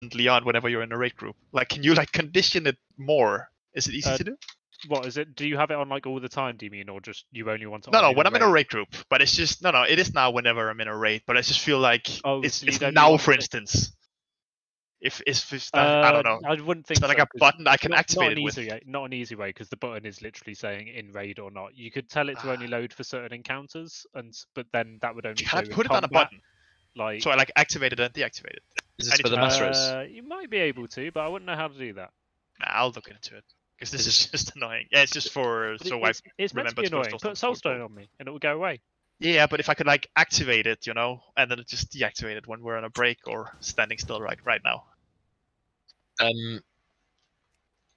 on whenever you're in a raid group? Like, can you like condition it more? Is it easy to do? What is it? Do you have it on like all the time? Do you mean, or just you only want it? No, when I'm in a raid group, but it's just no. It is now whenever I'm in a raid, but I just feel like it's now, for instance. If I don't know. I wouldn't think is that like a button I can activate it with? Not an easy way, because the button is literally saying in raid or not. You could tell it to only load for certain encounters, but then that would only. Can I put it on a button? Like, so I like activate it and deactivate it. Is this for the Masteros? You might be able to, but I wouldn't know how to do that. Nah, I'll look into it. Because this is just annoying. Yeah, it's just for it's meant to be annoying. Put Soulstone on me, and it will go away. Yeah, but if I could like activate it, you know, and then just deactivate it when we're on a break or standing still right now.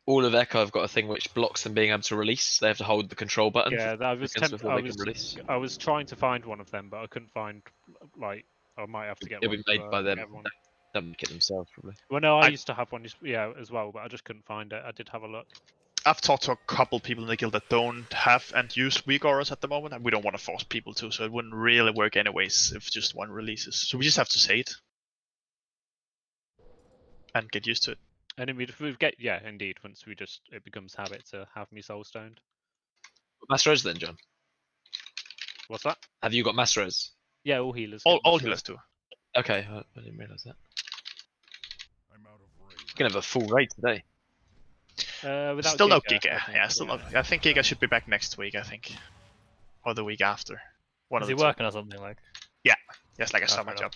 All of Echo have got a thing which blocks them being able to release. They have to hold the control button. Yeah, I was trying to find one of them, but I couldn't find. Like, I might have to get. It'll be made by them. They'll make it themselves, probably. Well, no, I used to have one, as well, but I just couldn't find it. I did have a look. I've talked to a couple people in the guild that don't have and use weak auras at the moment, and we don't want to force people to, so it wouldn't really work anyways if just one releases. So we just have to say it and get used to it. And then indeed, once it becomes habit to have me soulstoned. Masteros then, John. What's that? Have you got Masteros? Yeah, all healers. All healers too. Okay, I didn't realize that. You can have a full raid today. Still no Giga. Yeah, still no. I think Giga should be back next week. I think, or the week after. Is he working on something like? Yeah, yes, like a summer job.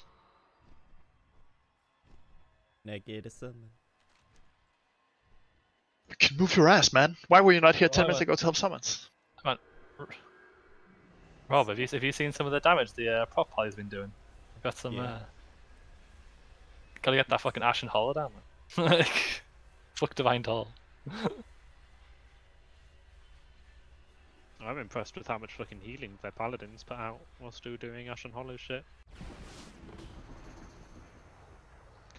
Negative summon. You can move your ass, man. Why were you not here 10 minutes ago to help summons? Come on, Rob. Have you seen some of the damage the prop play's been doing? I've got some. Gotta get that fucking Ashen Hollow down. Like, fuck Divine Toll. I'm impressed with how much fucking healing their paladins put out while still doing Ashen Hollow shit.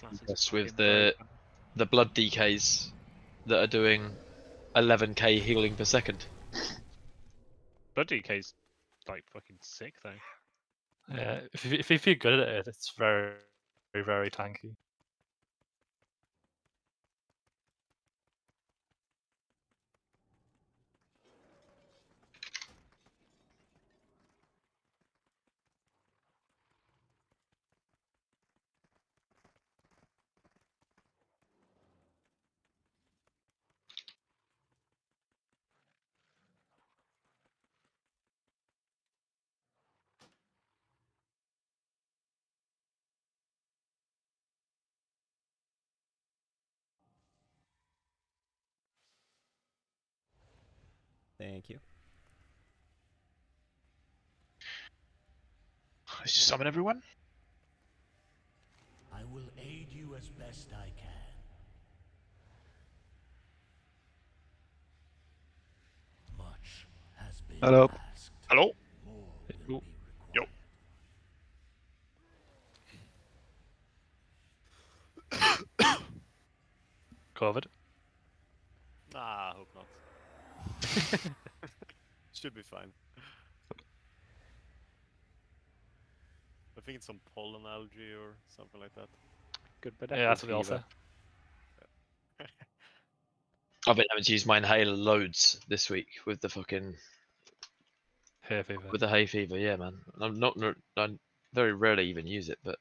Impressed with the blood DKs that are doing 11k healing per second. Blood DK's like fucking sick though. Yeah, if you feel good at it, it's very, very, very tanky. Thank you. Let's just summon everyone. I will aid you as best I can. Much has been asked. Hello. Yo. COVID? Nah, I hope not. Should be fine. I think it's some pollen allergy or something like that. Good, but yeah, that's what they all say. I've been having to use my inhaler loads this week with the fucking hay fever. With the hay fever, yeah, man. I very rarely even use it, but.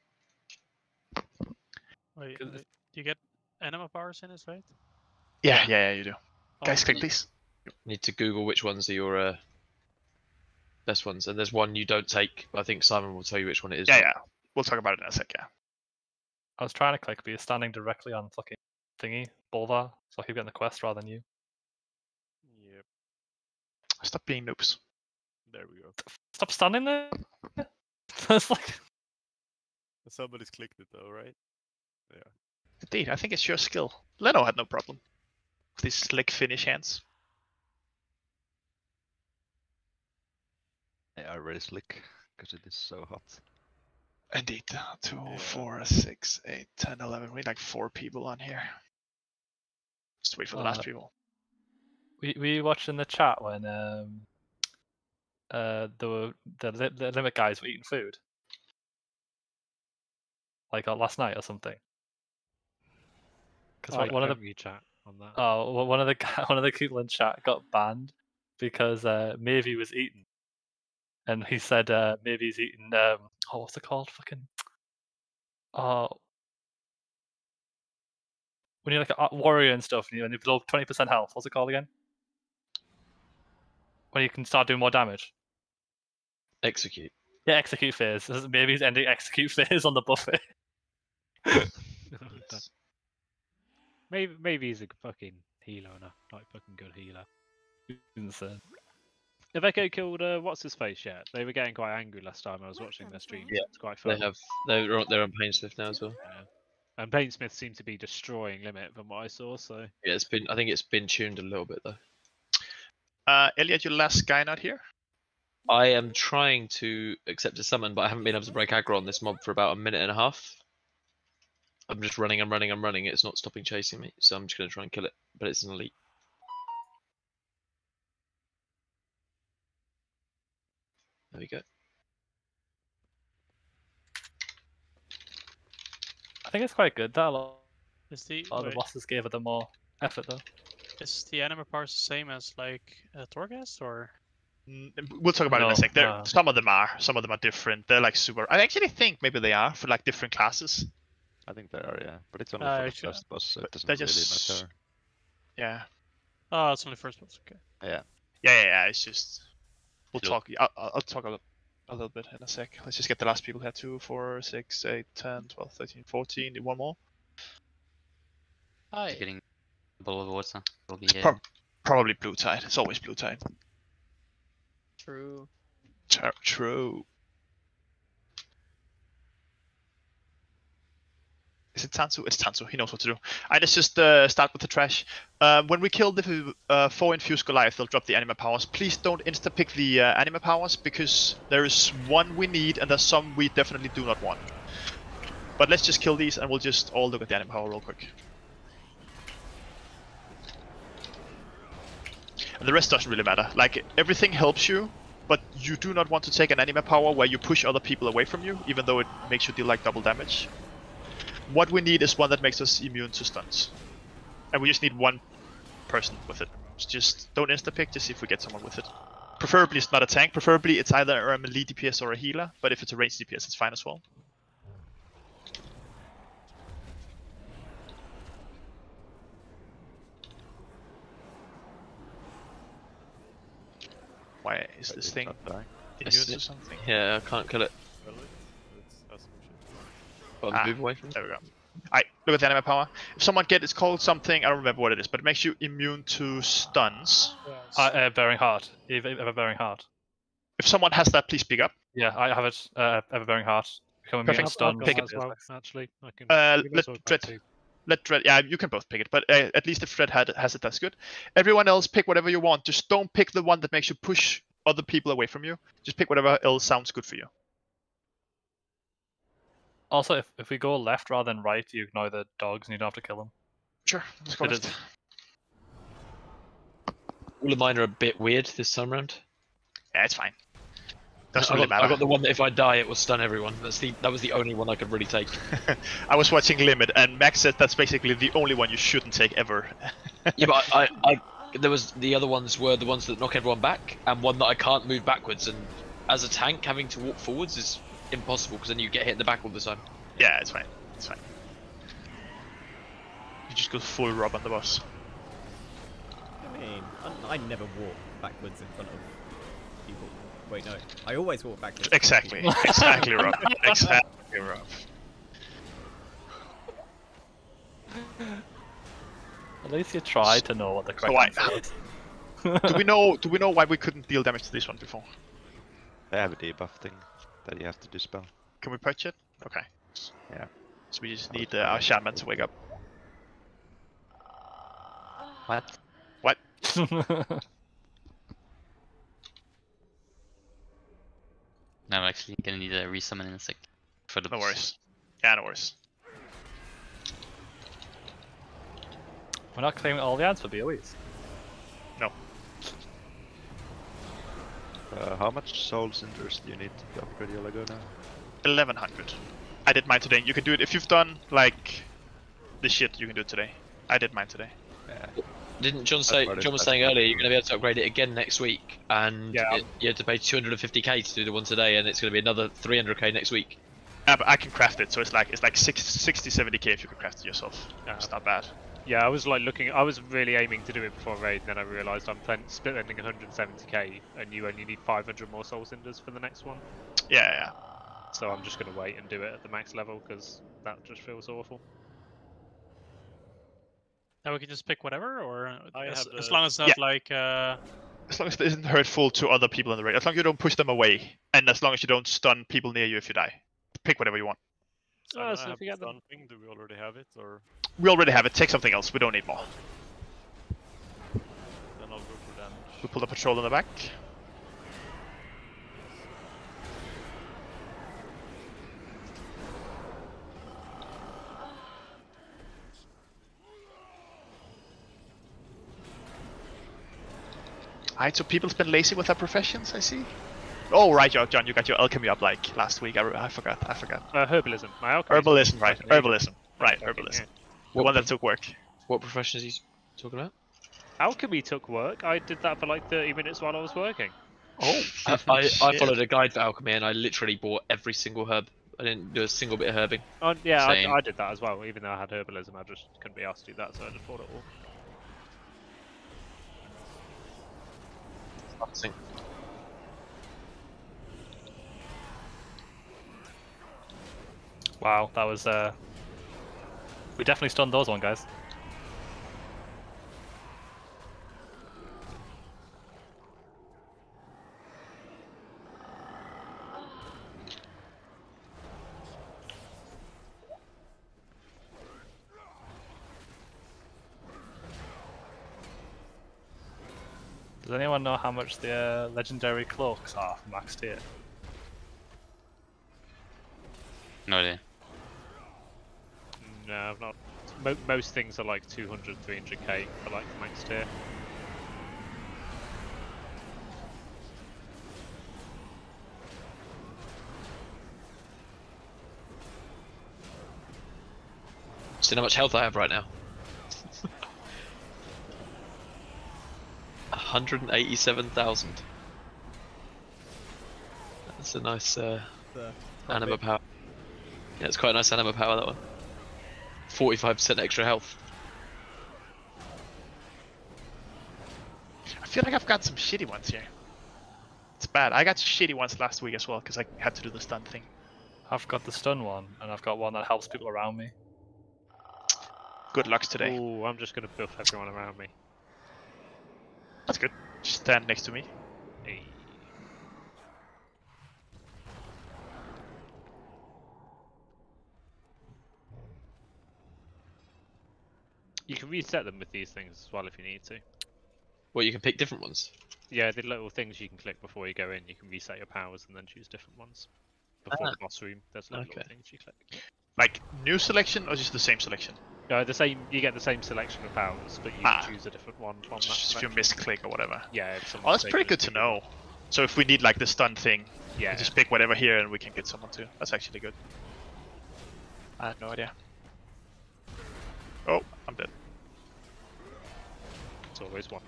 Wait, do you get enema bars in it, right? Yeah, you do. Guys, click please. Need to Google which ones are your best ones, and there's one you don't take. But I think Simon will tell you which one it is. Yeah. We'll talk about it in a sec. Yeah. I was trying to click, but you're standing directly on fucking thingy, Bolvar, so I keep getting the quest rather than you. Yep. Stop being noobs. There we go. Stop standing there. That's like. Somebody's clicked it though, right? Yeah. Indeed, I think it's your skill. Leno had no problem with these slick finish hands. They are really slick because it is so hot. Indeed. 2, 4, 6, 8, 10, 11. We need like 4 people on here. Just wait for the last people. We watched in the chat when the limit guys were eating food, like last night or something. Because one of the chat on that. one of the people in chat got banned because Mavie was eating, and he said Mavie's eating what's it called? Fucking when you're like a warrior and stuff, and you're below 20% health. What's it called again? When you can start doing more damage. Execute. Yeah, execute phase. Maybe he's ending execute phase on the buffet. Maybe he's a fucking healer and a fucking good healer. Insane. Have Echo killed what's his face yet? They were getting quite angry last time I was watching their stream. Yeah, it's quite fun. They're on Painsmith now as well. Yeah. And Painsmith seemed to be destroying Limit from what I saw. So yeah, I think it's been tuned a little bit though. Elliot, your last guy not here? I am trying to accept a summon, but I haven't been able to break aggro on this mob for about a minute and a half. I'm just running. It's not stopping chasing me, so I'm just going to try and kill it. But it's an elite. There we go. I think it's quite good. That a lot The of bosses gave it the more effort though. Is the anima powers the same as like Torghast or? We'll talk about it in a sec. No. Some of them are different. They're like super. I actually think maybe they are for like different classes. I think they are, yeah. But it's only for the first boss, so it doesn't really matter. Yeah. Oh, it's only first boss. Okay. Yeah. It's just we'll talk. I'll talk a little bit in a sec. Let's just get the last people here. 2, 4, 6, 8, 10, 12, 13, 14. One more. Hi. Getting below the water. Will be probably blue tide. It's always blue tide. True. True. Is it Tansu? It's Tansu. He knows what to do. Let's just start with the trash. When we kill the 4 infused Goliath, they'll drop the anima powers. Please don't insta-pick the anima powers, because there is one we need and there's some we definitely do not want. But let's just kill these and we'll just all look at the anima power real quick. And the rest doesn't really matter. Like, everything helps you, but you do not want to take an anima power where you push other people away from you, even though it makes you deal like double damage. What we need is one that makes us immune to stuns. And we just need one person with it. Just don't insta-pick, just see if we get someone with it. Preferably it's not a tank, preferably it's either a melee DPS or a healer, but if it's a ranged DPS it's fine as well. Why is this thing immune to something? Yeah, I can't kill it. Move away from it. There we go. Alright, look at the anima power. If someone it's called something, I don't remember what it is, but it makes you immune to stuns. Bearing Heart. Ever-bearing Heart. If someone has that, please speak up. Yeah, I have it. Ever-bearing Heart. Become immune to stun. Pick it. As well, actually. I can, let Dread, yeah, you can both pick it, but at least if Dread has it, that's good. Everyone else, pick whatever you want. Just don't pick the one that makes you push other people away from you. Just pick whatever else sounds good for you. Also, if we go left rather than right, you ignore the dogs and you don't have to kill them. Sure, let's go left. All of mine are a bit weird this time round. Yeah, it's fine. Doesn't really matter. I got the one that if I die, it will stun everyone. That was the only one I could really take. I was watching Limit, and Max said that's basically the only one you shouldn't take ever. Yeah, but there was the other ones were the ones that knock everyone back, and one that I can't move backwards. And as a tank, having to walk forwards is impossible because then you get hit in the back all the time. Yeah, it's fine. It's fine. You just go full Rob on the boss. I mean, I never walk backwards in front of people. Wait, no. I always walk backwards. Exactly. Exactly, Rob. Exactly, Rob. At least you tried to know what the correct answer is. Do we know why we couldn't deal damage to this one before? They have a debuff thing that you have to dispel. Can we patch it? Okay. Yeah. So we just need our shaman to wake up. What? What? No, I'm actually gonna need a resummon in a sec. For the No worries. Yeah, no worries. We're not claiming all the ads for BOEs. No. How much soul cinders do you need to upgrade your Lego now? 1100. I did mine today. You can do it if you've done like the shit. You can do it today. I did mine today. Yeah. Didn't John say? John was saying earlier you're going to be able to upgrade it again next week, and you had to pay 250k to do the one today, and it's going to be another 300k next week. Yeah, but I can craft it, so it's like 60, 70k if you can craft it yourself. It's not bad. Yeah, I was like looking. I was really aiming to do it before raid, and then I realised I'm spending 170k, and you only need 500 more Soul Cinders for the next one. Yeah. So I'm just going to wait and do it at the max level because that just feels awful. Now we can just pick whatever, or as as long as it's not like. As long as it isn't hurtful to other people in the raid, as long as you don't push them away, and as long as you don't stun people near you if you die. Pick whatever you want. So if you get the thing, do we already have it, or? We already have it. Take something else. We don't need more. Then I'll go for damage. We pull the patrol in the back. Alright, so people's been lazy with their professions, I see. Oh, right, John, you got your alchemy up like last week. I forgot. Herbalism. My alchemy. Herbalism, right. Herbalism. Right, herbalism. The one that took work. What profession is he talking about? Alchemy took work. I did that for like 30 minutes while I was working. Oh, I followed a guide for alchemy, and I literally bought every single herb. I didn't do a single bit of herbing. Oh, yeah, Same. I did that as well. Even though I had herbalism, I just couldn't be asked to do that, so I just bought it all. Wow, that was we definitely stunned those one, guys. Does anyone know how much the legendary cloaks are for max tier? No idea. No, I've not. Most things are like 200, 300k for like the max tier. See how much health I have right now. 187,000. That's a nice anima power. Yeah, it's quite a nice anima power, that one. 45% extra health. I feel like I've got some shitty ones here. It's bad. I got shitty ones last week as well because I had to do the stun thing. I've got the stun one, and I've got one that helps people around me. Good luck today. Ooh, I'm just gonna buff everyone around me. That's good. Just stand next to me. Hey. You can reset them with these things as well if you need to. Well, you can pick different ones. Yeah, the little things you can click before you go in, you can reset your powers and then choose different ones. Before the boss room, there's little things you click. Like new selection or just the same selection? No, the same. You get the same selection of powers, but you choose a different one from that. Just if you misclick or whatever. Yeah. Oh, that's pretty good to know. So if we need like the stun thing, we just pick whatever here and we can get someone too. That's actually good. I had no idea. Oh, I'm dead. It's always one.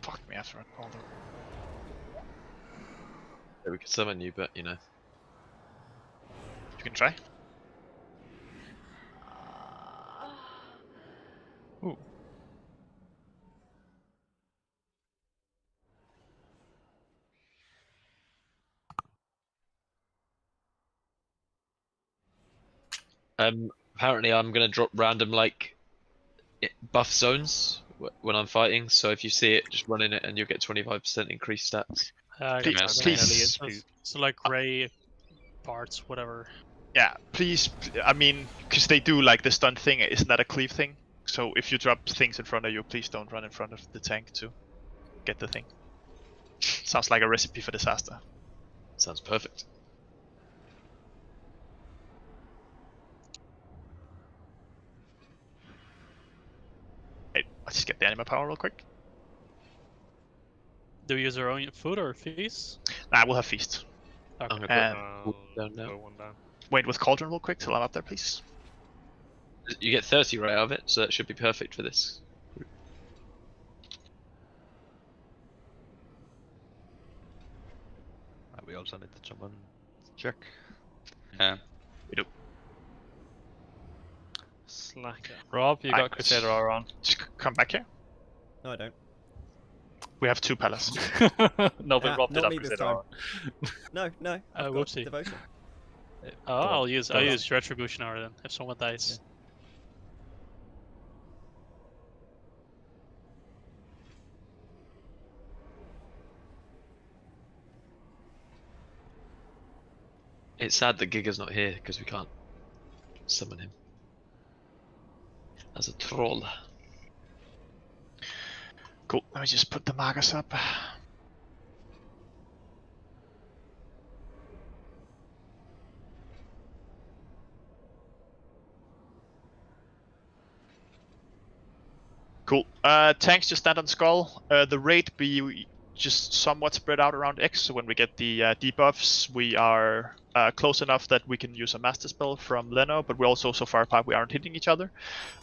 Fuck me after all the... Yeah, we could summon you, but you know. You can try. Ooh. Apparently I'm gonna drop random like buff zones when I'm fighting. So if you see it, just run in it, and you'll get 25% increased stats. Please. So like gray parts, whatever. Yeah, please. I mean, because they do like the stun thing. Isn't that a cleave thing? So if you drop things in front of you, please don't run in front of the tank to get the thing. Sounds like a recipe for disaster. Sounds perfect. Hey, let's just get the anima power real quick. Do we use our own food or feast? Nah, we'll have feast. Okay. I'm gonna put one down now. One down. Wait with Cauldron real quick till I'm up there, please. You get 30 right out of it, so that should be perfect for this. We also need to jump on check. Yeah. We do. Slacker. Rob, you got Crusader Aura on. Just come back here. No, I don't. We have 2 palaces. No, but Rob did not have me this Crusader time. Aura. No. I've got whoopsie. Devotion. Oh, I'll use Retribution Aura then if someone dies. It's sad that Giga's not here because we can't summon him as a troll. Cool. Let me just put the markers up. Cool. Tanks just stand on Skull. The raid be just somewhat spread out around X, so when we get the debuffs, we are close enough that we can use a Master Spell from Leno, but we're also so far apart we aren't hitting each other.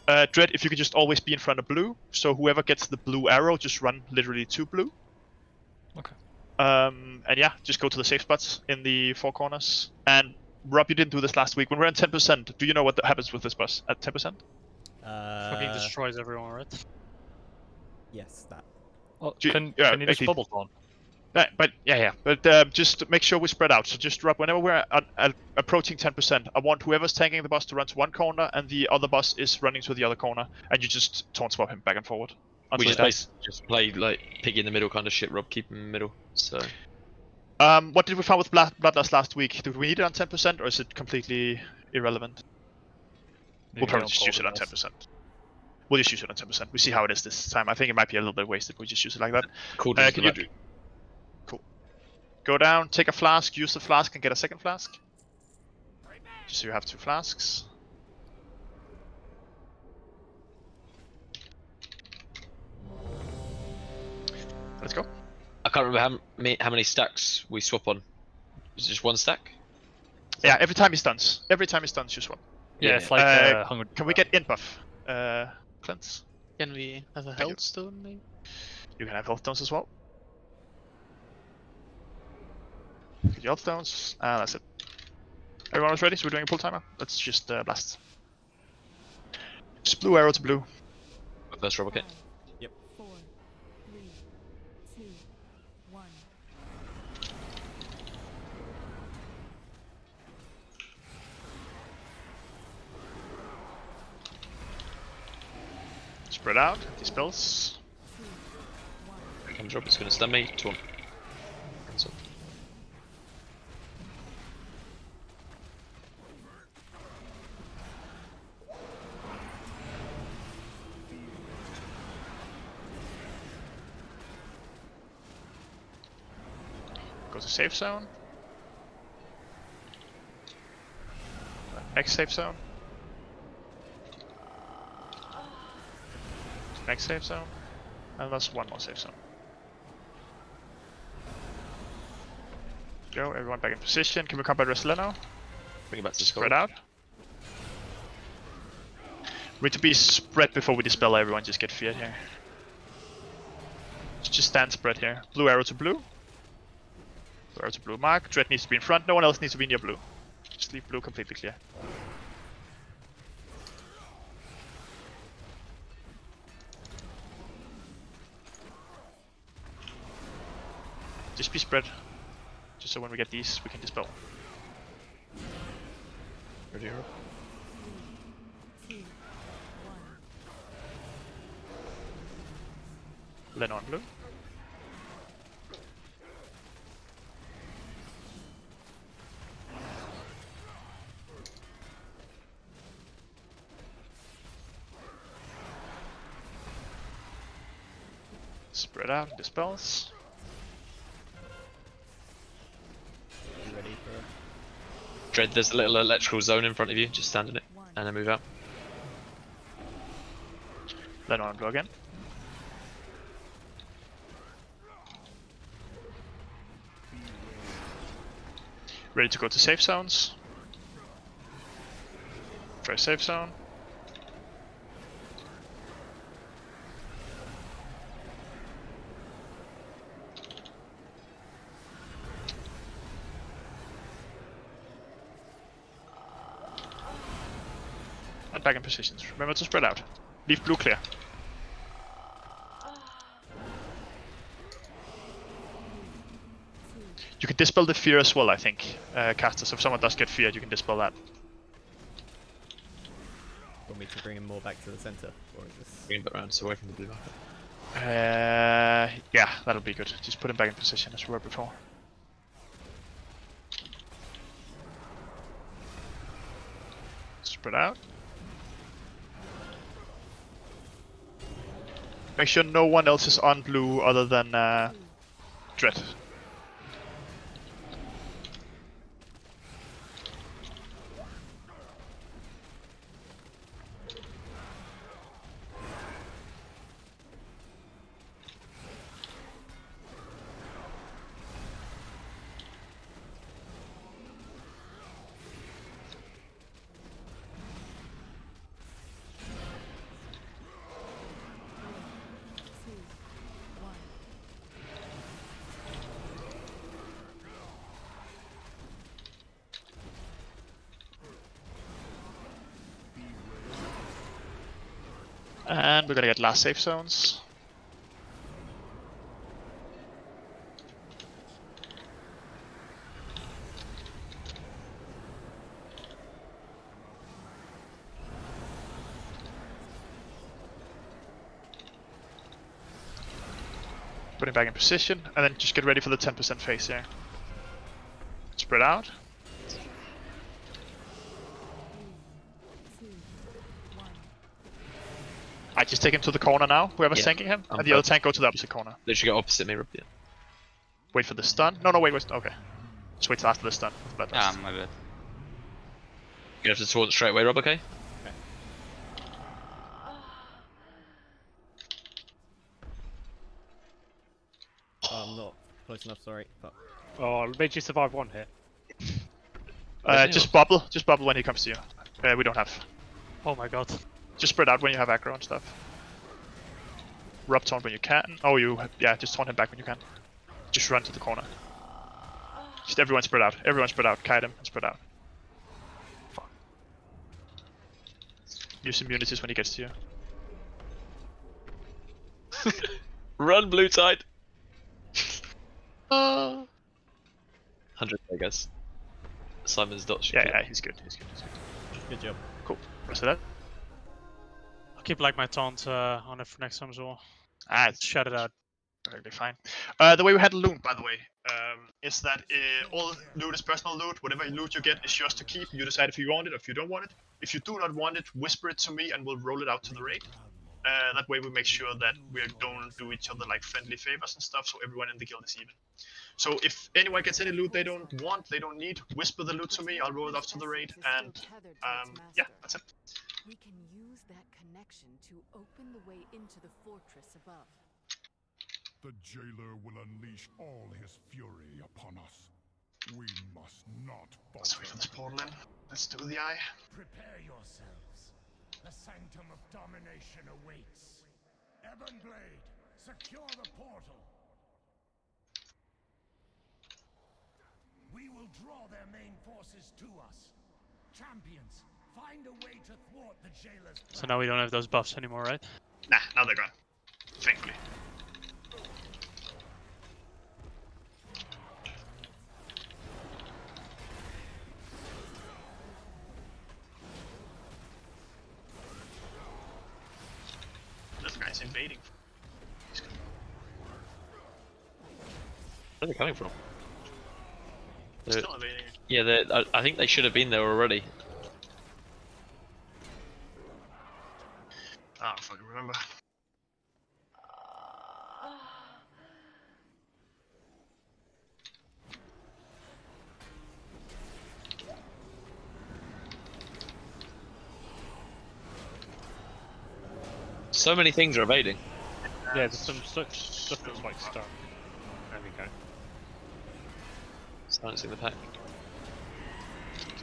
Dread, if you could just always be in front of blue, so whoever gets the blue arrow, just run literally to blue. Okay. And yeah, just go to the safe spots in the 4 corners. And Rob, you didn't do this last week. When we're at 10%, do you know what happens with this boss at 10%? Fucking destroys everyone, right? Yes, that. Well, Do you- can yeah, you just actually- bubble on? But just make sure we spread out. So just Rob, whenever we're approaching 10%, I want whoever's tanking the boss to run to one corner, and the other boss is running to the other corner, and you just taunt swap him back and forward. We Until he just, dies. just play like piggy in the middle kind of shit, Rob. Keep him in the middle. So What did we find with Bloodlust last week? Do we need it on 10%, or is it completely irrelevant? We'll probably just use it on 10%. We'll just use it on 10%. We see how it is this time. I think it might be a little bit wasted. We just use it like that. cool. Can you do? Cool. Go down, take a flask, use the flask, and get a second flask. Just so you have 2 flasks. Let's go. I can't remember how many stacks we swap on. Is it just 1 stack? Yeah, every time he stuns. Every time he stuns, you swap. Yeah, it's like Hunger. Can we get in buff? Cleanse. Can we have a Thank you. health stone maybe? You can have health stones as well. Get your health stones. That's it. Everyone is ready, so we're doing a pull timer. Let's just blast. Just blue arrow to blue. First Rob, okay. Yep. 4, 3, 2, 1. Spread out. Dispels. Comes Rob, it's gonna stun me. Taunt. Cancel. Go to safe zone. Next safe zone. Next safe zone. And that's one more safe zone. Go, everyone back in position. Can we come by Resleno? Bring it back to Skull. Spread out. We need to be spread before we dispel everyone, just get feared here. Just stand spread here. Blue arrow to blue. Blue arrow to blue mark. Dread needs to be in front, no one else needs to be near blue. Just leave blue completely clear. Just be spread. Just so when we get these, we can dispel. Ready, Rob? 2, 1. Len on blue. Spread out, dispels. You ready for? Dread, there's a little electrical zone in front of you. Just stand in it and then move out. Len on blue again. Ready to go to safe zones. Try safe zone. And back in positions. Remember to spread out. Leave blue clear. You can dispel the fear as well, I think, caster. So if someone does get feared, you can dispel that. Want me to bring him more back to the center, or is this? Bring him back around, so away from the blue marker. Yeah, that'll be good. Just put him back in position as we were before. Spread out. Make sure no one else is on blue other than Dread. And we're gonna get last safe zones. Put him back in position, and then just get ready for the 10% phase here. Spread out. I just take him to the corner now, whoever's tanking him, and the other tank go to the opposite corner. They should go opposite me, Rob. Yeah. Wait for the stun. No, wait, okay. Just wait till after the stun. My bad. You have to taunt straight away, Rob, okay? I'm not close enough, sorry. Fuck. Oh, I made you survive one hit. Just bubble when he comes to you. We don't have. Oh my god. Just spread out when you have aggro and stuff. Rub taunt when you can. Oh, just taunt him back when you can. Just run to the corner. Just everyone spread out. Everyone spread out. Kite him and spread out. Fuck. Use immunities when he gets to you. Run, blue tide! 100, I guess. Simon's dot. Yeah, he's good. Good job. Cool. Rest of that. I'll keep like my taunt on it for next time as well. It's shut it out. Perfectly fine. The way we handle loot, by the way, is that all loot is personal loot. Whatever loot you get is yours to keep. You decide if you want it or if you don't want it. If you do not want it, whisper it to me and we'll roll it out to the raid. That way we make sure that we don't do each other like friendly favors and stuff, so everyone in the guild is even. So if anyone gets any loot they don't want, they don't need, whisper the loot to me, I'll roll it off to the raid, and yeah, that's it. We can use that connection to open the way into the fortress above. The jailer will unleash all his fury upon us. We must not falter. Let's wait for this portal in. Let's do the eye. Prepare yourselves. The sanctum of domination awaits. Ebonblade, secure the portal. We will draw their main forces to us. Champions, find a way to thwart the jailer's plan. So now we don't have those buffs anymore, right? Nah, now they're gone. Thankfully. This guy's invading. Where are they coming from? They're still invading. Yeah, I think they should have been there already. I don't fucking remember. So many things are evading. Yeah, there's some stuff that's like stuck. There we go. Silencing the pack.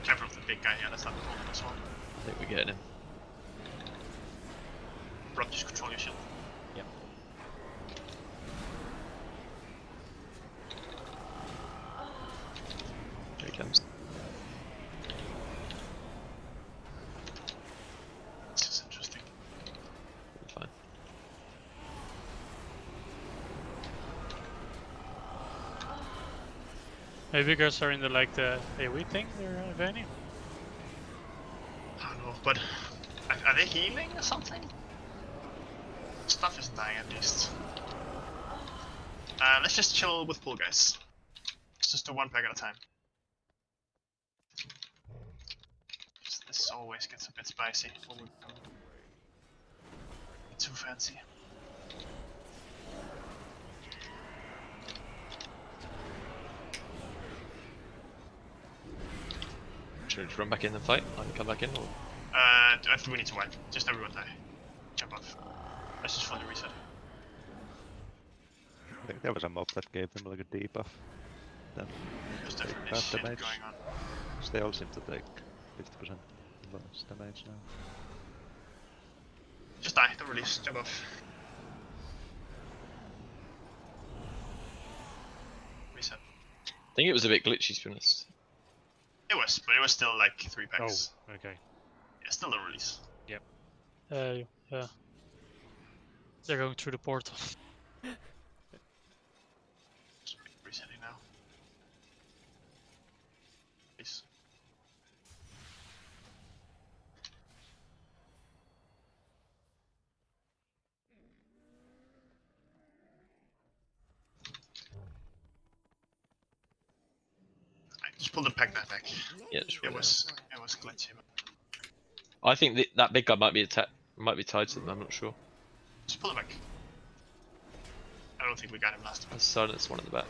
Careful of the big guy here, that's not the problem as well. think we're getting him. Rob, just control your shield. Yep. Here he comes. This is interesting. Fine. Maybe you guys are in the like the AoE thing there, Vanny? I don't know, but are they healing or something? Stuff is dying at least. Let's just chill with pool, guys. Let's just do one pack at a time. This always gets a bit spicy when we go too fancy. Should we just run back in and fight? I can come back in, or? We need to wipe. Just everyone die. Jump off. Let's just fully reset. I think there was a mob that gave them like a debuff. Then There's take definitely half shit damage. going on. So they all seem to take 50% less damage now. Just die, don't release, jump off. Reset. I think it was a bit glitchy, to be honest. It was, but it was still like 3 packs. Oh, okay. Yeah, still a release. Yep. Yeah. They're going through the portal. Just resetting now. Please. Just pull the pack that back. Yeah, just It was glitchy. But I think that big guy might be tied to them. I'm not sure. just pull it back. I don't think we got him last time. There's silence one in the back.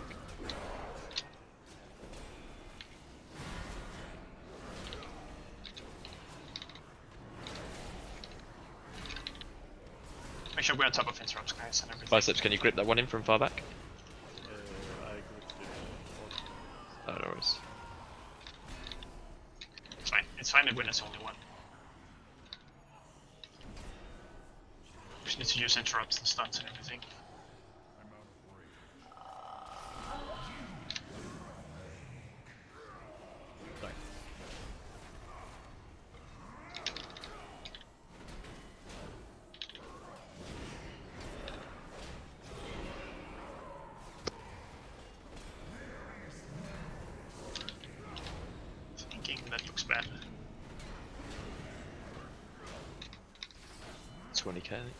Make sure we're on top of interrupts, guys, and everything. Biceps, can you grip that one in from far back? I gripped it. Oh, no worries. It's fine. It's fine to win as only one. We just need to use interrupts and stunts and everything. I'm out of range. Sorry. Thinking that looks bad. 20k. I think.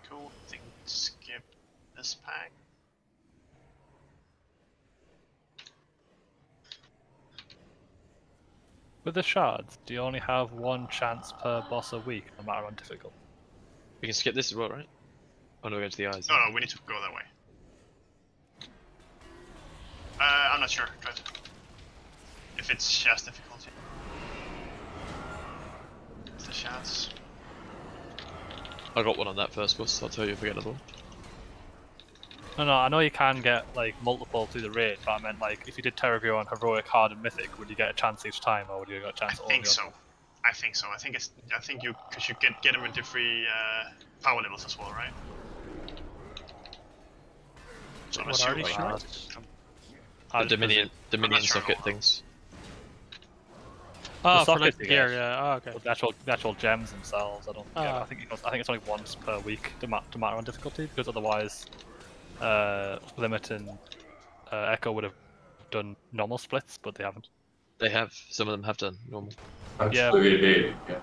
Cool. I think skip this pack. With the shards, do you only have one chance per boss a week, no matter on difficult? We can skip this as well, right? Oh no, we're going to the eyes. No, we need to go that way. I'm not sure. Try it. If it's Shaz difficulty. It's the Shaz. I got one on that first boss, so I'll tell you if we get another one. No, I know you can get like multiple through the raid, but I meant like if you did Terragruel on Heroic, Hard, and Mythic, would you get a chance each time, or would you get a chance? I think so. I think so. I think you because you get them into free power levels as well, right? So I'm What are assuming. these shards? The Dominion sure. socket things. Oh, for sockets like you the gear, get. yeah. Oh, okay. The actual gems themselves, I don't. Yeah, Ah. I think it's only once per week to matter on difficulty, because otherwise, Limit and Echo would have done normal splits, but they haven't. They have. Some of them have done normal. Yeah. Actually, they did. Yeah.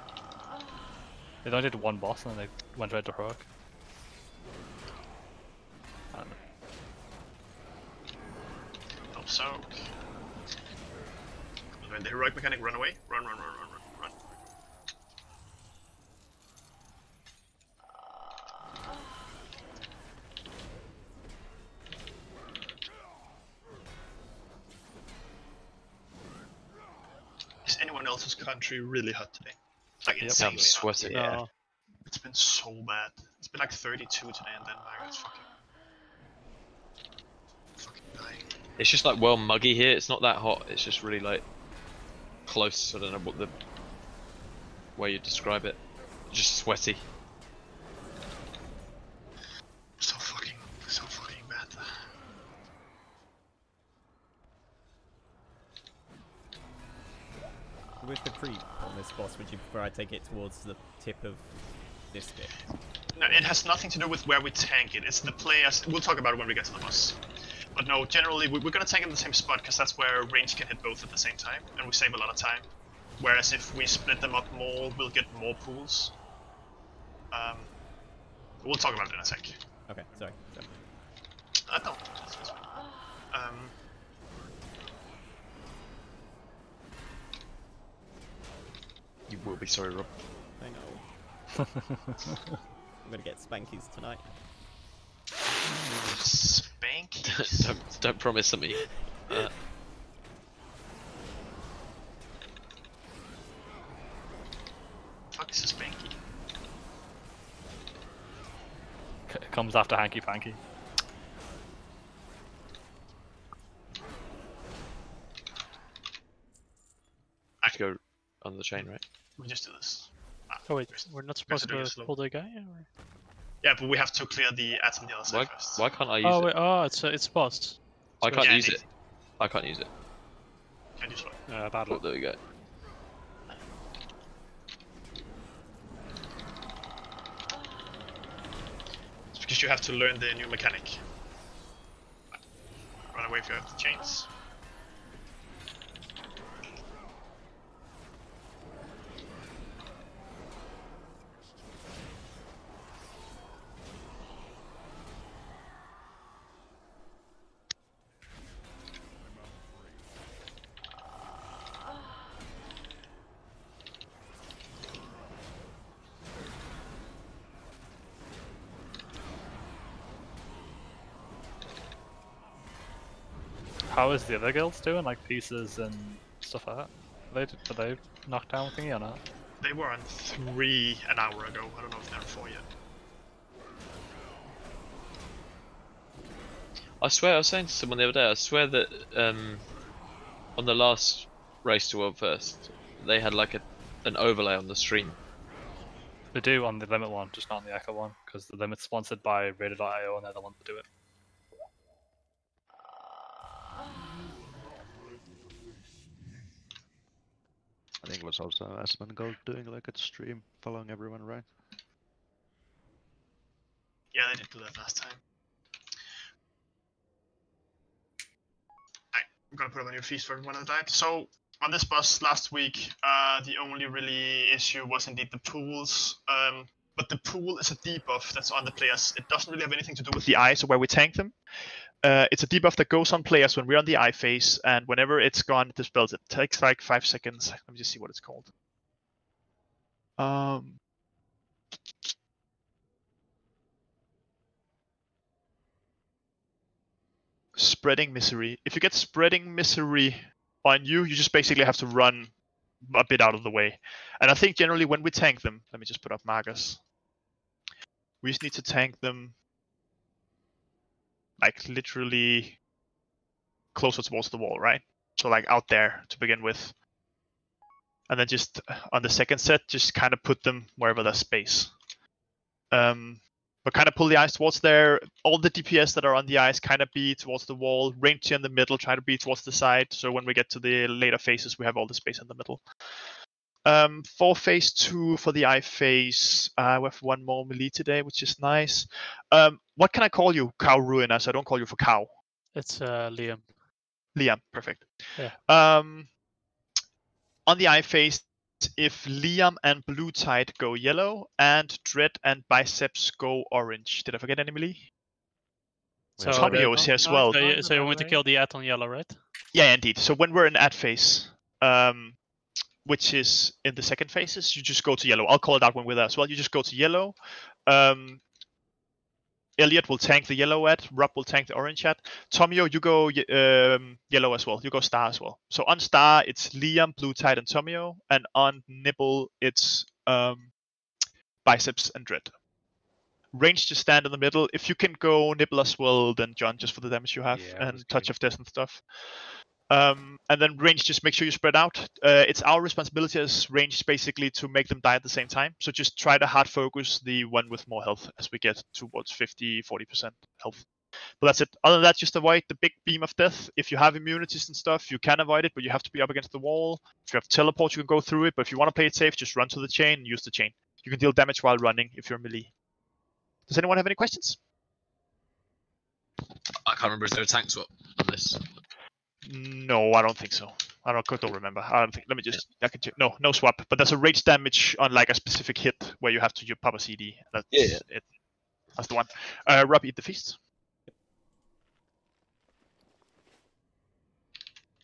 They only did one boss and then they went right to Heroic. I don't know. Help soak. The heroic mechanic, run away. Run. everyone else's country really hot today. Like I'm insanely hot. sweating. No. It's been so bad. It's been like 32 today in Denmark. It's fucking dying. It's just like well muggy here. It's not that hot. It's just really like close. I don't know what the way you describe it. Just sweaty. So fucking bad. With the creep on this boss, would you prefer I take it towards the tip of this bit? No, it has nothing to do with where we tank it. It's the players. We'll talk about it when we get to the boss. But no, generally we're gonna tank it in the same spot because that's where range can hit both at the same time, and we save a lot of time. Whereas if we split them up more, we'll get more pools. We'll talk about it in a sec. Okay, sorry. No. You will be sorry, Rob. I know. I'm gonna get spankies tonight. Spankies? don't promise something. Fuck is a spanky? It comes after Hanky Panky. I have to go on the chain, right? We just do this. Oh wait, we're not supposed to pull the guy? Or? Yeah, but we have to clear the ads on the other side first. Why can't I use Oh it? wait, oh, it's boss. I So can't yeah, use it. I can't use it. Can't use what? Bad Oh, luck. there we go. It's because you have to learn the new mechanic. Run away if you have the chains. How is the other guilds doing? Like pieces and stuff like that? Are they knocked down thingy or not? They were on 3 an hour ago. I don't know if they're on 4 yet. I swear, I was saying to someone the other day, I swear that on the last Race to World First, they had like an overlay on the stream. They do on the Limit one, just not on the Echo one, because the Limit's sponsored by Rated.io and they're the ones that do it. I think it was also Asmongold doing like a stream, following everyone around. Yeah, they did do that last time. Alright, I'm gonna put up a new feast for everyone that died. So, on this boss last week, the only really issue was indeed the pools. But the pool is a debuff that's on the players. It doesn't really have anything to do with the eye, so where we tank them. It's a debuff that goes on players when we're on the eye phase, and whenever it's gone, it dispels it. It takes like 5 seconds. Let me just see what it's called. Spreading Misery. If you get Spreading Misery on you, you just basically have to run a bit out of the way. And I think generally when we tank them, let me just put up markers. We just need to tank them like literally closer towards the wall, right? So like out there to begin with. And then just on the second set, just kind of put them wherever there's space. But kind of pull the eyes towards there. All the DPS that are on the eyes kind of be towards the wall. Ranger in the middle, try to be towards the side. So when we get to the later phases, we have all the space in the middle. For phase 2, for the eye phase, we have one more melee today, which is nice. What can I call you? Cow Ruiner, so I don't call you for Cow. It's Liam. Liam, perfect. Yeah. On the eye phase, if Liam and Blue Tide go yellow, and Dread and Biceps go orange. Did I forget any melee? So Tomio is here as well. So you want to kill the at on yellow, right? Yeah, indeed. So when we're in ad phase, which is in the second phases, you just go to yellow. I'll call it out when we're there as well. You just go to yellow. Elliot will tank the yellow ad. Rob will tank the orange ad. Tomio, you go yellow as well. You go star as well. So on star, it's Liam, Blue Tide, and Tomio. And on nibble, it's Biceps and Dread. Range, just stand in the middle. If you can go nibble as well, then John, just for the damage you have, and touch of death and stuff. And then range, just make sure you spread out. It's our responsibility as range basically to make them die at the same time. So just try to hard focus the one with more health as we get towards 50-40% health. But that's it. Other than that, just avoid the big beam of death. If you have immunities and stuff, you can avoid it, but you have to be up against the wall. If you have teleport, you can go through it. But if you want to play it safe, just run to the chain and use the chain. You can deal damage while running if you're melee. Does anyone have any questions? I can't remember if there a tank swap on this. No, I don't think so. I don't remember. I don't think. Let me just. I can check. No swap. But there's a rage damage on like a specific hit where you have to pop a CD. That's it. That's the one. Rob, eat the feast.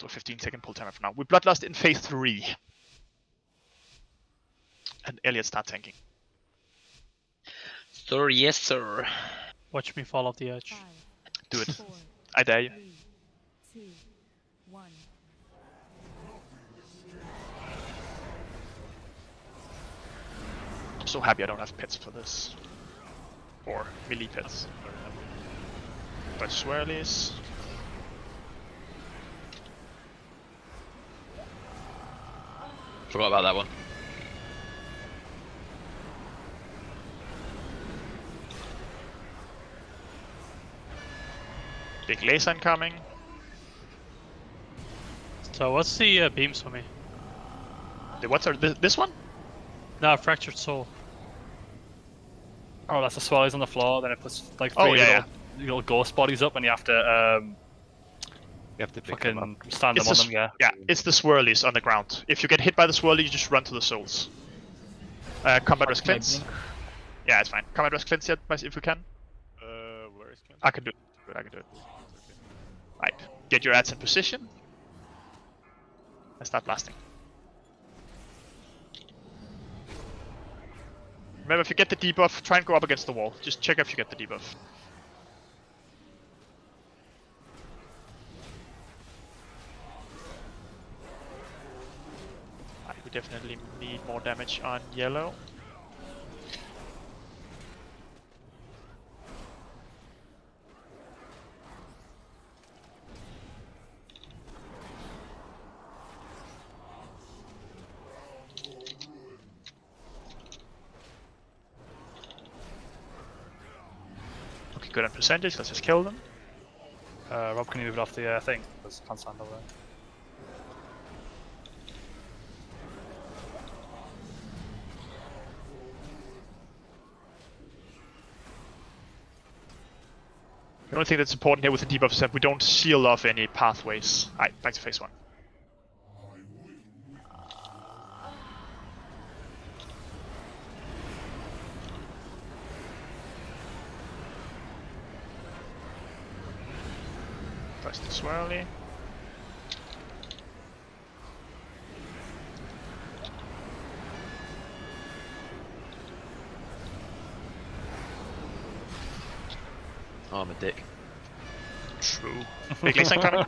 So 15-second pull timer for now. We bloodlust in phase 3. And Elliot start tanking. Sir, yes, sir. Watch me fall off the edge. 5, Do it. 4, I dare you. 3, 2, 1. I'm so happy I don't have pets for this. Or melee pets. But swirlies. Forgot about that one. Big laser incoming. So what's the beams for me? The what's this one? No, Fractured Soul. Oh, that's the swirlies on the floor. Then it puts like 3 little ghost bodies up, and you have to pick them up. fucking stand them on them. Yeah. Yeah, it's the swirlies on the ground. If you get hit by the swirly, you just run to the souls. Combat Rest Cleanse. Yeah, it's fine. Combat Rest Cleanse yet, if we can. Where is Cleanse? I can do it. I can do it. Right. Get your ads in position. And start blasting. Remember, if you get the debuff, try and go up against the wall. Just check if you get the debuff. Right, we definitely need more damage on yellow. Okay, good on percentage, let's just kill them. Rob, can you move it off the thing? Because I can't stand over there. The only thing that's important here with the debuff is that we don't seal off any pathways. Alright, back to phase 1. Press the swirly. Oh, I'm a dick. True. Big laser coming.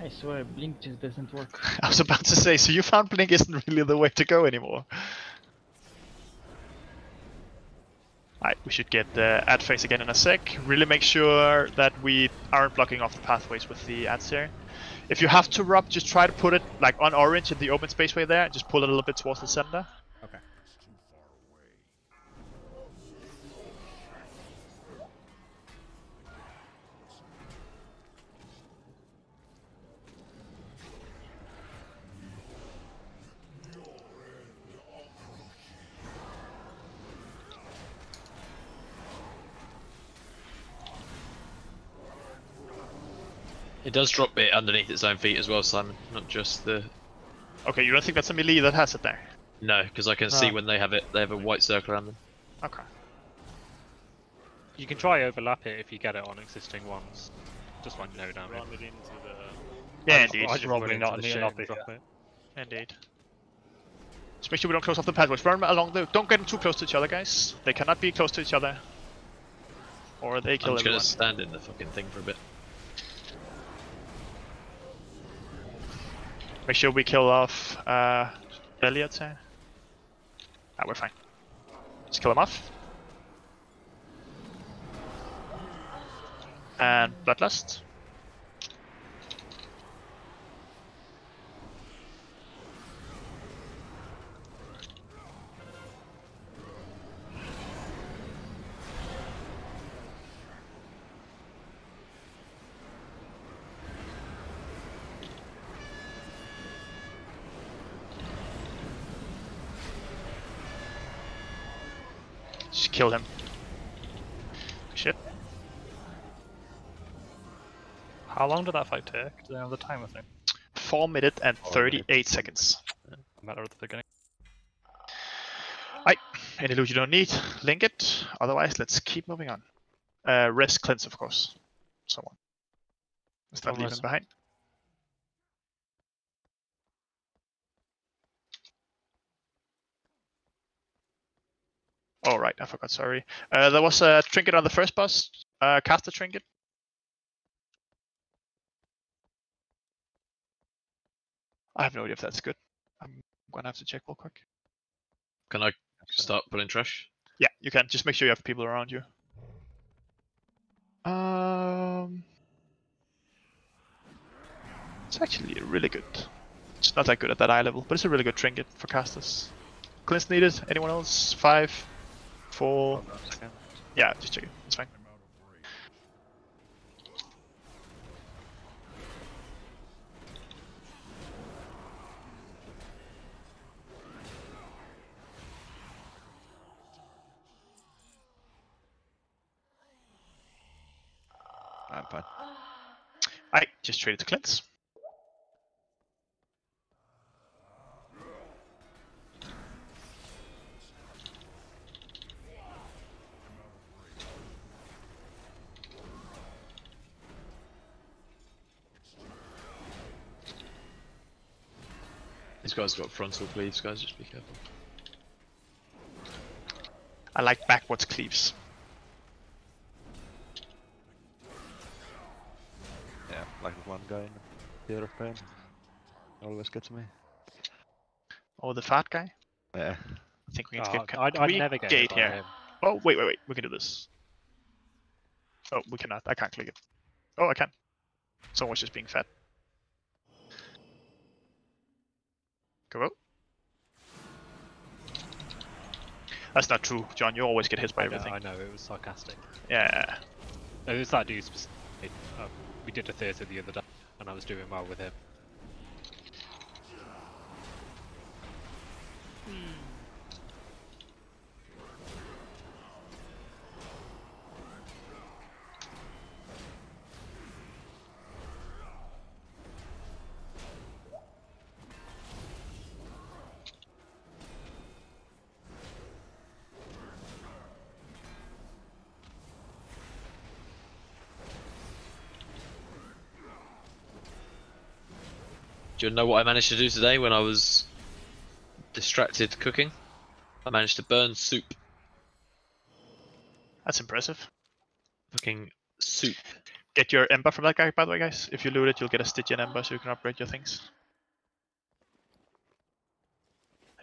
I swear, Blink just doesn't work. I was about to say, so you found Blink isn't really the way to go anymore. Alright, we should get the ad phase again in a sec. Really make sure that we aren't blocking off the pathways with the ads here. If you have to rub, just try to put it like on orange in the open spaceway there, and just pull it a little bit towards the center. Okay. It does drop it underneath its own feet as well, Simon. Not just the. Okay, you don't think that's a melee that has it there? No, because I can see when they have it. They have a white circle around them. Okay. You can try overlap it if you get it on existing ones. Just like no damage. Run it into the... Yeah, I indeed. just Probably run not into the near shit enough, and drop yeah. it. Indeed. Just make sure we don't close off the pathways. Run along the. Don't get them too close to each other, guys. They cannot be close to each other, or they kill I'm just everyone. gonna stand in the fucking thing for a bit. Make sure we kill off Elliot. Ah, we're fine. Just kill him off. And Bloodlust. Just kill him. Shit. How long did that fight take? Do they have the timer thing? 4 minutes and 38 seconds. Matter at the beginning. Right. Any loot you don't need, link it. Otherwise, let's keep moving on. Rest cleanse, of course. Someone. Let's not leave him behind. Oh, right, I forgot, sorry. There was a trinket on the first boss. Cast a trinket. I have no idea if that's good. I'm gonna have to check real quick. Can I start pulling trash? Yeah, you can. Just make sure you have people around you. It's actually really good. It's not that good at that eye level, but it's a really good trinket for casters. Cleanse needed. Anyone else? 5, 4. Yeah, just check it. It's fine. I'm fine. I just traded to cleanse. These guys got frontal cleaves, guys, just be careful. I like backwards cleaves. Yeah, like one guy in the other frame. Always gets me. Oh, the fat guy? Yeah. I think we need to get I'd never get hit gate by here. him. Oh, wait. We can do this. Oh, we cannot. I can't click it. Oh, I can. Someone's just being fat. Go out. That's not true, John. You always get hit by everything. I know, it was sarcastic. Yeah. It was that dude specifically. We did a theatre the other day, and I was doing well with him. Do you know what I managed to do today when I was distracted cooking? I managed to burn soup. That's impressive. Fucking soup. Get your ember from that guy, by the way, guys. If you loot it, you'll get a Stygian ember so you can upgrade your things.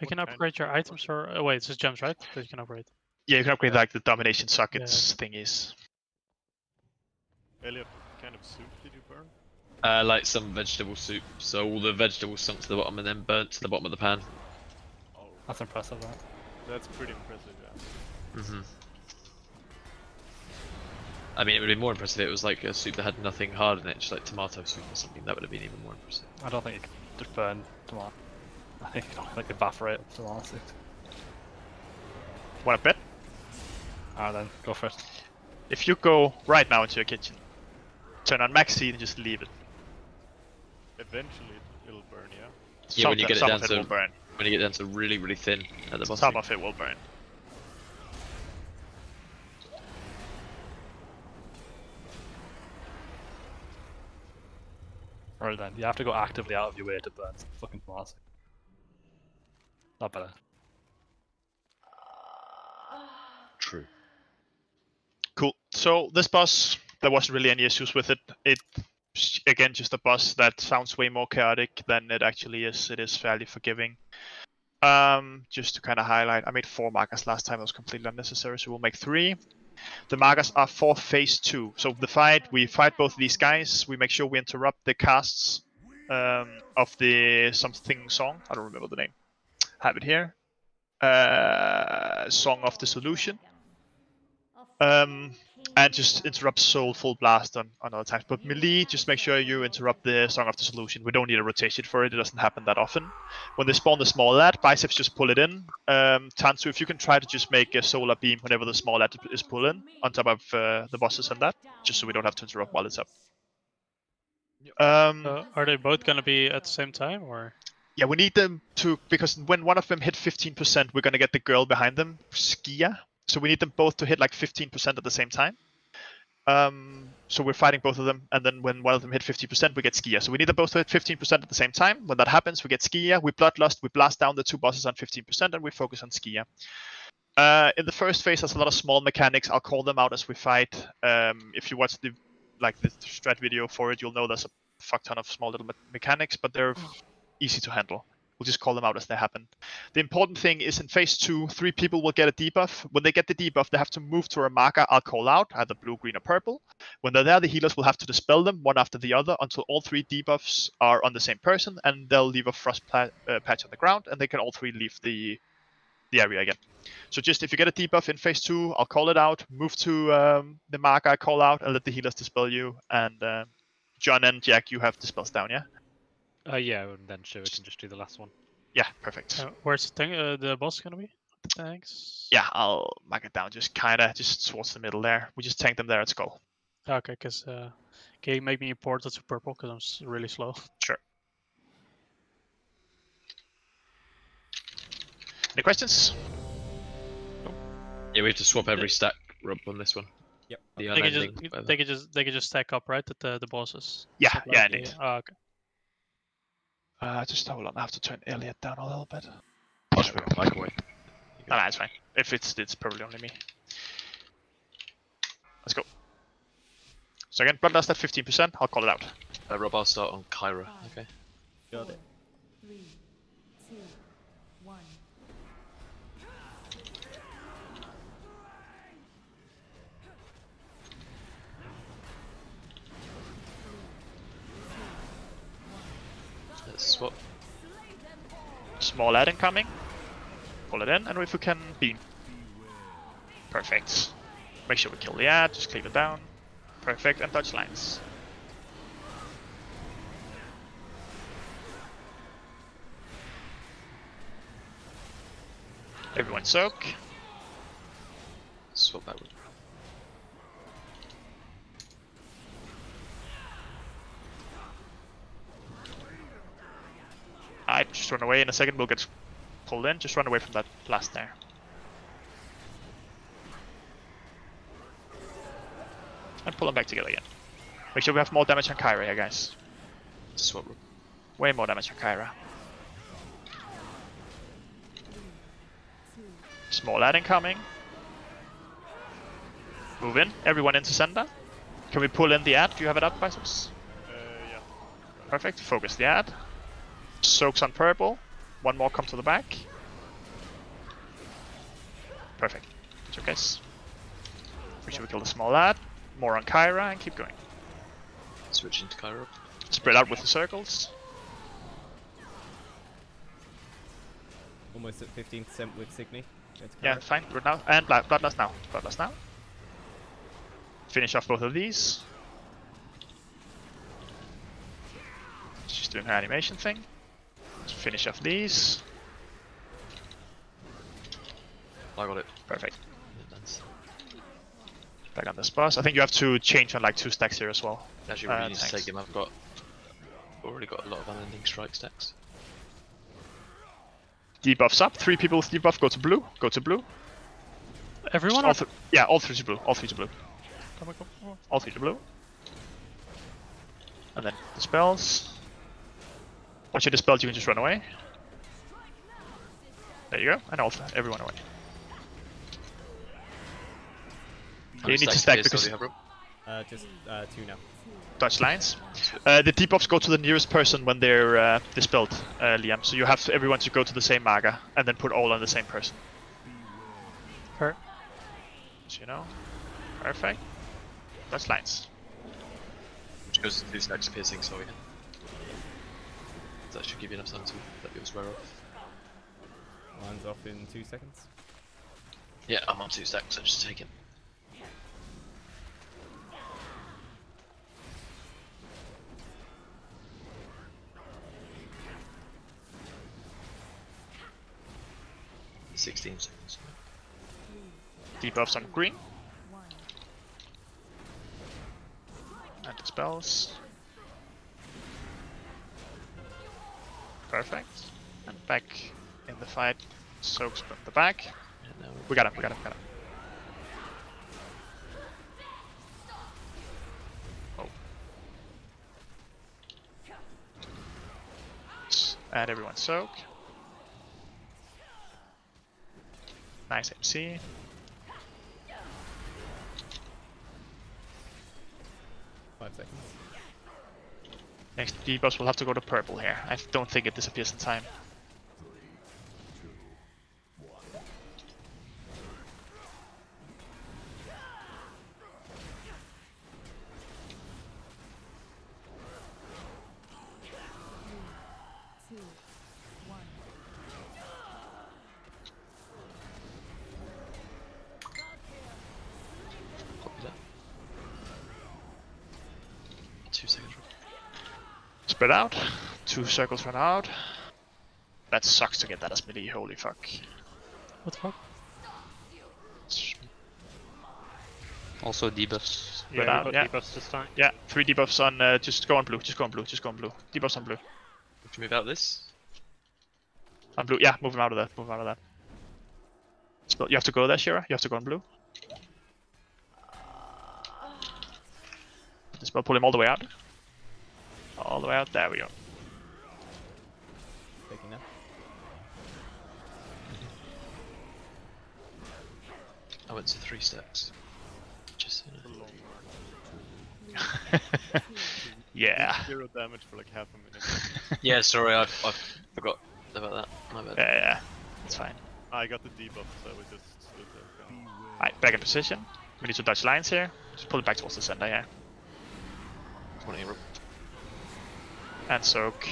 You can upgrade your items or... Oh, wait, it's just gems, right? That you can upgrade. Yeah, you can upgrade like the domination sockets thingies. Elliot, what kind of soup did you burn? Like some vegetable soup. So all the vegetables sunk to the bottom and then burnt to the bottom of the pan. Oh, That's impressive, that. that's pretty impressive, yeah. Mhm. I mean, it would have been more impressive if it was like a soup that had nothing hard in it, just like tomato soup or something. That would have been even more impressive. I don't think you can just burn tomato. I think you can like evaporate tomato soup. Want a bet? Alright then, go for it. If you go right now into your kitchen, turn on max heat and just leave it. Eventually it'll burn, yeah? Yeah, when you get it some down of it will to burn. when you get down to really, really thin at the bottom. Some of it will burn. Right then, you have to go actively out of your way to burn some fucking Temasek. Not better. True. Cool. So this boss, there wasn't really any issues with it. Again, just a boss that sounds way more chaotic than it actually is. It is fairly forgiving. Just to kind of highlight, I made 4 markers last time. It was completely unnecessary, so we'll make 3. The markers are for phase 2. So we fight both of these guys. We make sure we interrupt the casts of the something song. I don't remember the name. Have it here. Song of the Solution. And just interrupt Soulful Blast on other times. But melee, just make sure you interrupt the Song of the Solution. We don't need a rotation for it. It doesn't happen that often. When they spawn the small lad, biceps just pull it in. Tansu, if you can try to just make a solar beam whenever the small lad is pulled in on top of the bosses and that, just so we don't have to interrupt while it's up. Are they both gonna be at the same time, or? Yeah, we need them to, because when one of them hit 15%, we're gonna get the girl behind them, Skia. So we need them both to hit like 15% at the same time. So we're fighting both of them, and then when one of them hit 50%, we get Skia. So we need them both to hit 15% at the same time. When that happens, we get Skia, we Bloodlust, we blast down the 2 bosses on 15%, and we focus on Skia. In the first phase, there's a lot of small mechanics. I'll call them out as we fight. If you watch the strat video for it, you'll know there's a fuck ton of small little mechanics, but they're easy to handle. We'll just call them out as they happen. The important thing is in phase 2, 3 people will get a debuff. When they get the debuff, they have to move to a marker I'll call out, either blue, green, or purple. When they're there, the healers will have to dispel them one after the other until all 3 debuffs are on the same person, and they'll leave a frost patch on the ground, and they can all 3 leave the area again. So just if you get a debuff in phase 2, I'll call it out, move to the marker I call out, and let the healers dispel you. And John and Jack, you have dispels down, yeah? Yeah, and then sure, we can just do the last one. Yeah, perfect. Where's the thing? The boss gonna be? Thanks. Yeah, I'll mark it down. Just towards the middle there. We just tank them there at Skull. Okay, because can you make me import it to purple? Because I'm really slow. Sure. Any questions? Yeah, we have to swap every stack rub on this one. Yep. The They unending, can just stack up, right? At the bosses. Yeah, Stuff yeah, like indeed. Oh, okay. Just hold on. I have to turn Elliot down a little bit. I'll just put my mic away. No, it's fine. If it's probably only me. Let's go. So again, Bloodlust at 15%. I'll call it out. Rob, I'll start on Kyra. Okay. Got it. 3, 2, 1. Let's swap. Small lad incoming. Pull it in, and if we can beam. Perfect. Make sure we kill the ad, just cleave it down. Perfect, and dodge lines. Everyone soak. Swap that one. I just run away in a second, we'll get pulled in. Just run away from that blast there. And pull them back together again. Make sure we have more damage on Kyra here, guys. Swap. Way more damage on Kyra. Small ad incoming. Move in. Everyone into center. Can we pull in the ad? Do you have it up, Biceps? Yeah. Perfect. Focus the ad. Soaks on purple. One more come to the back. Perfect. It's okay. Make sure we kill the small ad. More on Kyra and keep going. Switching to Kyra. Spread out with the circles. Almost at 15% with Signy. Yeah, fine. Good now. And Bloodlust now. Bloodlust now. Finish off both of these. She's doing her animation thing. Let's finish off these. I got it. Perfect. Back on this boss. I think you have to change on like 2 stacks here as well. Actually, really need to take him. I've already got a lot of unending strike stacks. Debuffs up. 3 people with debuff. Go to blue. Go to blue. Everyone? Yeah, all 3 to blue. All 3 to blue. Come on. All 3 to blue. And then dispels. Once you dispelled, you can just run away. There you go, and also everyone away. You need to stack because just 2 now. Dodge lines. The debuffs go to the nearest person when they're dispelled, Liam. So you have everyone to go to the same Maga and then put all on the same person. Hurt. So you know, perfect. Dodge lines. Which goes to 2 stacks of piercing, so we can. That should give you enough time to let yours wear off. Mine's off in 2 seconds. Yeah, I'm on 2 stacks, so just take it. $16 seconds. Debuffs on green. And dispels. Perfect. And back in the fight. Soaks from the back. Yeah, no, we got him, we got him, we got him. Oh. And everyone soak. Nice MC. Five seconds. Next debuffs will have to go to purple here. I don't think it disappears in time. Copy that. 2 seconds. Spread out. 2 circles run out. That sucks to get that as melee, holy fuck. What the fuck? Also debuffs. Spread Yeah, out, we've yeah. got debuffs this time. Yeah, 3 debuffs on, just go on blue, just go on blue, just go on blue. Debuffs on blue. Would you move out this? On blue, yeah, move him out of that, move him out of that. Spell, you have to go there, Shira, you have to go on blue. Spell, pull him all the way out. All the way out, there we go. Taking that. I went to 3 steps. Just so you know. Yeah. 0 damage for like half a minute. Yeah, sorry, I forgot about that. My bad. Yeah, yeah, it's fine. I got the debuff, so we just stood there. Alright, back in position. We need to dodge lines here. Just pull it back towards the center, yeah. And soak.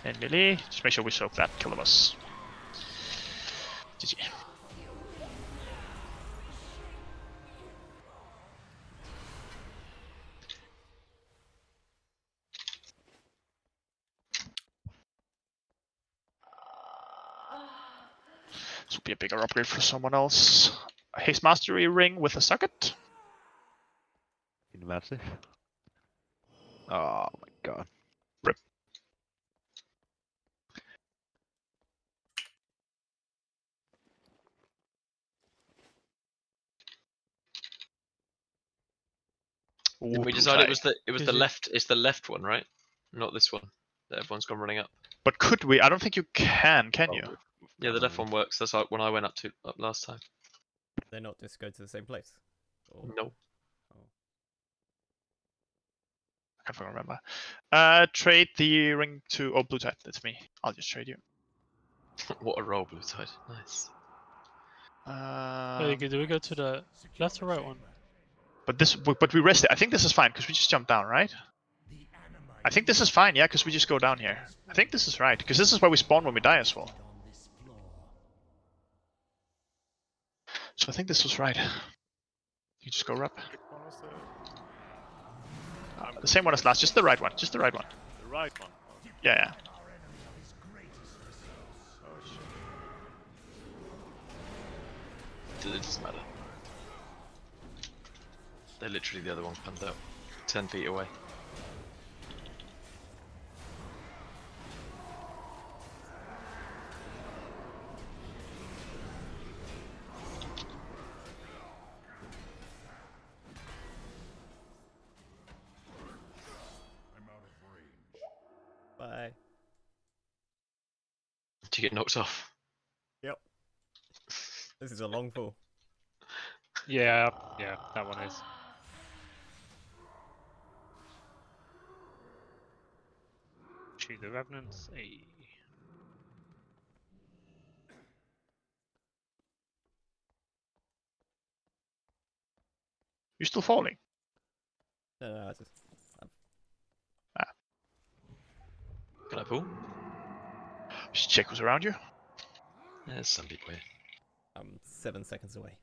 And melee. Just make sure we soak that kill of us. GG. This will be a bigger upgrade for someone else. A Haste Mastery ring with a socket. Inverted. Oh my god. Rip. Ooh, We decided it was the left. It's the left one, right? Not this one that everyone's gone running up. But could we? I don't think you can you? Yeah, the left one works. That's like when I went up last time. They're not just go to the same place? Or... No. I can't remember. Trade the ring to blue tide. That's me. I'll just trade you. What a roll, blue tide. Nice. Do we go to the left or right one? But we rested. I think this is fine because we just jumped down, right? I think this is fine, yeah, because we just go down here. I think this is right because this is where we spawn when we die as well. So I think this was right. You just go up. The same one as last, just the right one, just the right one. The right one? Yeah, yeah. It doesn't matter. They're literally the other one comes out 10 feet away. actually get knocked off. Yep. This is a long fall. Yeah, that one is. Shoot the revenants. Hey. You're still falling. No, I just... Can I pull? Just check who's around you. There's some people here. I'm 7 seconds away.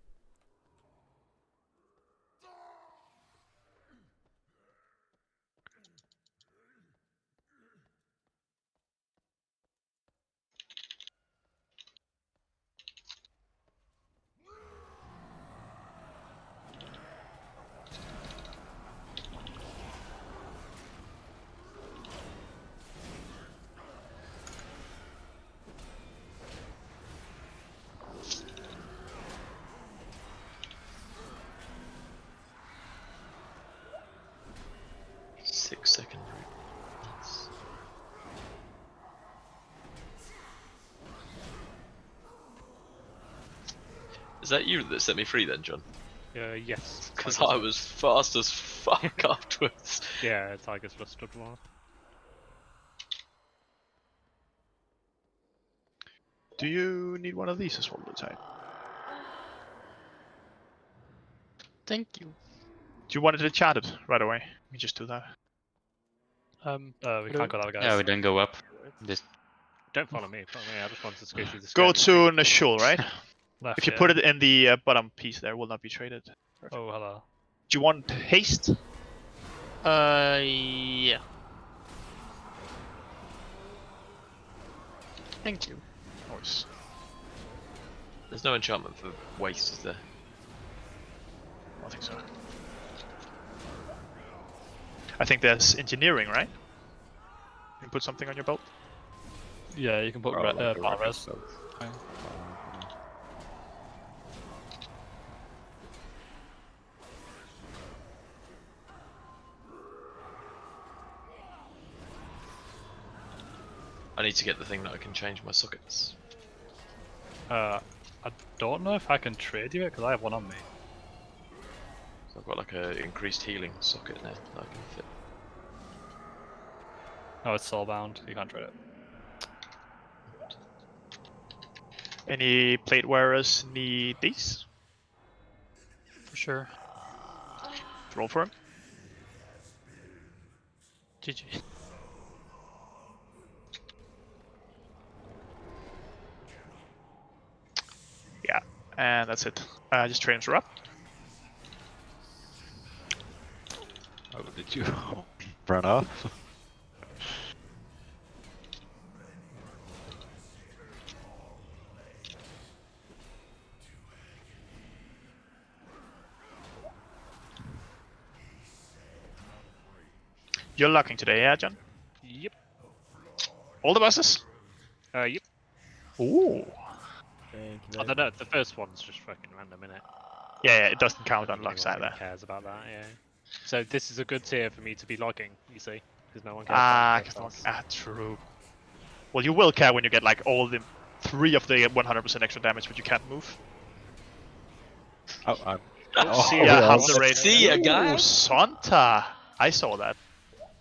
Second route. Is that you that set me free then, John? Yes. Because I was fast as fuck afterwards. Yeah, Tiger's flustered one. Do you need one of these as well, Lieutenant? Thank you. Do you want it enchanted right away? We just do that. We can't go that way, guys. Yeah, we don't go up. Just Don't follow me. Follow me. I just wanted to go through the. Go scary to Nashul, right? Left, If you yeah. put it in the bottom piece there, will not be traded. Perfect. Oh, hello. Do you want haste? yeah. Thank you. Nice. There's no enchantment for waste, is there? I think so. I think there's engineering, right? You can put something on your belt. Yeah, you can put power res. I need to get the thing that I can change my sockets. I don't know if I can trade you it because I have one on me. So I've got like a increased healing socket now that I can fit. No, it's soulbound. You can't trade it. Any plate wearers need these? For sure. Roll for him. GG. Yeah, and that's it. Just trains her up. Oh, did you run off? You're locking today, yeah, John? Yep. All the buses? Yep. Ooh. Thank you I don't know. The first one's just fucking random, innit? Yeah, it doesn't count on locks Anyone either. cares about that, yeah. So this is a good tier for me to be logging, you see, because no one cares. Ah, about the first ones. true. Well, you will care when you get like all the 3 of the 100% extra damage, but you can't move. Oh, I'm... See ya, yeah. Hunter Raid. See ya, guys. Ooh, Santa! I saw that.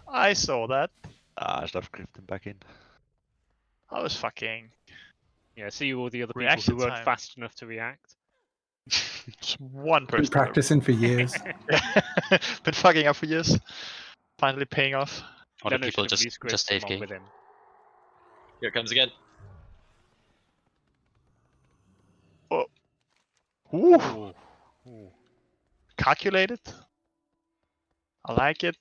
I saw that. Ah, I've clipped him back in. I was fucking... Yeah, see all the other people Reaction who weren't time. fast enough to react. Just one person. Been practicing for years. Been fucking up for years. Finally paying off. Other Leno people should have just used Grizz AFK. with him. Here it comes again. Oh. Ooh. Ooh. Ooh. Calculated. I like it.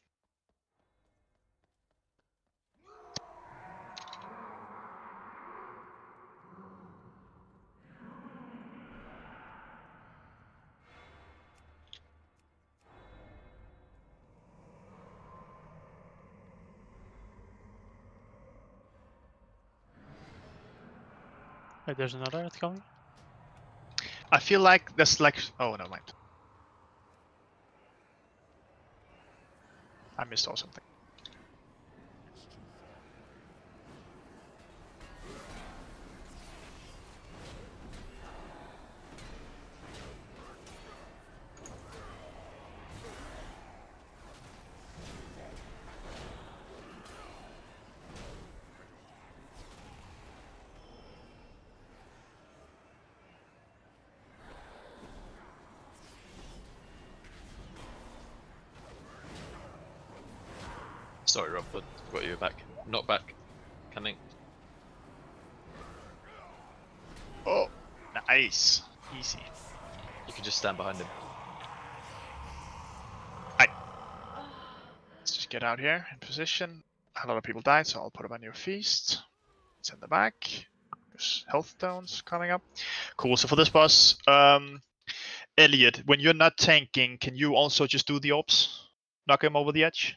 Wait, there's another Earth coming? I feel like there's like... Oh, never mind. I missed out something. Sorry, Rob, but got you back. Not back. Coming. Oh, nice. Easy. You can just stand behind him. Let's just get out here in position. A lot of people died, so I'll put them on your feast. Send them back. There's health stones coming up. Cool. So for this boss, Elliot, when you're not tanking, can you also just do the orbs? Knock him over the edge?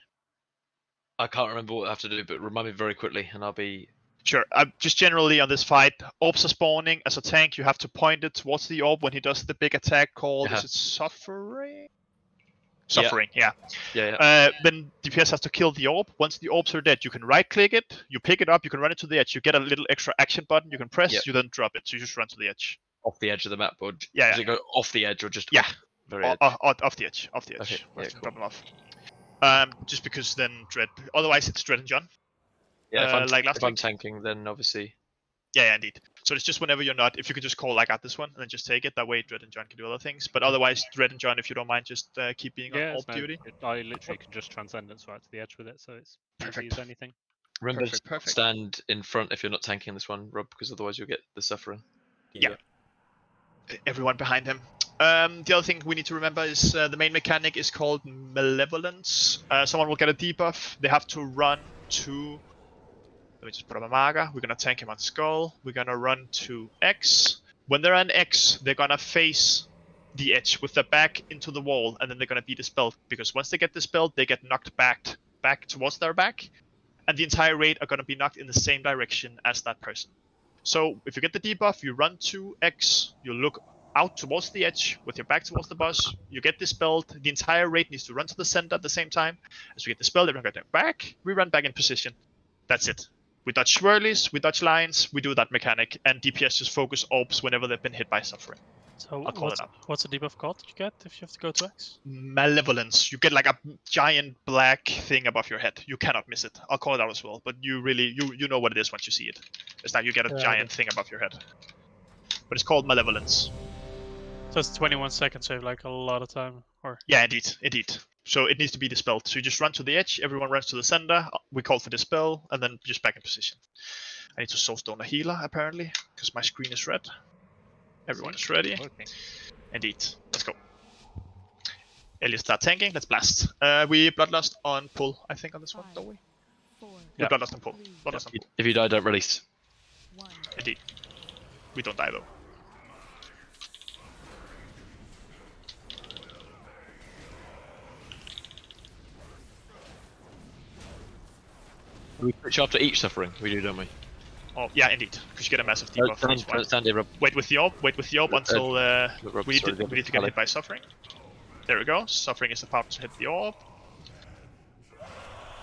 I can't remember what I have to do, but remind me very quickly, and I'll be. Sure. Just generally on this fight, orbs are spawning. As a tank, you have to point it towards the orb when he does the big attack called. Is it Suffering? Suffering, yeah. Then DPS has to kill the orb. Once the orbs are dead, you can right-click it, you pick it up, you can run it to the edge. You get a little extra action button. You can press. You then drop it. So you just run to the edge. Off the edge of the map, or yeah, does it go off the edge, or just very edge? Off the edge. Off the edge. Okay. Yeah, cool. Drop them off. Just because then Dread. Otherwise, it's Dread and John. Yeah, if I'm tanking, then obviously. Yeah, indeed. So it's just whenever you're not, if you could just call, I got this one, and then just take it. That way, Dread and John can do other things. But otherwise, Dread and John, if you don't mind, just keep being on orb duty. I literally can just Transcendence right to the edge with it, so it's easy as anything. Remember to stand in front if you're not tanking this one, Rob, because otherwise you'll get the Suffering. Yeah. Everyone behind him. The other thing we need to remember is the main mechanic is called Malevolence. Someone will get a debuff. They have to run to... Let me just put up a marker. We're gonna tank him on Skull. We're gonna run to X. When they're on X, they're gonna face the edge with their back into the wall, and then they're gonna be dispelled. Because once they get dispelled, they get knocked back towards their back, and the entire raid are gonna be knocked in the same direction as that person. So if you get the debuff, you run to X. You look out towards the edge with your back towards the boss. You get dispelled. The entire raid needs to run to the center at the same time. As we get dispelled, everyone got their back. We run back in position. That's it. We dodge swirlies, we dodge lines, we do that mechanic, and DPS just focus orbs whenever they've been hit by Suffering. So I'll call it up. What's the debuff called you get if you have to go to X? Malevolence. You get like a giant black thing above your head. You cannot miss it. I'll call it out as well, but you really, you know what it is once you see it. It's like you get a giant thing above your head. But it's called Malevolence. So it's 21 seconds, so you have like a lot of time, or? Yeah, indeed. So it needs to be dispelled. So you just run to the edge, everyone runs to the center, we call for dispel, and then just back in position. I need to soulstone a healer, apparently, because my screen is red. Everyone is ready. Okay. Indeed. Let's go. Elliot, start tanking, let's blast. We Bloodlust on pull, I think, on this one, don't we? Yeah, Bloodlust on pull. Bloodlust on pull. If you die, don't release. Indeed. We don't die, though. We switch after each Suffering, we do, don't we? Oh, yeah, indeed. Because you get a massive debuff. Don't stand here, Rob. Wait with the orb until we need to get hit by Suffering. There we go. Suffering is about to hit the orb.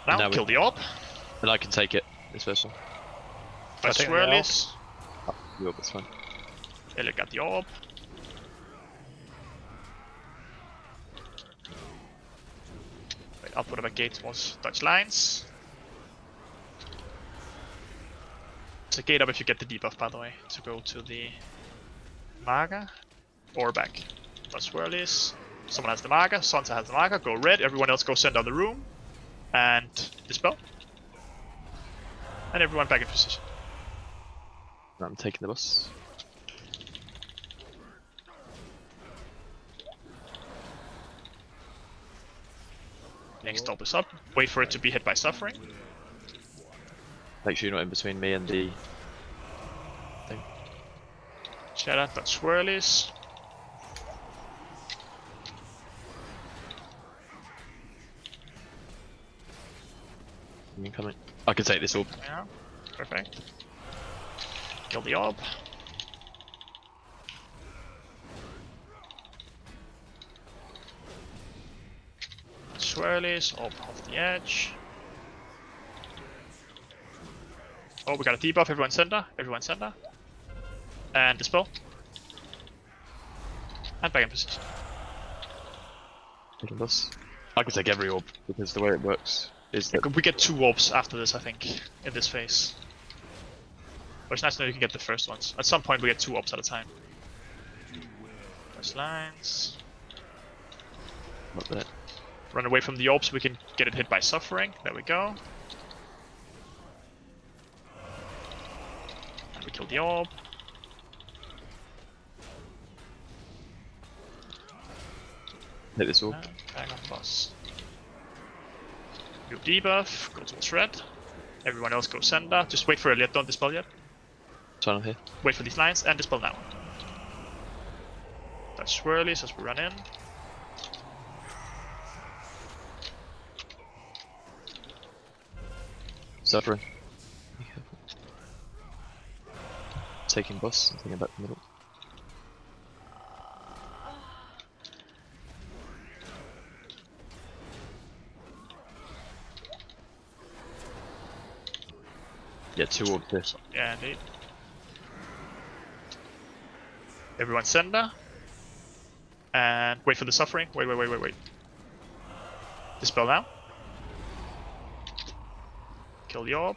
Now kill the orb. And I can take it, this first one. By swirlies. The orb, that's fine. Elliot got the orb. Wait, I'll put up a gate towards Dutch lines. It's a gate up if you get the debuff, by the way, to go to the Maga or back. Dutch swirlies. Someone has the Maga, Sansa has the Maga, go red, everyone else go send out the room. And dispel. And everyone back in position. I'm taking the boss. Next orb is up. Wait for it to be hit by Suffering. Make sure you're not in between me and the thing. Shadow, Dutch swirlies. Incoming. I can take this orb. Yeah, perfect. Kill the orb. Swirlies, orb off the edge. Oh, we got a debuff, everyone center. And dispel. And back in position. Taking boss. I can take every orb, because the way it works is that... We get 2 orbs after this, I think, in this phase. But it's nice to know you can get the first ones. At some point we get 2 orbs at a time. First lines. Not there. Run away from the orb so we can get it hit by suffering. There we go. And we kill the orb. Hit this orb. Bang on boss. You debuff, go towards red. Everyone else go sender. Just wait for Elliot, don't dispel yet. Turn on here. Wait for these lines and dispel now. That's swirlies as we run in. Suffering. Be careful. Taking boss and taking back to the middle. Yeah, 2 orbs here. Yeah, indeed. Everyone sender. And wait for the suffering. Wait. Dispel now. Kill the orb.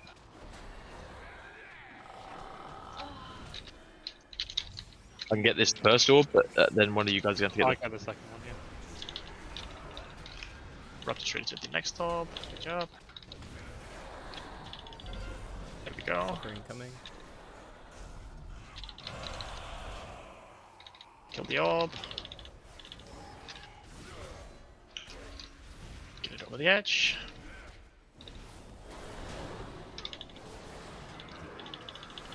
I can get this first orb, but then one of you guys are going to get I it. got the second one, yeah. Raptor straight to the next orb. Good job. There we go. Green coming. Kill the orb. Get it over the edge.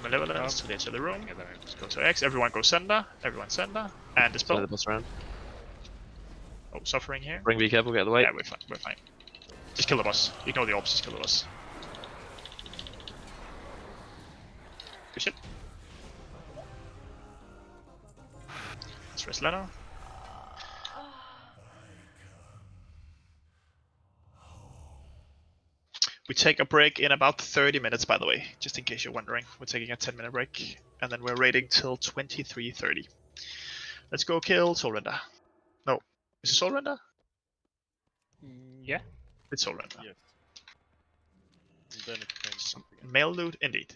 Malevolence to the edge of the room. Let's go to X. Everyone go sender. Everyone sender. And dispel. Play the boss around. Oh, suffering here. Ring, be careful, get out of the way. Yeah, we're fine. We're fine. Just kill the boss. Ignore the orbs. Just kill the boss. Good shit. Let's rest Leno. We take a break in about 30 minutes, by the way, just in case you're wondering. We're taking a 10-minute break, and then we're raiding till 23:30. Let's go kill Soul Render. No, is it Soul Render? Yeah. It's Soul Render. Yes. And then it becomes Male loot, indeed.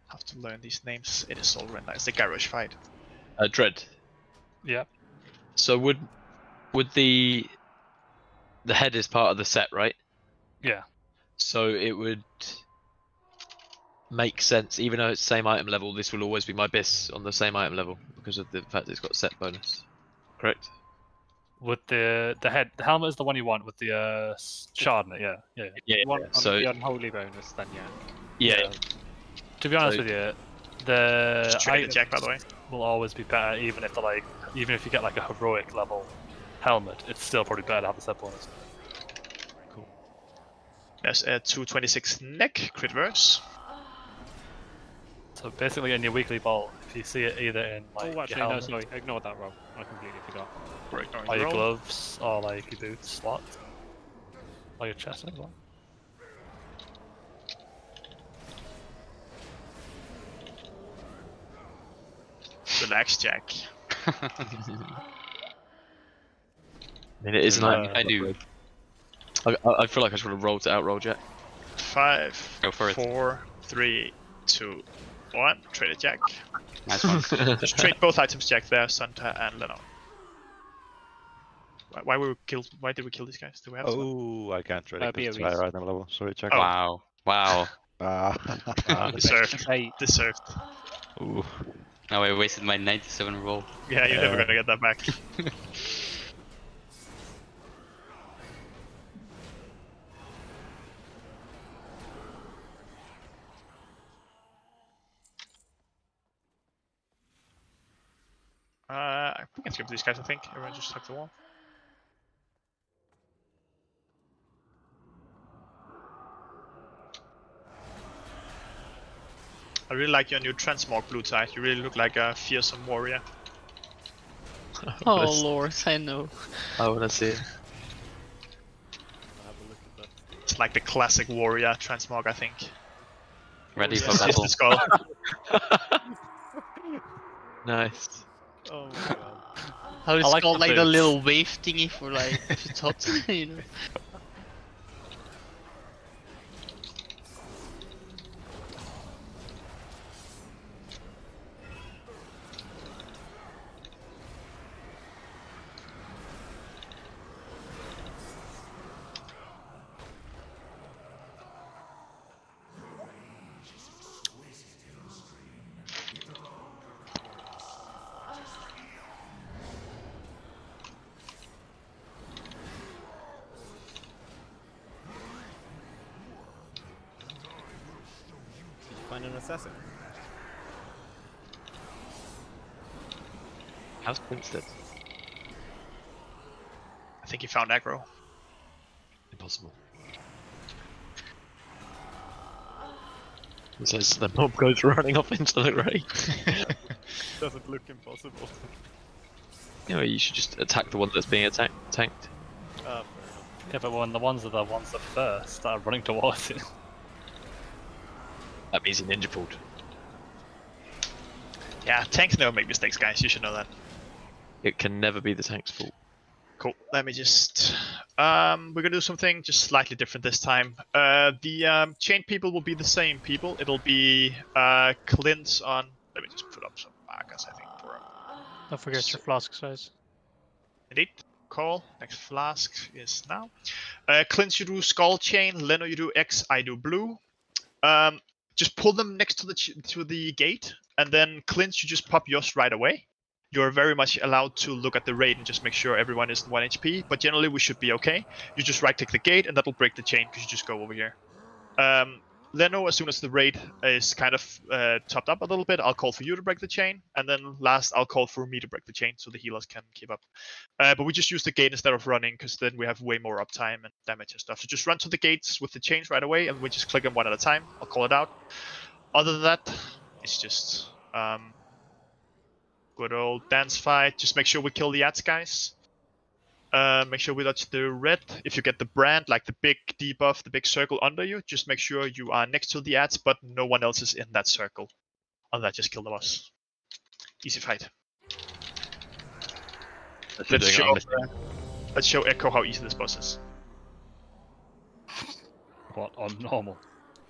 Have to learn these names. It is Soul Render. It's the garage fight. Dread. Yeah. So would the head is part of the set, right? Yeah. So it would make sense, even though it's same item level, this will always be my bis on the same item level because of the fact it's got set bonus. Correct? With the head, the helmet is the one you want with the shard in it. Yeah. Yeah. You want So the unholy bonus, then yeah. yeah. To be honest So- with you, the Just trade the item Jack, by the way. will always be better, even if you get like a heroic level helmet, it's still probably better to have the set bonus. There's a 226 neck crit verse. So basically, in your weekly vault, if you see it either in like Oh, your actually, no, helmet, sorry. Ignore that roll. I completely forgot. We're ignoring or the your roll. gloves, or like your boots slot, or your chest as well. Relax, Jack. I mean, it is an item. I do. I feel like I should have rolled it out, roll Jack. 5, Go for it. 4, 3, 2, 1. Trade a Jack. Nice one. Just trade both items, Jack. There, Santa and Leno. Why did we kill these guys? Do we have some? Oh, I can't really be a because it's higher reason. item level. Sorry, check. Oh. Wow. Wow. Deserved. Hey, Deserved. Ooh. Now I wasted my 97 roll. Yeah, you're never gonna get that back. We can skip these guys, I think. Everyone just hug the wall. I really like your new transmog blue tie. You really look like a fearsome warrior. Oh lord, I know. I want to see it. I'll have a look at that. It's like the classic warrior transmog, I think. Ready for Yes, yes, battle. the skull. Nice. Oh my god. How it's I like called the like the boots. little wave thingy for like shots, you know. and an assassin. How's Quince dead? I think he found aggro. Impossible. It says the mob goes running off into the raid. Doesn't look impossible. You know, you should just attack the one that's being tanked. Fair enough. Yeah, but when the ones that are first that are running towards it. That means he ninja pulled. Yeah, tanks never make mistakes, guys. You should know that. It can never be the tank's fault. Cool. Let me just. We're gonna do something just slightly different this time. The chain people will be the same people. It'll be Clint on. Let me just put up some markers. I think for. Don't forget your flask size. Indeed. Call. Next flask is now. Clint, you do skull chain. Leno, you do X. I do blue. Just pull them next to the gate, and then Clint, you just pop yours right away. You're very much allowed to look at the raid and just make sure everyone is in 1 HP, but generally we should be okay. You just right-click the gate, and that'll break the chain because you just go over here. Leno, as soon as the raid is kind of topped up a little bit, I'll call for you to break the chain, and then last I'll call for me to break the chain so the healers can keep up. But we just use the gate instead of running because then we have way more uptime and damage and stuff. So just run to the gates with the chains right away, and we just click them one at a time. I'll call it out. Other than that, it's just good old dance fight. Just make sure we kill the ads, guys. Make sure we touch the red. If you get the brand, like the big debuff, the big circle under you, just make sure you are next to the ads, but no one else is in that circle. Other than that, just kill the boss. Easy fight. Let's show Echo how easy this boss is. What, on normal?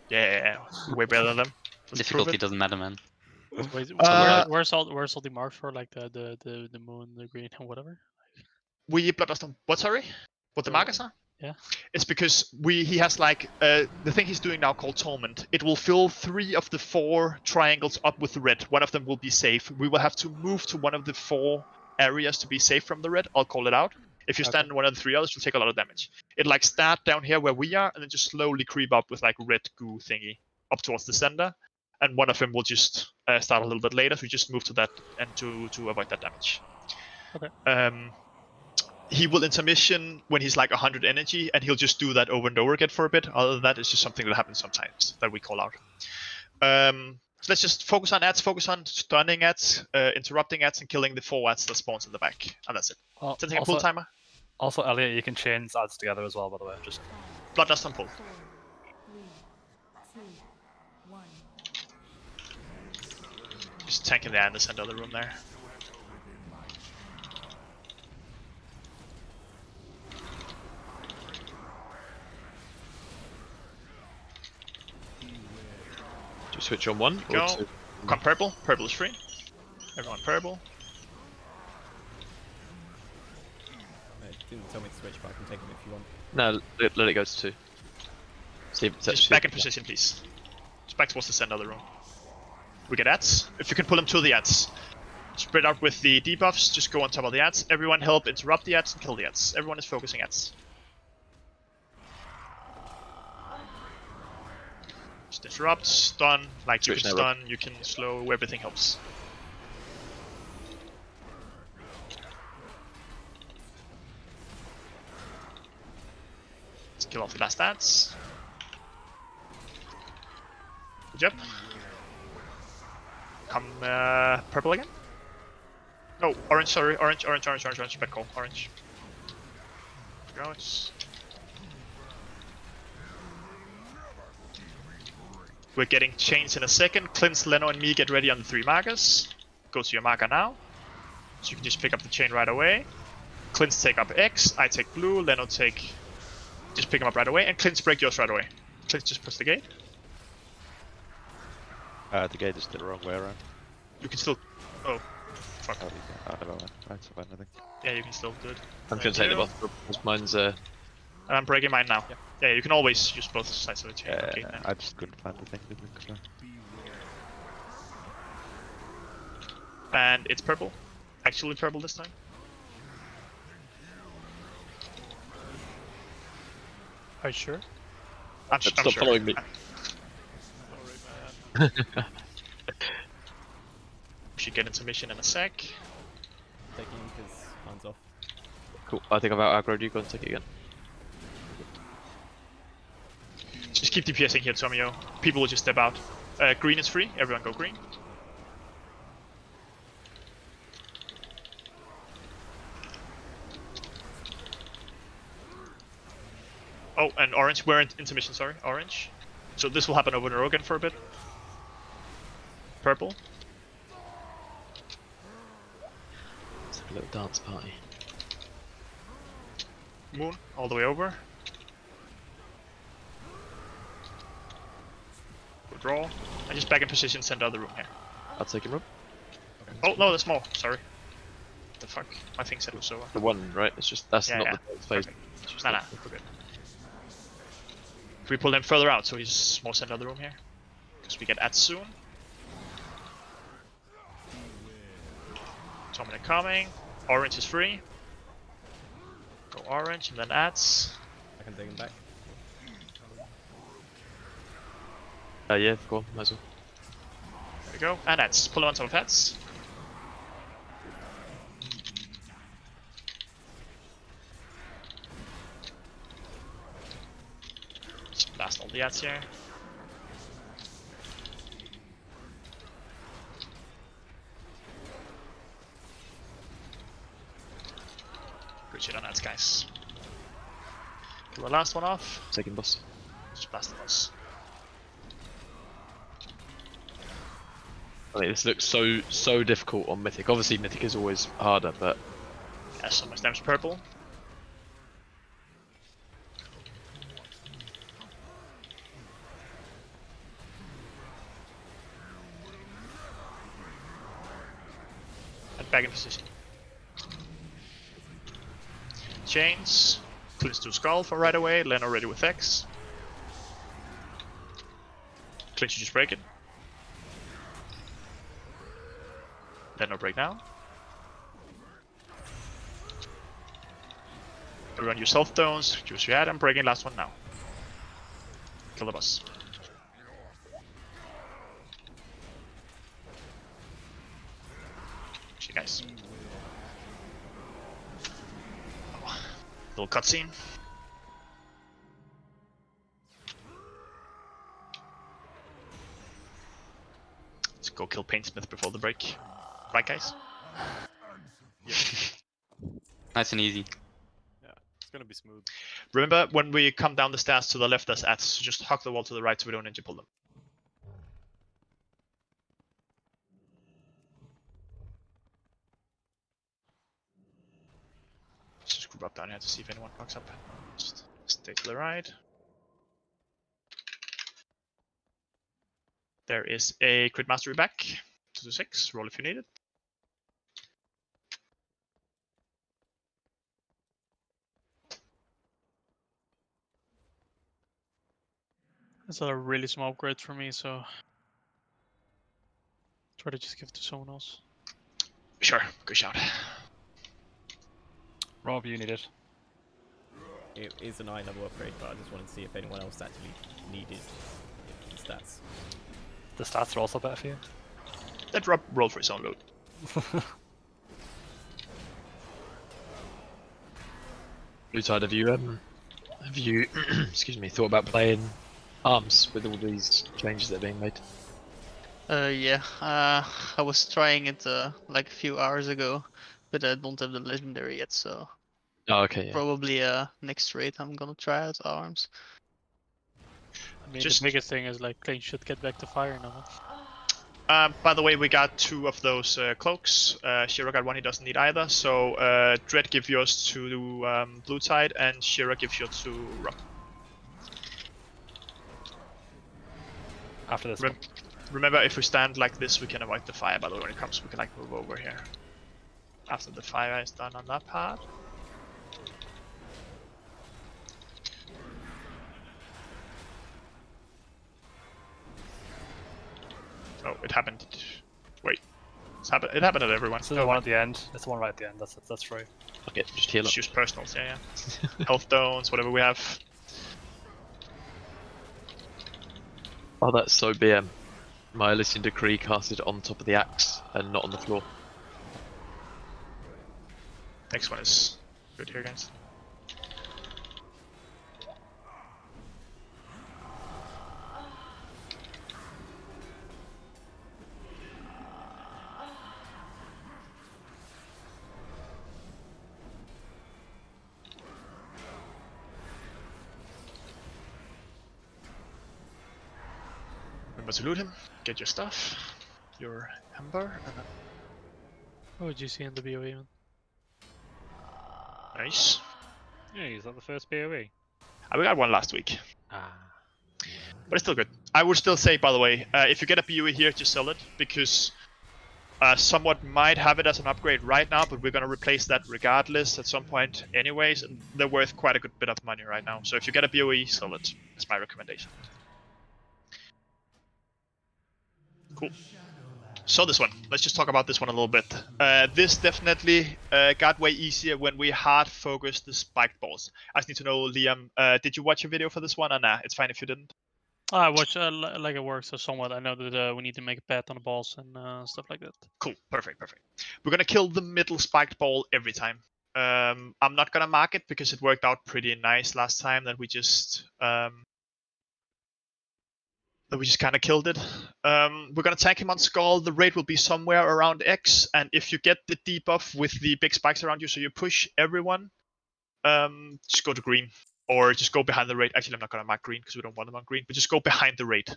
Yeah, way better than them. Difficulty doesn't matter, man. Wait, where's all the marks for, like the moon, the green, and whatever? We Bloodlust on what, sorry? What the markers are? Yeah. It's because he has like the thing he's doing now called Torment. It will fill 3 of the 4 triangles up with the red. One of them will be safe. We will have to move to one of the 4 areas to be safe from the red. I'll call it out. If you stand in one of the 3 others, you'll take a lot of damage. It like start down here where we are, and then just slowly creep up with like red goo thingy up towards the center. And one of them will just start a little bit later. So we just move to that and to avoid that damage. Okay. He will intermission when he's like 100 energy, and he'll just do that over and over again for a bit. Other than that, it's just something that happens sometimes that we call out. So let's just focus on ads, focus on stunning ads, interrupting ads, and killing the 4 ads that spawns in the back. And that's it. Setting a pull timer. Also, Elliot, you can chain ads together as well, by the way. Just Bloodlust on pull. 4, 3, 2, 1. Just tanking the ad in the center of the room there. Do you switch on 1? Go. Or 2? Come purple. Purple is free. Everyone purple. It didn't tell me to switch, but I can take them if you want. No, let it go to 2. See if Just back in position, please. Just back towards the center of the room. We get ads. If you can pull them to the ads. Spread out with the debuffs. Just go on top of the ads. Everyone help interrupt the ads and kill the ads. Everyone is focusing ads. Just disrupt, stun. Like you can stun, you can slow. Everything helps. Let's kill off the last ads. Good job. Come purple again? No, orange, sorry. Orange. Bad call. Orange. There we go. We're getting chains in a second. Clint, Leno, and me get ready on the 3 markers. Go to your marker now. So you can just pick up the chain right away. Clint take up X, I take blue, Leno take... Just pick them up right away, and Clint break yours right away. Clint just push the gate. The gate is the wrong way around. You can still... Oh, fuck. Oh, never mind. That's fine, I think. Yeah, you can still do it. I'm gonna take the buff because mine's And I'm breaking mine now. Yeah, you can always use both sides of the chain. Okay, I just couldn't find the thing. And it's purple. Actually purple this time. Are you sure? I'm Stop sure. following me. Should get intermission in a sec. Taking his hands off. Cool. I think I've out aggroed you. Go and take it again. Just keep DPSing here, Tomio. People will just step out. Green is free. Everyone go green. Oh, and orange. We're in intermission, sorry. Orange. So this will happen over and over again for a bit. Purple. It's like a little dance party. Moon, all the way over. Withdraw. And just back in position, center of the room here. I'll take him, Rob. Oh, no, there's more. Sorry. What the fuck? My thing said it was over. The one, right? It's just, that's Yeah, not yeah. the phase. Nah, we're good. Can we pull him further out so he's more center of the room here? Because we get ads soon. Dominant coming. Orange is free. Go orange and then ads. I can take him back. Yeah, go on, might as well. There we go. And ads. Pull him on top of heads. Just blast all the ads here. Good shit on ads, guys. Do our last one off. Second boss. Just blast the boss. I think this looks so difficult on Mythic. Obviously Mythic is always harder, but Yeah, so much damage purple. And back in position. Chains. Cleans to skull for right away. Len already with X. Clinch, you just break it. Then no break now. Run your self stones, use your head, I'm breaking last one now. Kill the boss. See guys. Oh, little cutscene. Let's go kill Paintsmith before the break. Right guys? Nice and easy. Yeah, it's gonna be smooth. Remember, when we come down the stairs to the left, there's ads, so just hug the wall to the right so we don't ninja pull them. Let's just group up down here to see if anyone fucks up. Just stay to the right. There is a crit mastery back. 2 to 6. Roll if you need it. That's a really small upgrade for me, so try to just give it to someone else. Sure, good shout. Rob, you need it. It is an eye level upgrade, but I just wanted to see if anyone else actually needed the stats. The stats are also better for you. Let Rob roll for his own loot. Blue Tide, have you excuse me, thought about playing arms with all these changes that are being made? Yeah, I was trying it like a few hours ago, but I don't have the legendary yet, so Oh, okay. Yeah. probably next raid I'm gonna try out arms. I mean, Just- the biggest thing is like Klein should get back to fire now. By the way, we got 2 of those cloaks. Shira got 1 he doesn't need either, so Dread give yours to Blue Tide and Shira gives yours to Rob. After this Rem- Remember, if we stand like this, we can avoid the fire, by the way, when it comes, we can like move over here. After the fire is done on that part. Oh, it happened. Wait. It happened at everyone. This is the one at the end. It's the one right at the end. That's right. Okay, just heal up. Just use personals, yeah. Health stones, whatever we have. Oh, that's so BM. my Elysian Decree casted on top of the axe and not on the floor. Next one is good here, guys. Remember to loot him, get your stuff, your hamper, and then... What did you see in the BOE, man? Nice. Yeah, is that the first BOE? We got one last week. Ah. But it's still good. I would still say, by the way, if you get a BOE here, just sell it, because someone might have it as an upgrade right now, but we're going to replace that regardless at some point anyways, and they're worth quite a good bit of money right now. So if you get a BOE, sell it. That's my recommendation. Cool. So this one, let's just talk about this one a little bit. This definitely got way easier when we hard focused the spiked balls. I just need to know, Liam, did you watch a video for this one or nah? It's fine if you didn't. I watched like it works somewhat. I know that we need to make a bet on the balls and stuff like that. Cool, perfect. We're gonna kill the middle spiked ball every time. I'm not gonna mark it because it worked out pretty nice last time that we just kind of killed it. We're gonna tank him on Skull. The rate will be somewhere around X, and if you get the debuff with the big spikes around you, so you push everyone, just go to green. Or just go behind the raid. Actually, I'm not gonna mark green because we don't want them on green, but just go behind the raid.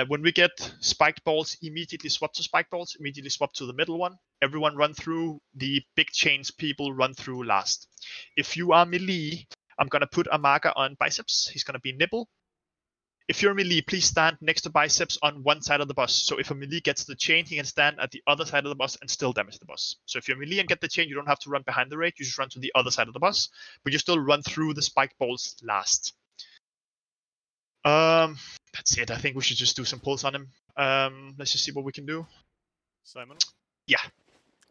When we get spiked balls, immediately swap to spiked balls, immediately swap to the middle one. Everyone run through. The big chains people run through last. If you are melee, I'm gonna put a marker on biceps. He's gonna be nipple. If you're melee, please stand next to biceps on one side of the boss. So if a melee gets the chain, he can stand at the other side of the boss and still damage the boss. So if you're melee and get the chain, you don't have to run behind the raid. You just run to the other side of the boss, but you still run through the spike balls last. That's it. I think we should just do some pulls on him. Let's just see what we can do. Simon? Yeah.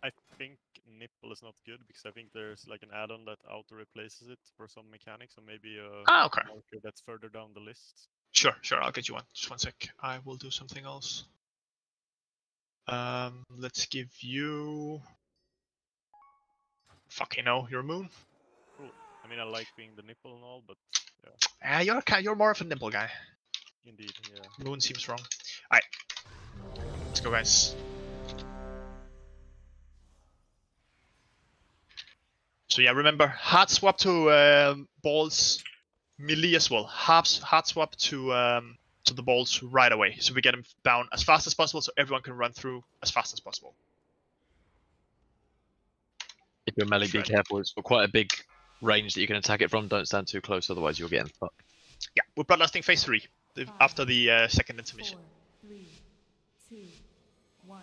I think nipple is not good because I think there's like an add-on that auto replaces it for some mechanics, or maybe a okay. marker that's further down the list. Sure, I'll get you one. Just one sec. I will do something else. Let's give you... Fucking hell, you're a moon. Cool. I mean, I like being the nipple and all, but yeah. You're more of a nipple guy. Indeed, yeah. Moon seems wrong. Alright. Let's go, guys. So yeah, remember, hard swap to balls, melee as well. Hard swap to the balls right away, so we get them down as fast as possible, so everyone can run through as fast as possible. If you're melee, be careful. It's got quite a big range that you can attack it from. Don't stand too close, otherwise you'll get in fucked. Yeah, we're bloodlusting phase 3 after the second intermission. 4, 3, 2, 1.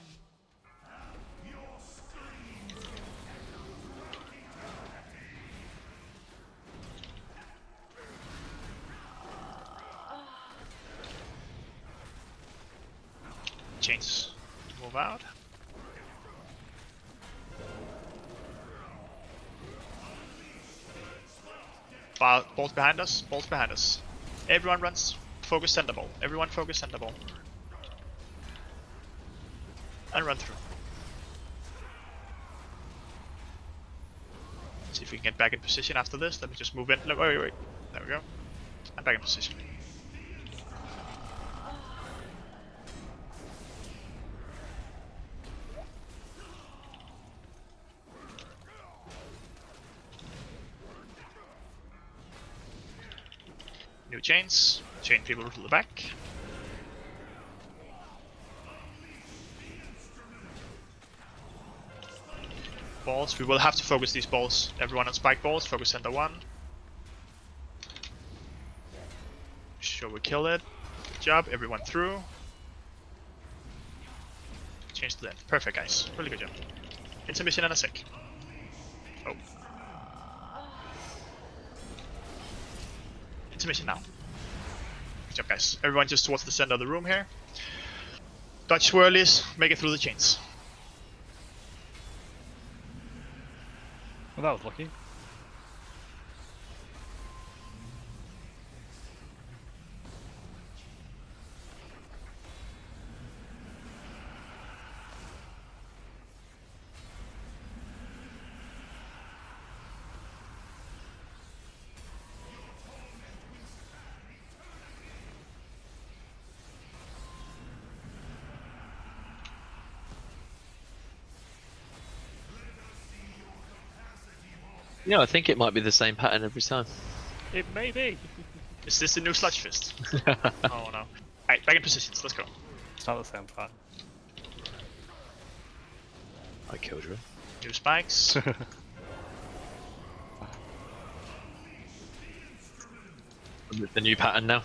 Chains. Move out. Balls behind us. Balls behind us. Everyone runs. Focus center ball. Everyone focus center ball. And run through. See if we can get back in position after this. Let me just move in. Wait. There we go. I'm back in position. New chains. Chain people to the back. Balls. We will have to focus these balls. Everyone on spike balls. Focus center 1. Sure we kill it. Good job. Everyone through. Change to the end. Perfect, guys. Really good job. Intermission and a sec. Oh. Intermission now. Good job, guys. Everyone just towards the center of the room here. Dodge swirlies. Make it through the chains. Well, that was lucky. Yeah, I think it might be the same pattern every time. It may be. Is this the new Sludge Fist? Oh no. Alright, back in positions, let's go. It's not the same pattern. I killed you. New spikes. The new pattern now.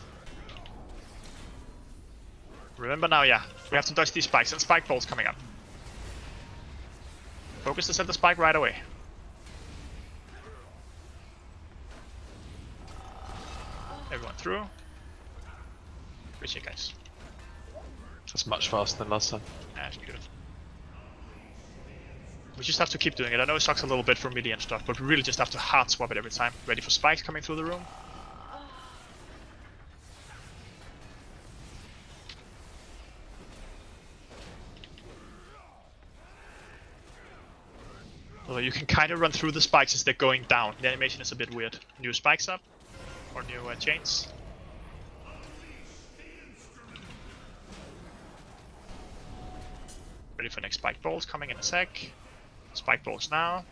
Remember now, yeah. We have to dodge these spikes and spike balls coming up. Focus to set the spike right away. Everyone through. Appreciate it, guys. That's much faster than last time. That's beautiful. We just have to keep doing it. I know it sucks a little bit for melee and stuff, but we really just have to hard swap it every time. Ready for spikes coming through the room. Although you can kind of run through the spikes as they're going down. The animation is a bit weird. New spikes up. Or new chains. Ready for next spike balls coming in a sec. Spike balls now.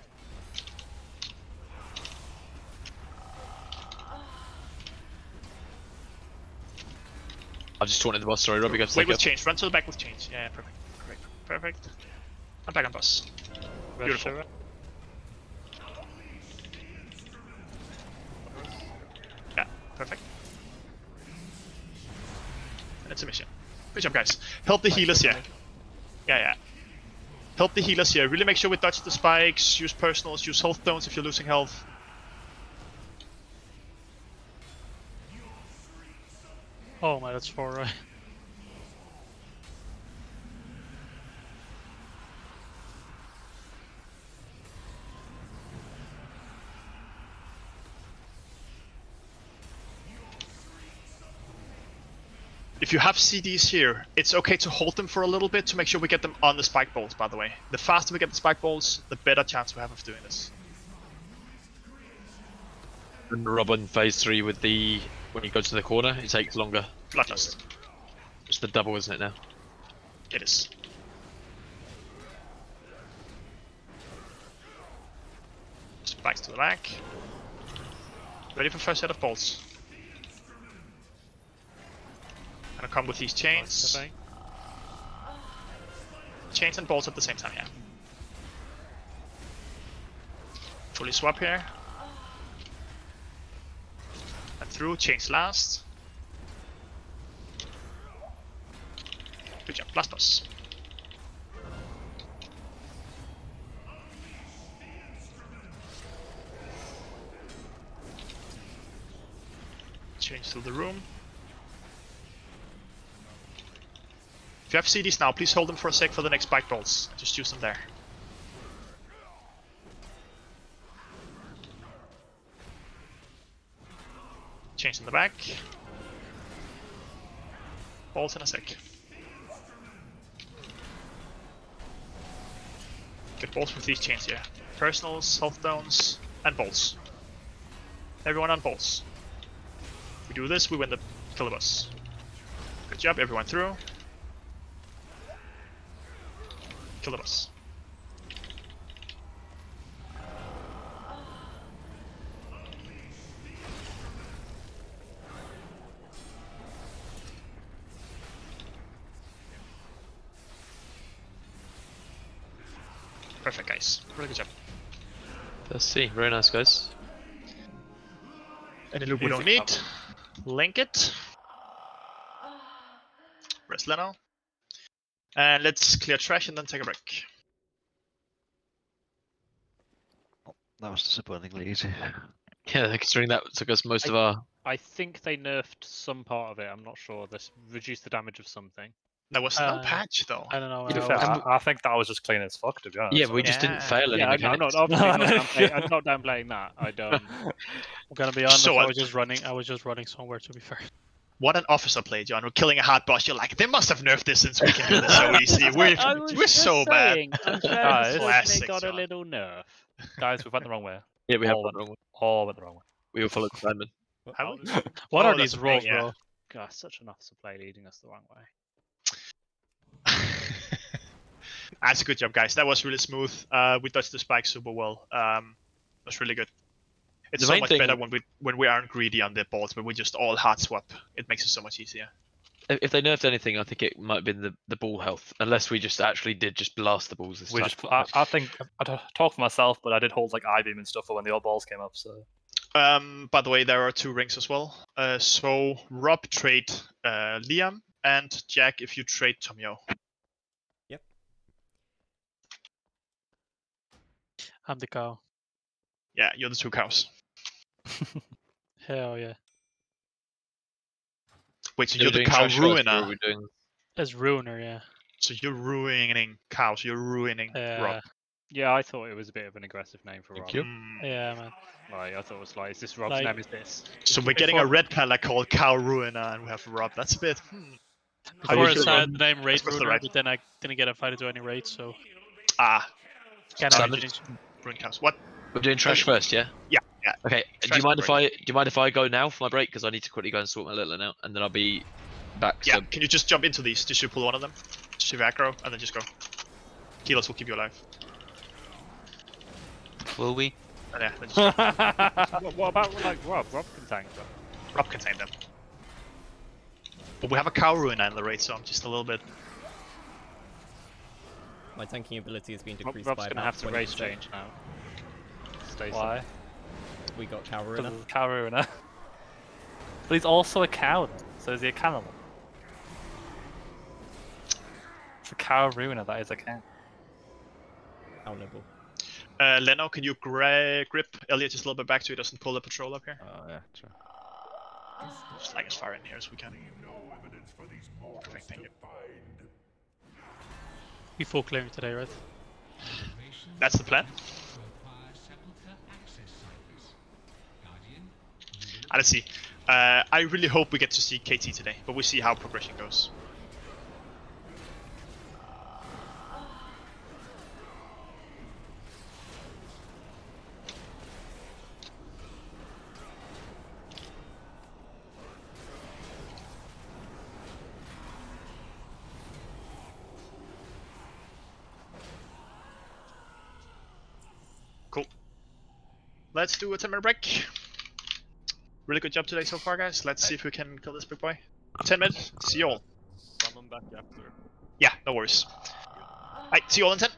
I've just taunted the boss, sorry Rob, you got to Wait take with up. change, run to the back with change. Yeah, perfect. Perfect. I'm back on boss. Beautiful. Yeah, perfect. And it's a mission. Good job, guys. Help the healers here. Yeah. Help the healers here. Really make sure we dodge the spikes, use personals, use health stones if you're losing health. Oh my, that's 4 right. If you have CDs here, it's okay to hold them for a little bit to make sure we get them on the spike balls, by the way. The faster we get the spike balls, the better chance we have of doing this. And Rob on phase 3 with the... when you go to the corner, it takes longer. Bloodlust. It's the double, isn't it now? It is. Spikes to the back. Ready for first set of balls. Gonna come with these chains. Chains and balls at the same time, yeah. Fully swap here. And through, chains last. Good job, last boss. Change through the room. If you have CDs now, please hold them for a sec for the next spike balls. Just use them there. Change in the back. Balls in a sec. Get balls with these chains here. Personals, health stones, and balls. Everyone on balls. If we do this, we win the kill boss. Good job, everyone through. Kill the boss. Perfect, guys. Really good job. Let's see. Very nice, guys. Any loop we don't need. Link it. Rest Leno. And let's clear trash and then take a break. That was disappointingly easy. Yeah, considering that took us most of our... I think they nerfed some part of it, I'm not sure. This reduced the damage of something. There was no patch though. I don't know. I think that was just clean as fuck, to be honest. Yeah, but we just didn't fail any Yeah, I'm mechanics. not downplaying that. I don't. I'm gonna be honest. So I was just running somewhere. To be fair. What an officer play, John. We're killing a hard boss. You're like, they must have nerfed this since we can do this so easy. We're so bad. Classic, got a little nerf. Guys, we went the wrong way. Yeah, we have All went the wrong way. All went the wrong way. We all followed Simon. What Oh, are that's these a rolls, pain, yeah. bro? God, such an officer play leading us the wrong way. That's a good job, guys. That was really smooth. We dodged the spike super well. That's really good. It's The so main much thing- better when we aren't greedy on the balls, but we just all hard swap. It makes it so much easier. If they nerfed anything, I think it might have been the ball health. Unless we just actually did just blast the balls this We time. just, I think, I talk for myself, but I did hold like I-beam and stuff for when the old balls came up. So By the way, there are 2 rings as well. So Rob trade Liam, and Jack if you trade Tomio. Yep. I'm the cow. Yeah, you're the 2 cows. Hell yeah. Wait, so Are we you're the doing cow trash first, or ruiner? are we doing... As ruiner, yeah. So you're ruining cows. You're ruining Rob. Yeah, I thought it was a bit of an aggressive name for Rob. Thank you. Yeah, man. Like, I thought it was like, is this Rob's Like- nemesis? So we're getting a red palette called Cow Ruiner, and we have Rob. That's a bit. Before I usually said the name Raid That's the Ruiner, right. but then I didn't get invited to any raids, so Can kind So of I'm ruin cows. What? We're doing trash first, yeah? Yeah. Okay. Do Trash you mind break. if I go now for my break? Because I need to quickly go and sort my little one out, and then I'll be back. Yeah. So Can you just jump into these? Just you pull one of them, shiv aggro, and then just go. Healers will keep you alive. Will we? And yeah, then just go. What about like Rob? Rob can tank them. Rob can tame them. But we have a Cow Ruiner in the raid, so I'm just a little bit. My tanking ability has been Rob's decreased by gonna about have to 20%. race change now. Stay why? We got Cow Because Ruiner. of the cow ruiner. But he's also a cow, though. So is he a cannibal? It's a cow ruiner. That is a cow. Cow nibble. Leno, can you grip Elliot just a little bit back so he doesn't pull the patrol up here? Oh yeah, sure. Just like as far in here as we can. Perfect, thank you. we full clearing today, right? That's the plan. Let's see. I really hope we get to see KT today, but we'll see how progression goes. Cool. Let's do a 10-minute break. Really good job today so far, guys. Let's see if we can kill this big boy. 10 minutes. See you all. Summon back after. Yeah, no worries. Alright, see you all in 10.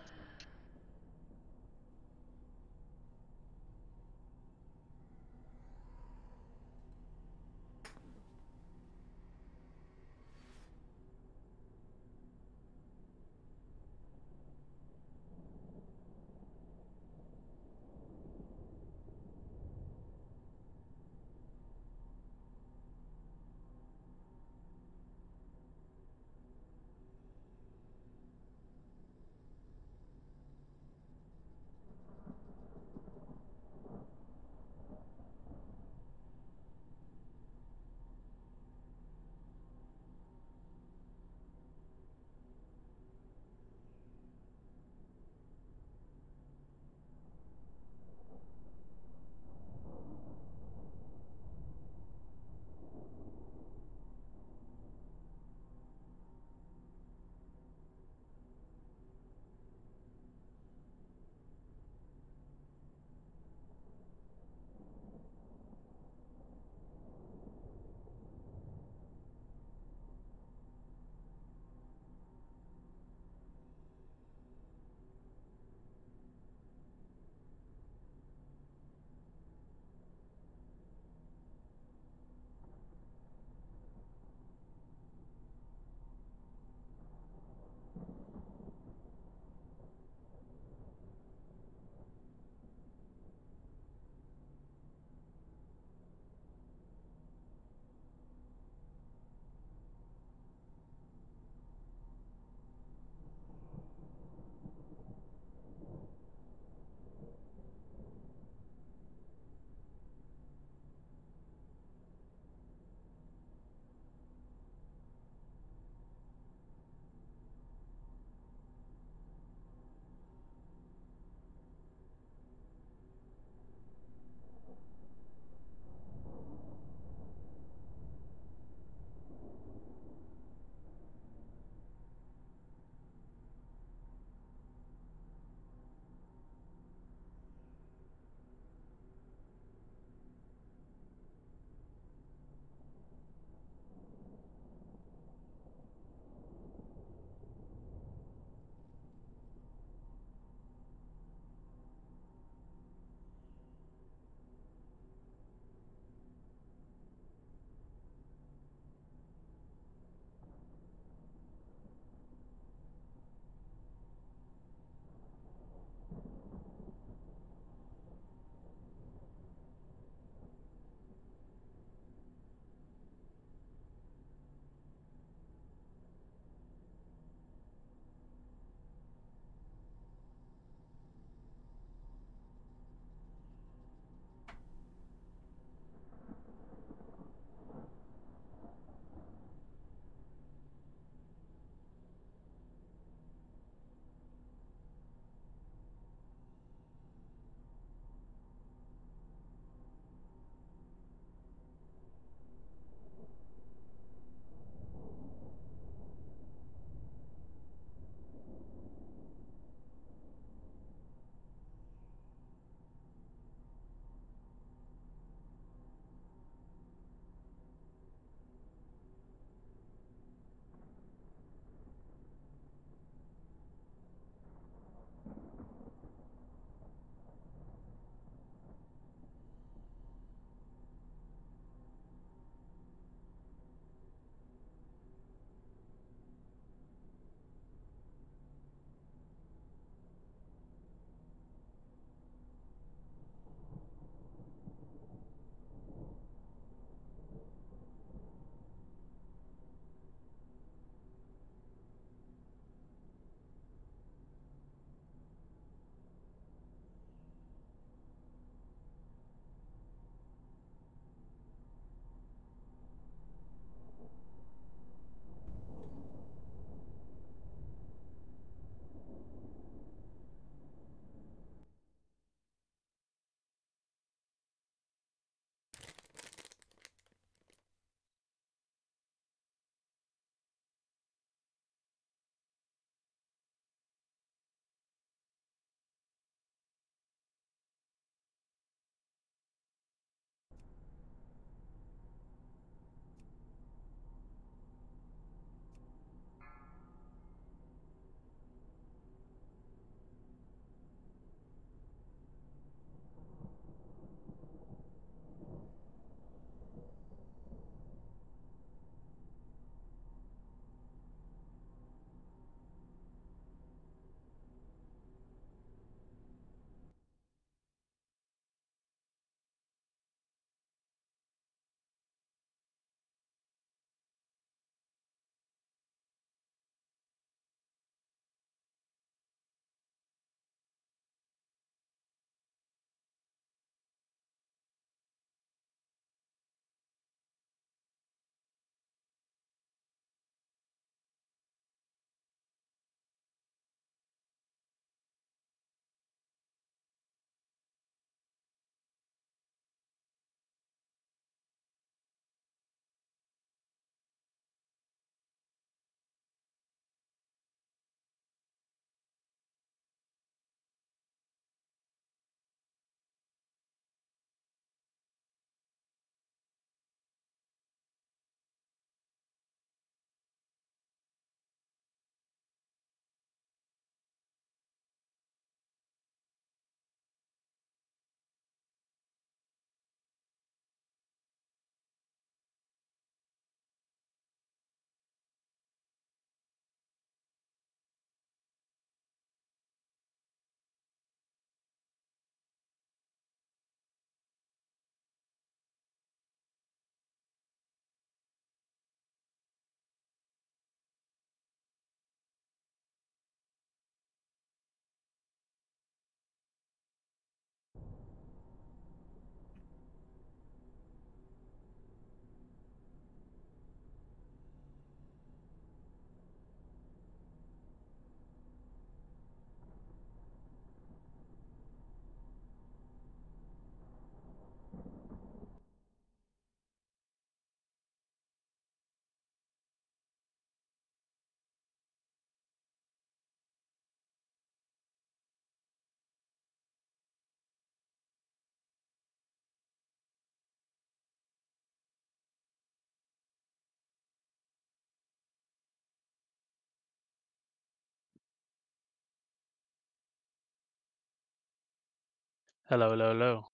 Hello, hello, hello.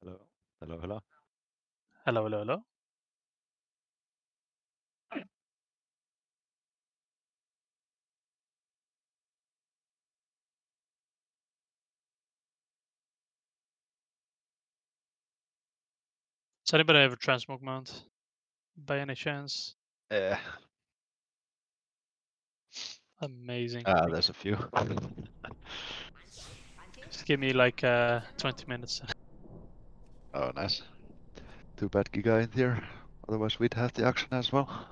Hello. Hello, hello. Hello, hello, hello. Does anybody have a transmog mount? By any chance? Yeah. Amazing. There's a few. Just give me like 20 minutes. Oh, nice. Too bad Giga ain't here. Otherwise, we'd have the action as well.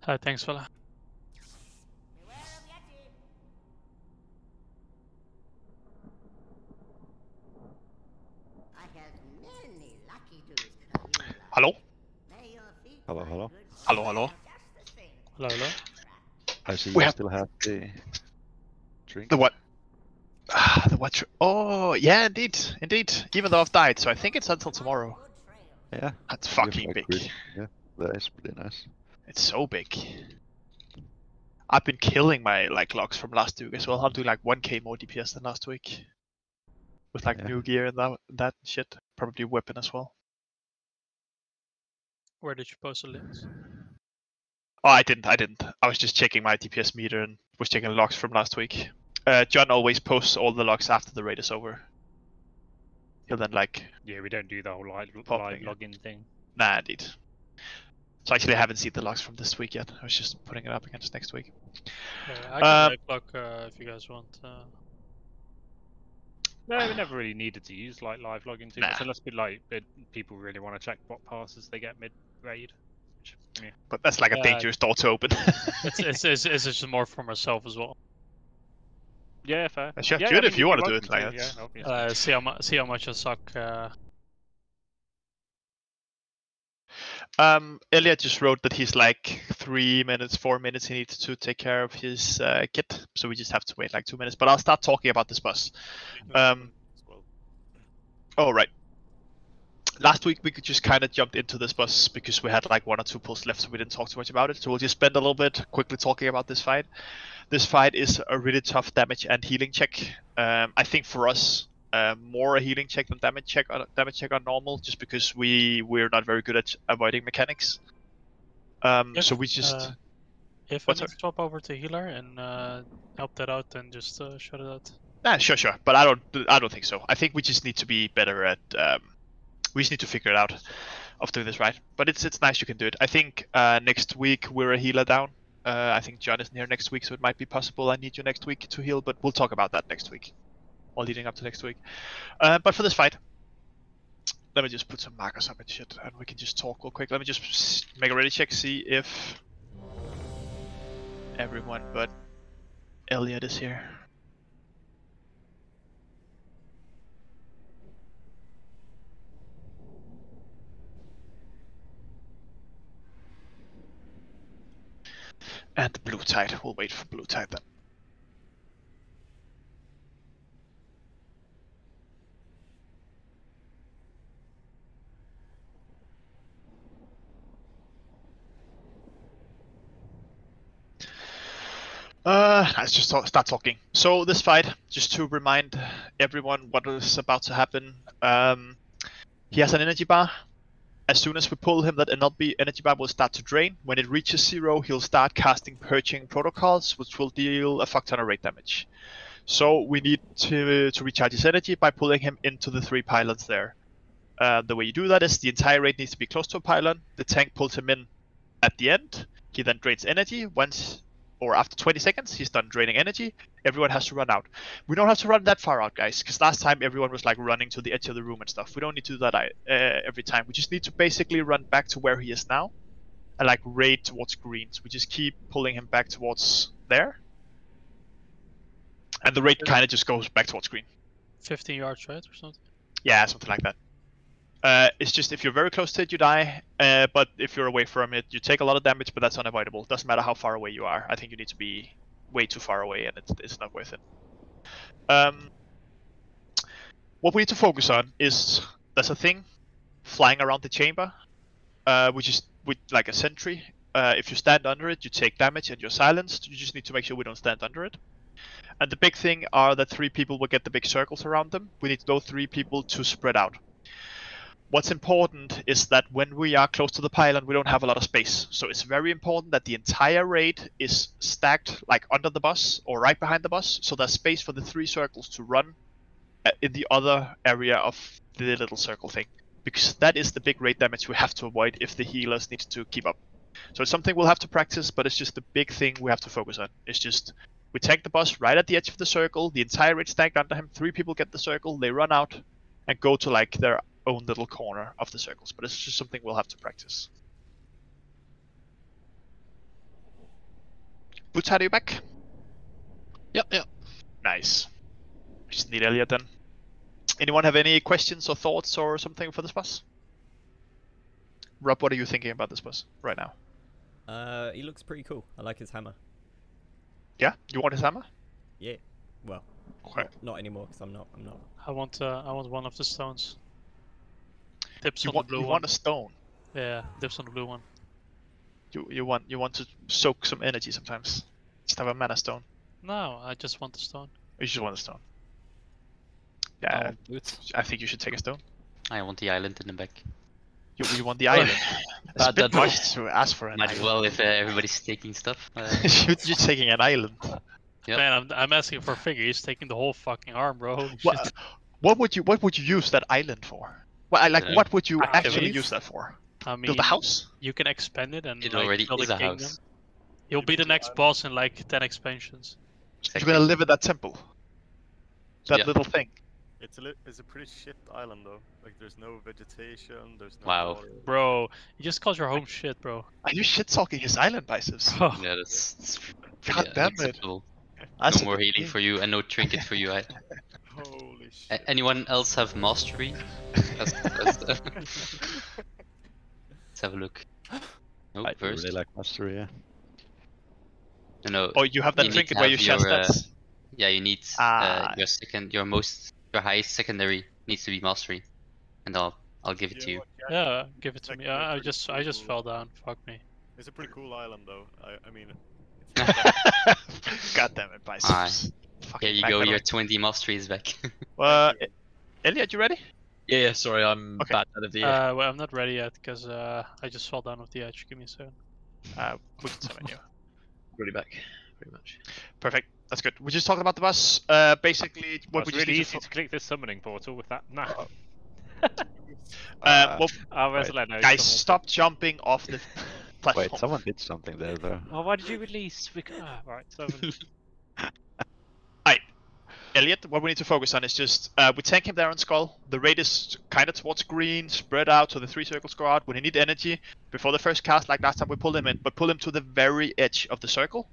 Hi, thanks, fella. Hello? Hello, hello. Hello, hello. Hello, hello. I see We you have- still have the drink. The what? The what? Oh, yeah, indeed. Indeed. Even though I've died, so I think it's until tomorrow. Yeah. That's you fucking have big. agreed. Yeah, that is pretty nice. It's so big. I've been killing my like logs from last week as well. I'm doing like 1k more DPS than last week. With like Yeah. new gear and that shit. Probably weapon as well. Where did you post the links? Oh, I didn't. I was just checking my DPS meter and was checking logs from last week. John always posts all the logs after the raid is over. He'll then like... Yeah, we don't do the whole live Popping it. login thing. Nah, indeed. So actually I haven't seen the logs from this week yet. I was just putting it up against next week. I can live log if you guys want. No, we never really needed to use like live login too Nah. much, unless people really want to check what passes they get mid raid. Yeah. But that's like a Yeah. dangerous door to open. it's just more for myself as well. Yeah, fair. Sure, Yeah, do it I if mean, you you're want to do welcome it like to, that. Yeah, obviously. See how much I suck. Elliot just wrote that he's like 3 minutes, 4 minutes he needs to take care of his kit, so we just have to wait like 2 minutes. But I'll start talking about this bus. Oh, right. Last week we could just kind of jumped into this bus because we had like 1 or 2 pulls left, so we didn't talk too much about it. So we'll just spend a little bit quickly talking about this fight. This fight is a really tough damage and healing check. I think for us, more a healing check than damage check on normal, just because we're not very good at avoiding mechanics. So we just If I need to swap over to healer and help that out, then just shut it out. Nah, sure. But I don't think so. I think we just need to be better at. We just need to figure it out of doing this right. But it's nice you can do it. I think next week we're a healer down. I think John isn't here next week, so it might be possible I need you next week to heal. But we'll talk about that next week, or leading up to next week. But for this fight, let me just put some markers up and shit, and we can just talk real quick. Let me just make a ready check, see if everyone but Elliot is here. And blue tide. We'll wait for blue tide then. Let's just start talking. So this fight, just to remind everyone what is about to happen. He has an energy bar. As soon as we pull him, that energy bar will start to drain. When it reaches 0, he'll start casting Purging Protocols, which will deal a fuck ton of rate damage. So we need to recharge his energy by pulling him into the 3 pylons there. The way you do that is the entire raid needs to be close to a pylon. The tank pulls him in at the end. He then drains energy. Once or after 20 seconds, he's done draining energy. Everyone has to run out. We don't have to run that far out, guys, because last time everyone was like running to the edge of the room and stuff. We don't need to do that every time. We just need to basically run back to where he is now and like raid towards greens. We just keep pulling him back towards there. And the raid kind of just goes back towards green. 15 yards, right, or something? Yeah, something like that. It's just if you're very close to it, you die. But if you're away from it, you take a lot of damage, but that's unavoidable. Doesn't matter how far away you are. I think you need to be way too far away, and it's not worth it. What we need to focus on is there's a thing flying around the chamber, which is with like a sentry. If you stand under it, you take damage and you're silenced. You just need to make sure we don't stand under it. And the big thing are that 3 people will get the big circles around them. We need those 3 people to spread out. What's important is that when we are close to the pylon, we don't have a lot of space. So it's very important that the entire raid is stacked like under the bus or right behind the bus. So there's space for the 3 circles to run in the other area of the little circle thing. Because that is the big raid damage we have to avoid if the healers need to keep up. So it's something we'll have to practice, but it's just the big thing we have to focus on. It's just we tank the boss right at the edge of the circle, the entire raid stacked under him, 3 people get the circle, they run out and go to like their own little corner of the circles. But it's just something we'll have to practice. Boots, are you back? Yep. Nice. Just need Elliot then. Anyone have any questions or thoughts or something for this boss? Rob, what are you thinking about this boss right now? He looks pretty cool. I like his hammer. Yeah, you want his hammer? Yeah. Well, okay. Not anymore because I'm not. I want one of the stones. Dips on want, the blue you one. want a stone? Yeah, dips on the blue one. You want to soak some energy sometimes. Just have a mana stone. No, I just want the stone. You just want a stone. Yeah, I think you should take a stone. I want the island in the back. You want the island? It's a bit much to ask for an Might island. well if everybody's taking stuff. You're taking an island. Yep. Man, I'm asking for a figure. He's taking the whole fucking arm, bro. What would you use that island for? Well, what would you actually use that for? I mean, build a house? You can expand it and it like, already build is a a kingdom. house. You'll be the next boss in like 10 expansions. You're gonna live in that temple. That little thing. It's a pretty shit island though. Like there's no vegetation, there's no water. Bro, you just called your home shit, bro. Are you shit talking his island, Biceps? Yeah, that's God damn it. No That's more healing for you and no trinket for you. Holy shit. Anyone else have mastery? Let's have a look. Nope, I first. really like mastery, yeah. No, Oh, you have that need trinket to where have you share your, stats? Yeah, you need your highest secondary needs to be mastery, and I'll give it to you. Yeah, give it to me. I just fell down. Fuck me. It's a pretty cool island though. I mean. God damn it, Biceps. Here you go. Your 20 mastery is back. Elliot, you ready? Yeah. Sorry, I'm bad out of the air. Well, I'm not ready yet because I just fell down with the edge. Give me a second. We can summon you. Really back, pretty much. Perfect. That's good. We just talked about the boss. Basically, what we It's just really need easy to click this summoning portal with that. Nah. Guys, stop jumping off the platform. Wait, someone did something there though. Oh, why did you release? Right, summon. Alright, Elliot, what we need to focus on is just we tank him there on Skull. The raid is kind of towards green, spread out so the 3 circles go out. When he need energy, before the first cast, like last time, we pull him in, but pull him to the very edge of the circle.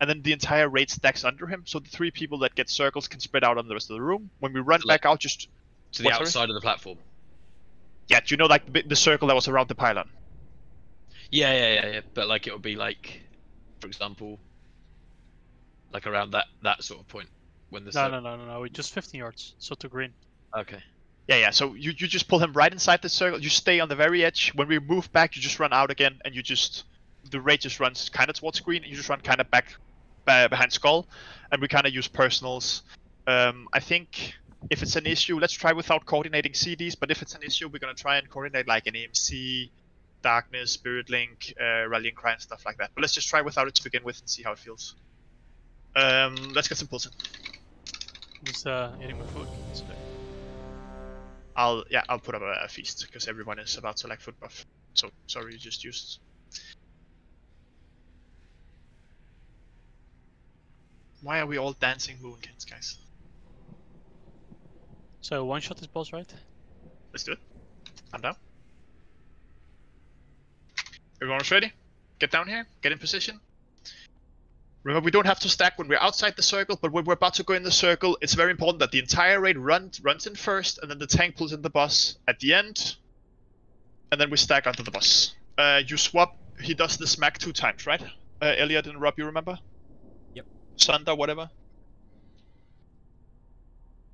And then the entire raid stacks under him, so the 3 people that get circles can spread out on the rest of the room. When we run back out, just to the outside of the platform. Yeah, do you know like the circle that was around the pylon? Yeah. But like it would be like, for example, like around that sort of point when the No. Just 15 yards, so to green. Okay. Yeah. So you just pull him right inside the circle. You stay on the very edge. When we move back, you just run out again, and the raid just runs kind of towards green. And you just run kind of back behind Skull, and we kind of use personals. I think if it's an issue, let's try without coordinating CDs. But if it's an issue, we're gonna try and coordinate like an EMC, Darkness, Spirit Link, Rallying Cry, and stuff like that. But let's just try without it to begin with and see how it feels. Let's get some pulse in. Just eating my food. Today. I'll put up a feast because everyone is about to like food buff. So sorry, you just used. Why are we all dancing Moonkins, guys? So one shot this boss, right? Let's do it. I'm down. Everyone's ready? Get down here, get in position. Remember, we don't have to stack when we're outside the circle, but when we're about to go in the circle, it's very important that the entire raid runs in first, and then the tank pulls in the boss at the end, and then we stack onto the boss. You swap, he does the smack 2 times, right? Elliot and Rob, you remember? Yep. Sunder, whatever.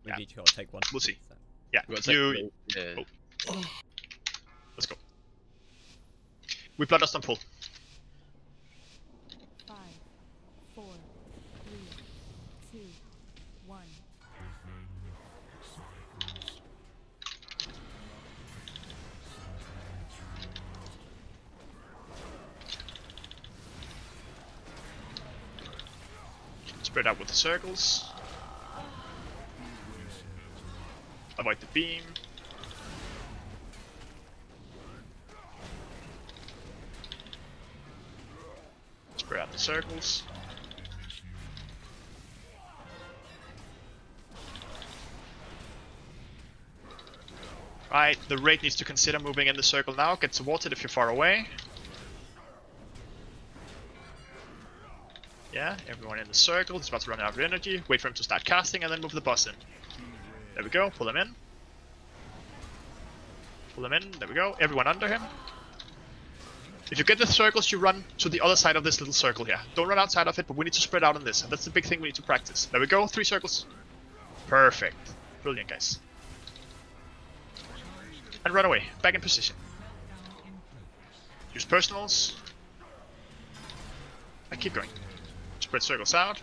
We've each got to take one. We'll see. So. Yeah, you... Yeah. Oh. Let's go. We blood dust on pull. 5, 4, 3, 2, 1. Spread out with the circles. Avoid the beam. Spread out the circles. Right, the raid needs to consider moving in the circle now. Get towards it if you're far away. Yeah, everyone in the circle. He's about to run out of energy. Wait for him to start casting and then move the boss in. There we go, pull him in. Pull him in, there we go. Everyone under him. If you get the circles, you run to the other side of this little circle here. Don't run outside of it, but we need to spread out on this. And that's the big thing we need to practice. There we go, 3 circles. Perfect. Brilliant, guys. And run away, back in position. Use personals. And keep going. Spread circles out.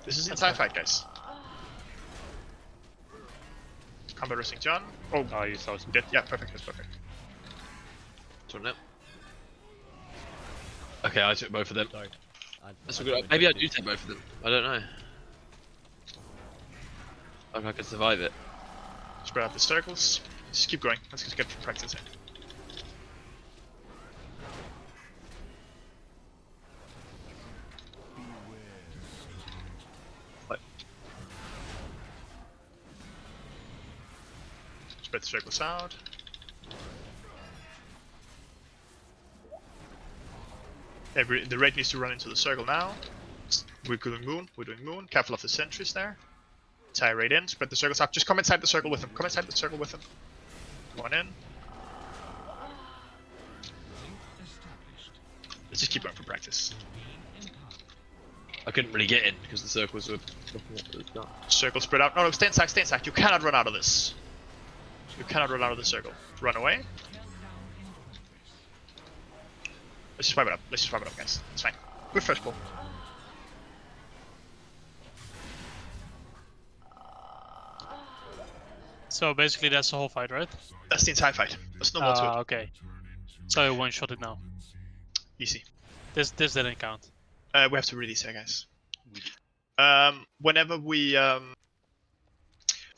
This is the entire fight, guys. Combat resting John. Oh, you saw some. Dead. Yeah, perfect, that's perfect. Turn it. Okay, I took both of them. Sorry. That's a good. Maybe I do take both of them. I don't know. I don't know if I can survive it. Spread out the circles. Just keep going. Let's just get practice in. Spread the circles out. The raid needs to run into the circle now. We're doing moon. We're doing moon. Careful of the sentries there. Tie raid in. Spread the circles up. Just come inside the circle with him. Come inside the circle with him. One in. Let's just keep going for practice. I couldn't really get in because the circles were. Circle spread out. No, stay inside. Stay inside. You cannot run out of this. You cannot run out of the circle. Run away. Let's just wipe it up. Let's just wipe it up, guys. It's fine. Good first pull. So basically that's the whole fight, right? That's the entire fight. There's no more to it. Okay. So one shot it now. Easy. This didn't count. We have to release here, guys. Whenever we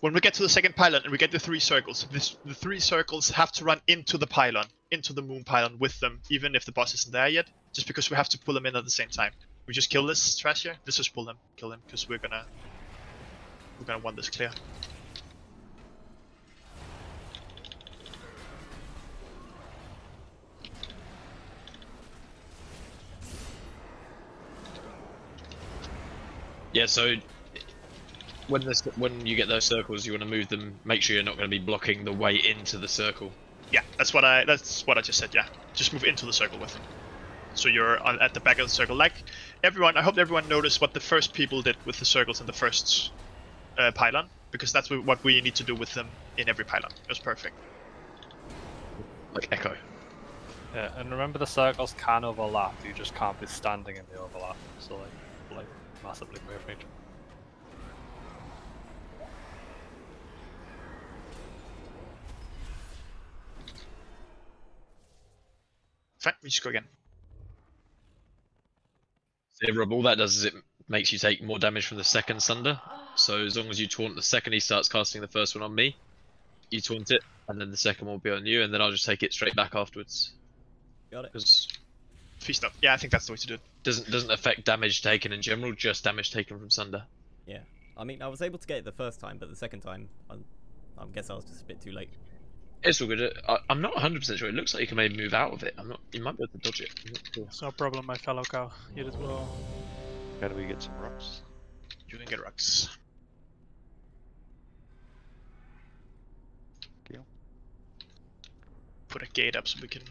when we get to the second pylon and we get the 3 circles, the 3 circles have to run into the pylon, into the moon pylon with them, even if the boss isn't there yet, just because we have to pull them in at the same time. We just kill this trash here. Let's just pull them, kill them, because we're gonna want this clear. Yeah, so when you get those circles, you want to move them. Make sure you're not going to be blocking the way into the circle. Yeah, that's what I just said. Yeah, just move into the circle with them. So you're at the back of the circle. Like everyone, I hope everyone noticed what the first people did with the circles in the first pylon, because that's what we need to do with them in every pylon. It was perfect. Like Echo. Yeah, and remember the circles can overlap. You just can't be standing in the overlap. So like massively moving. Fine, we just go again. So, Rob, all that does is it makes you take more damage from the second Sunder. So as long as you taunt the second he starts casting the first one on me, you taunt it, and then the second one will be on you, and then I'll just take it straight back afterwards. Got it. Because Feast up. Yeah, I think that's the way to do it. Doesn't affect damage taken in general, just damage taken from Sunder. Yeah. I mean, I was able to get it the first time, but the second time, I guess I was just a bit too late. It's all good. I'm not 100% sure. It looks like you can maybe move out of it. I'm not. You might be able to dodge it. I'm not sure. It's no problem, my fellow cow. You as well. Can we get some rocks? You can get rocks. Okay. Put a gate up so we can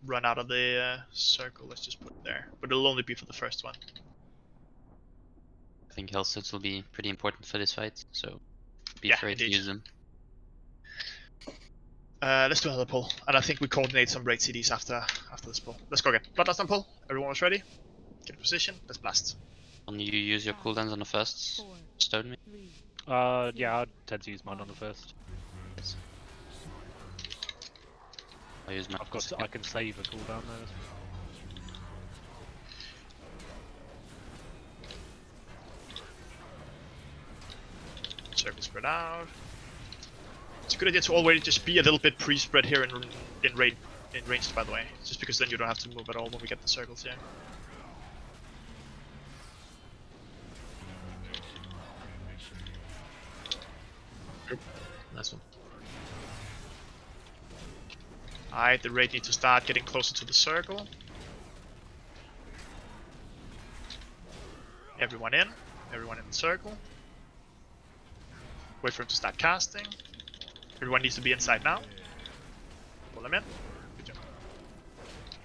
run out of the circle. Let's just put it there. But it'll only be for the first one. I think Hellsets will be pretty important for this fight, so be Yeah, afraid to indeed. use them. Let's do another pull, and I think we coordinate some raid CDs after this pull. Let's go again. Bloodlust on pull. Everyone was ready. Get in position. Let's blast. Can you use your cooldowns on the first? Stone me. Yeah, I'd tend to use mine on the first. I'll use mine. I can save a cooldown there. Circle spread out. It's a good idea to already just be a little bit pre-spread here in ranged, by the way, just because then you don't have to move at all when we get the circles here. Nice one. Alright, the raid needs to start getting closer to the circle. Everyone in the circle. Wait for him to start casting. Everyone needs to be inside now. Pull them in. Good job.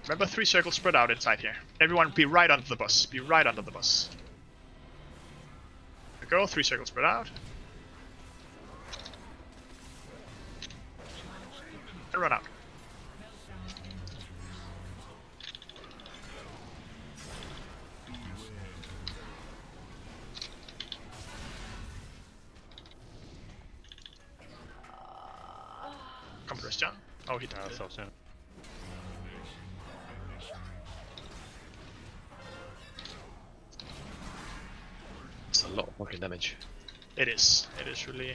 Remember, 3 circles spread out inside here. Everyone be right under the bus. Be right under the bus. There we go, 3 circles spread out. And run out. Come to John. Oh, he did. It's a lot of fucking damage. It is. It is really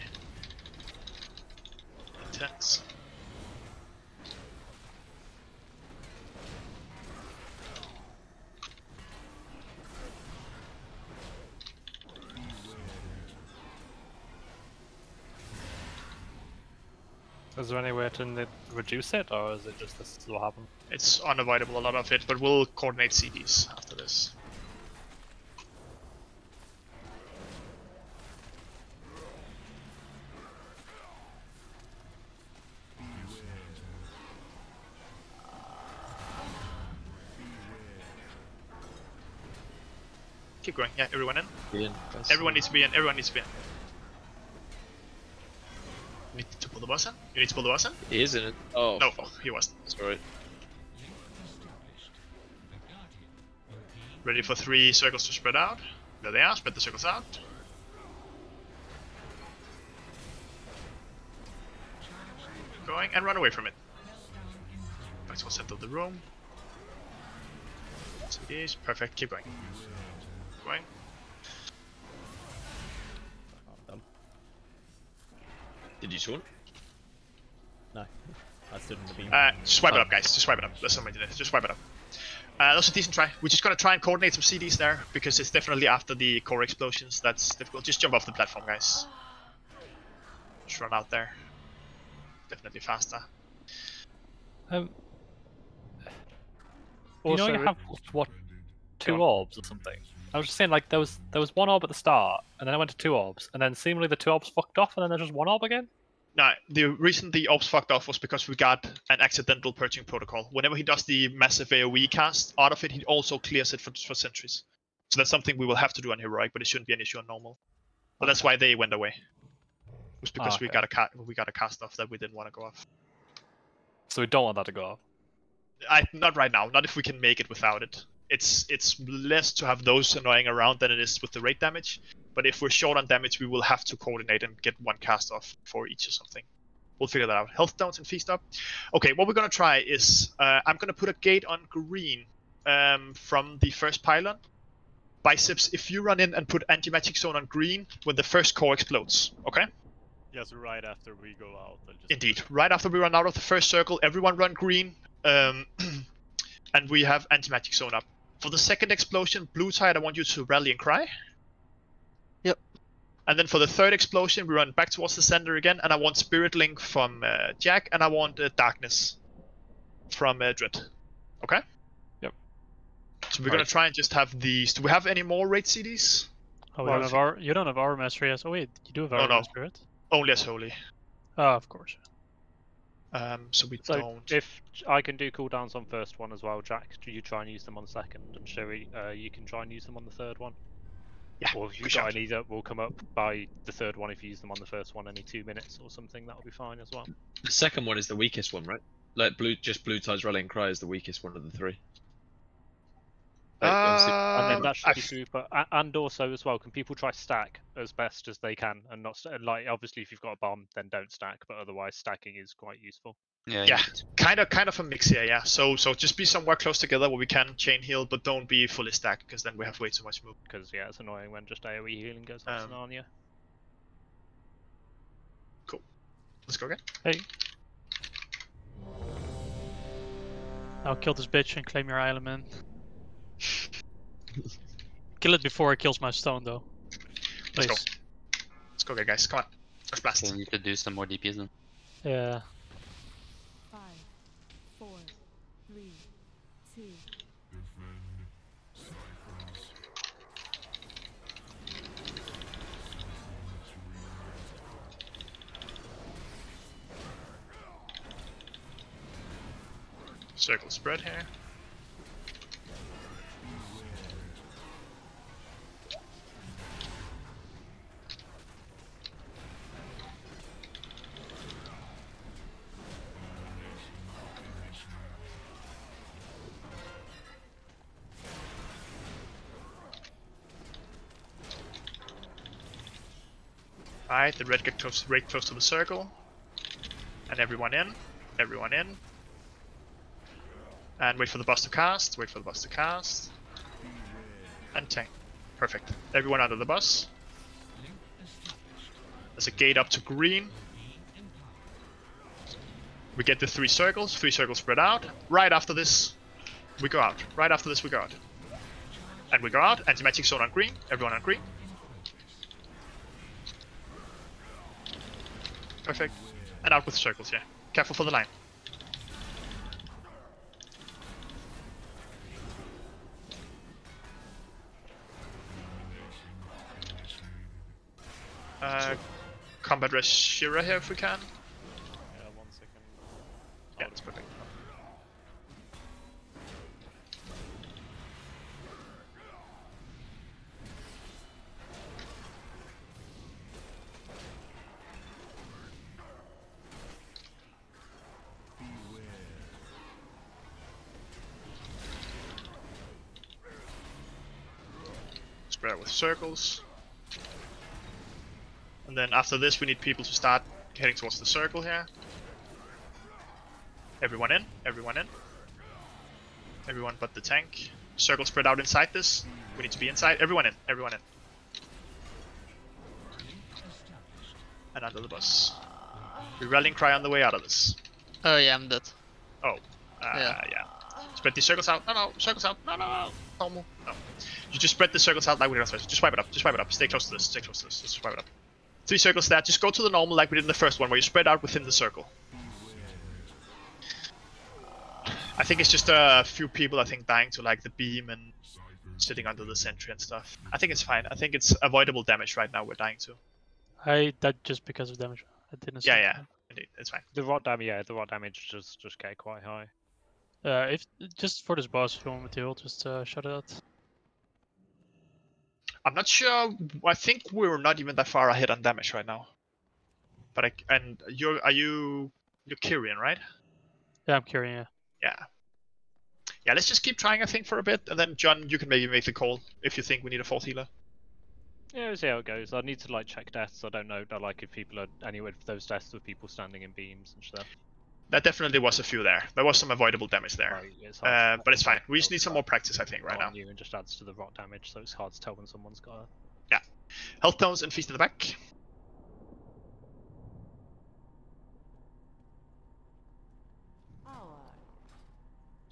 intense. Is there any way to reduce it, or is it just this will happen? It's unavoidable, a lot of it, but we'll coordinate CDs after this. Keep going. Yeah, everyone in. Everyone needs to be in. Everyone needs to be in. You need to pull the boss in. You need to pull the boss in. He is in it. Oh. No, he wasn't. Sorry. Ready for 3 circles to spread out. There they are. Spread the circles out. Going and run away from it. Back to the center of the room. CDs. Perfect. Keep going. Going. Did you taunt? No. I stood in the beam. Just wipe it up, guys. Just wipe it up. That's somebody did it. Just wipe it up. That's a decent try. We're just gonna try and coordinate some CDs there, because it's definitely after the core explosions that's difficult. Just jump off the platform, guys. Just run out there. Definitely faster. You know you have, what, 2 orbs or something? I was just saying, like, there was 1 orb at the start, and then I went to 2 orbs, and then seemingly the 2 orbs fucked off, and then there's just 1 orb again? No, the reason the orbs fucked off was because we got an accidental purging protocol. Whenever he does the massive AoE cast, out of it he also clears it for sentries. So that's something we will have to do on Heroic, but it shouldn't be an issue on normal. But that's why they went away. It was because we got a cast off that we didn't want to go off. So we don't want that to go off? Not right now. Not if we can make it without it. It's less to have those annoying around than it is with the rate damage. But if we're short on damage, we will have to coordinate and get 1 cast off for each or something. We'll figure that out. Health downs and feast up. Okay, what we're gonna try is I'm gonna put a gate on green from the first pylon. Biceps, if you run in and put anti-magic zone on green when the first core explodes, okay? Yeah, so right after we go out. I'll just Indeed. Right after we run out of the first circle, everyone run green, and we have anti-magic zone up. For the second explosion, blue tide, I want you to rally and cry. Yep. And then for the third explosion, we run back towards the center again, and I want Spirit Link from Jack, and I want Darkness from Dread. Okay? Yep. So we're gonna try and just have these. Do we have any more raid CDs? Oh, you don't have our mastery as. Oh wait, you do have our mastery, right? Only as holy. Oh, of course. So we So don't. if I can do cooldowns on first one as well, Jack, do you try and use them on the second, and Sherry, you can try and use them on the third one? Yeah. Or if you try and either will come up by the third one if you use them on the first one any 2 minutes or something, that'll be fine as well. The second one is the weakest one, right? Like blue tide's rally and cry is the weakest one of the three. And then that should be super. And also as well, can people try stack as best as they can and not like obviously if you've got a bomb then don't stack, but otherwise stacking is quite useful. Yeah, kind of a mix here, yeah. So just be somewhere close together where we can chain heal, but don't be fully stacked because then we have way too much move. Because yeah, it's annoying when just AoE healing goes off Narnia. Cool. Let's go again. Hey. I'll kill this bitch and claim your island, man. Kill it before it kills my stone, though. Please. Let's go. Let's go, guys. Come on. Let's blast. So we need to do some more DPS then. Yeah. 5, 4, 3, 2. Circle spread here. Alright, the red get close, right close to the circle. And everyone in. Everyone in. And wait for the boss to cast. Wait for the boss to cast. And tank. Perfect. Everyone under the bus. There's a gate up to green. We get the 3 circles. 3 circles spread out. Right after this, we go out. Right after this, we go out. And we go out. Anti-magic zone on green. Everyone on green. Perfect. And out with circles, yeah. Careful for the line. Combat res Shira here if we can. Yeah, 1 second. Yeah, that's perfect. Spread out with circles. And then after this we need people to start heading towards the circle here. Everyone in, everyone in. Everyone but the tank. Circle spread out inside this. We need to be inside. Everyone in, everyone in. And under the bus. We rallying cry on the way out of this. Oh yeah, I'm dead. Oh, yeah. Spread these circles out. No, circles out. No. Normal. No. You just spread the circles out like we did on first. Just wipe it up. Just wipe it up. Stay close to this. Stay close to this. Just wipe it up. 3 circles there. Just go to the normal like we did in the first one, where you spread out within the circle. I think it's just a few people, I think, dying to like the beam and sitting under the sentry and stuff. I think it's fine. I think it's avoidable damage right now we're dying to. I died just because of damage. I didn't. Yeah. Indeed, it's fine. The rot damage, the rot damage just get quite high. If just for this boss, if you want me to heal, just shut it out. I'm not sure. I think we're not even that far ahead on damage right now. But you're Kyrian, right? Yeah, I'm Kyrian. Yeah. Yeah, let's just keep trying, I think, for a bit, and then John, you can maybe make the call if you think we need a 4th healer. Yeah, we'll see how it goes. I need to check deaths. I don't know. If people are anywhere for those deaths with people standing in beams and stuff. That definitely was a few there. There was some avoidable damage there. Right, it's hard to But it's tell fine. We just need some more practice, I think, right now. on you and just adds to the rot damage, so it's hard to tell when someone's got a... Yeah. Health tones and feast in the back.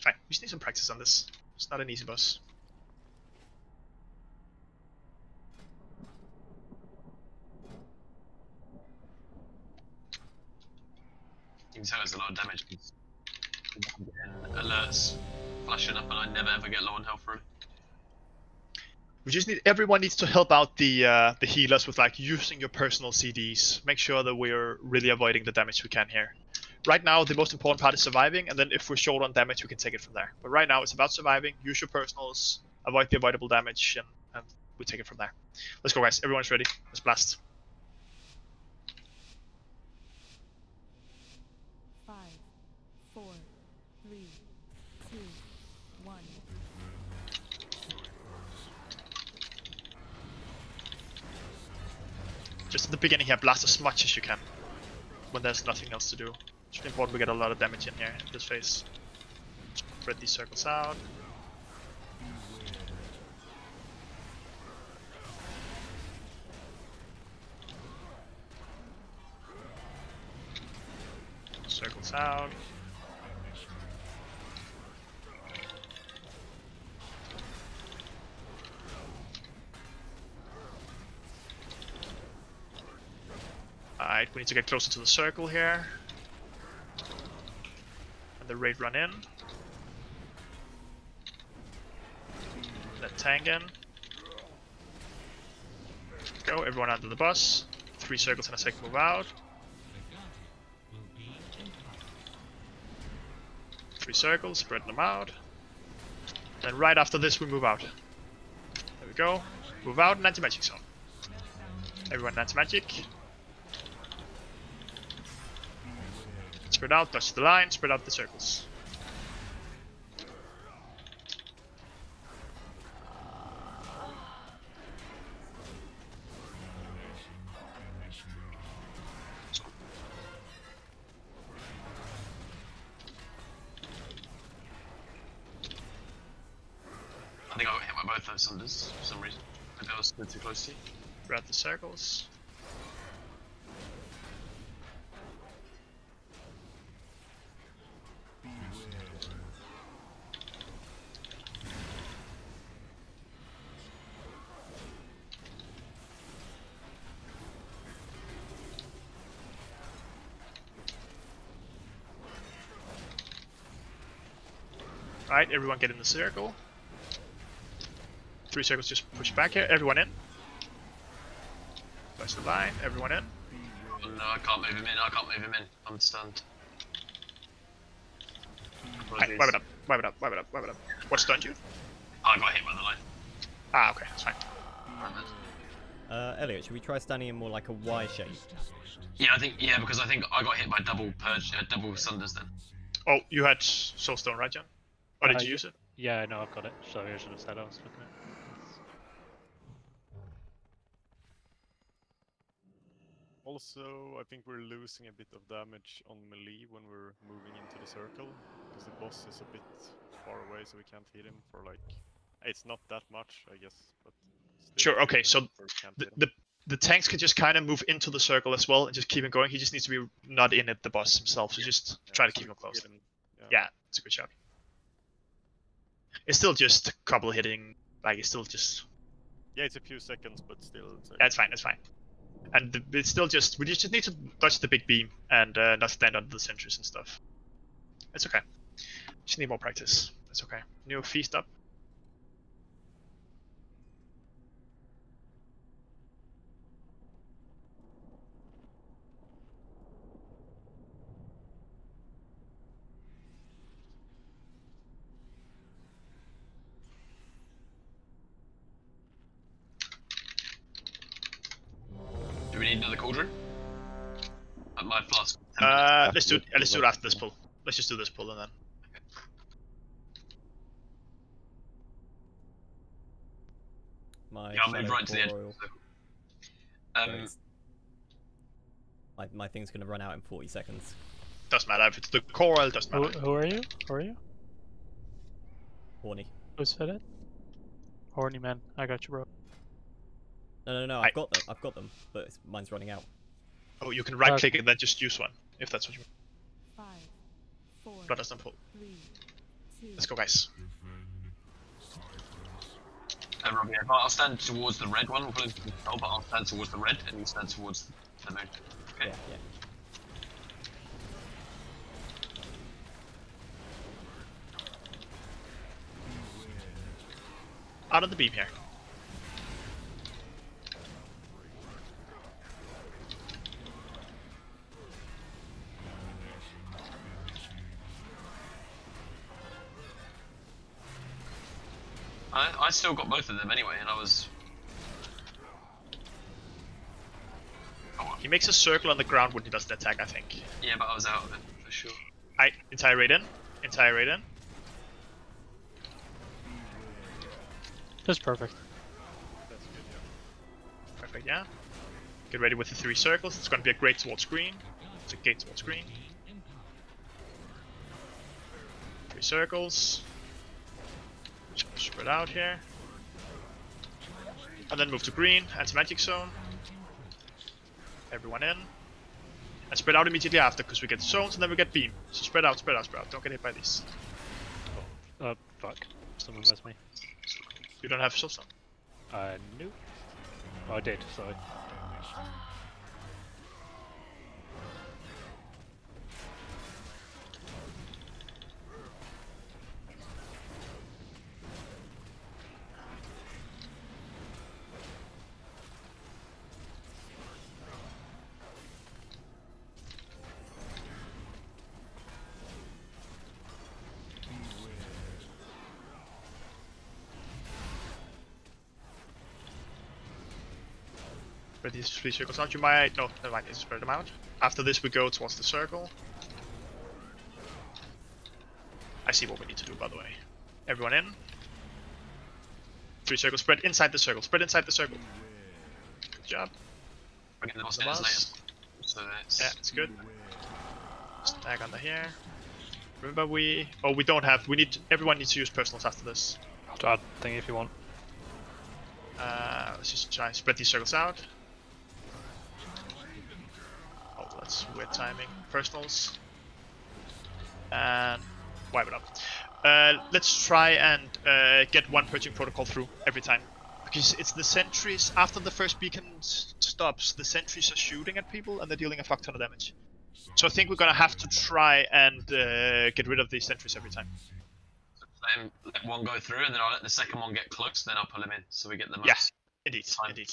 Fine. We just need some practice on this. It's not an easy boss. You can tell it's a lot of damage. I'm getting alerts flashing up, and I never ever get low on health really. We just need, everyone needs to help out the healers with like using your personal CDs. Make sure that we're really avoiding the damage we can here. Right now, the most important part is surviving, and then if we're short on damage, we can take it from there. But right now, it's about surviving. Use your personals, avoid the avoidable damage, and we take it from there. Let's go, guys. Everyone's ready. Let's blast. 5, 4, 3, 2, 1. Just at the beginning here, blast as much as you can when there's nothing else to do. It's really important we get a lot of damage in here in this phase. Spread these circles out. Circles out. Alright, we need to get closer to the circle here. And the raid run in. Let tank in. Go, everyone under the bus. 3 circles and a second move out. 3 circles, spread them out. Then right after this we move out. There we go. Move out and anti-magic zone. Everyone anti-magic. Spread out, touch the line, spread out the circles. I think I got hit by both those sunders for some reason. Maybe I was too close to you. Spread out the circles. Alright, everyone get in the circle. 3 circles, just push back here. Everyone in. Touch the line, everyone in. Oh, no, I can't move him in, I can't move him in. I'm stunned. Right, wipe it up, wipe it up, wipe it up, wipe it up. What stunned you? I got hit by the line. Ah, okay, that's fine. Elliot, should we try standing in more like a Y shape? Yeah, because I think I got hit by double purge, double sunders then. Oh, you had Soulstone, right, John? Or did you use it? Yeah, no, I've got it. Sorry, I should have said I was looking at it. Also, I think we're losing a bit of damage on melee when we're moving into the circle, because the boss is a bit far away, so we can't hit him for like... It's not that much, I guess, but... Sure, okay, so the tanks can just kind of move into the circle as well and just keep it going. He just needs to be not in it, the boss himself, so just try to keep him close. Yeah, it's a good shot. It's still just couple hitting, like it's still just... Yeah, it's a few seconds, but still... Yeah, it's fine, it's fine. And it's still just, we just need to dodge the big beam and not stand under the sentries and stuff. It's okay. Just need more practice. That's okay. New feast up. Do we need another cauldron? My flask. Let's do it after this pull. Let's just do this pull and then. My I'll move right to the edge. My thing's gonna run out in 40 seconds. Doesn't matter if it's the coral, it doesn't matter. Who are you? Who are you? Horny. Who said it? Horny man. I got you, bro. No, I've got them. I've got them, but mine's running out. Oh, you can right click and then just use one, if that's what you want. 5, 4, Blood doesn't pull. 3, 2. Let's go, guys. Robbie, I'll stand towards the red one, we'll put him in control, but I'll stand towards the red and you stand towards the moon. Okay? Yeah. Out of the beam here. I still got both of them anyway, and I was... He makes a circle on the ground when he does the attack, I think. Yeah, but I was out of it, for sure. Entire raid in. Entire raid in. That's perfect. That's good, yeah. Perfect, yeah. Get ready with the 3 circles. It's going to be a great towards green. It's a gate towards green. 3 circles. Spread out here. And then move to green, anti-magic zone. Everyone in. And spread out immediately after, because we get zones and then we get beam. So spread out, spread out, spread out. Don't get hit by these. Fuck. Someone messed me. You don't have soulstone? Nope. Oh, I did, sorry. Spread these 3 circles out. You might... No, never mind. Spread them out. After this we go towards the circle. I see what we need to do, by the way. Everyone in. 3 circles. Spread inside the circle. Spread inside the circle. Good job. Bring the boss The in boss. later. So it's... Yeah, it's good. Stack under here. Remember we... Oh, we don't have... We need... Everyone needs to use personals after this. I'll add thing if you want. Let's just try and spread these circles out. Oh, that's weird timing. Personals. And wipe it up. Let's try and get 1 purging protocol through every time. Because it's the sentries, after the first beacon stops, the sentries are shooting at people and they're dealing a fuck ton of damage. So I think we're gonna have to try and get rid of these sentries every time. Let one go through and then I'll let the second one get close, then I'll pull him in so we get the most. Yes, indeed, indeed.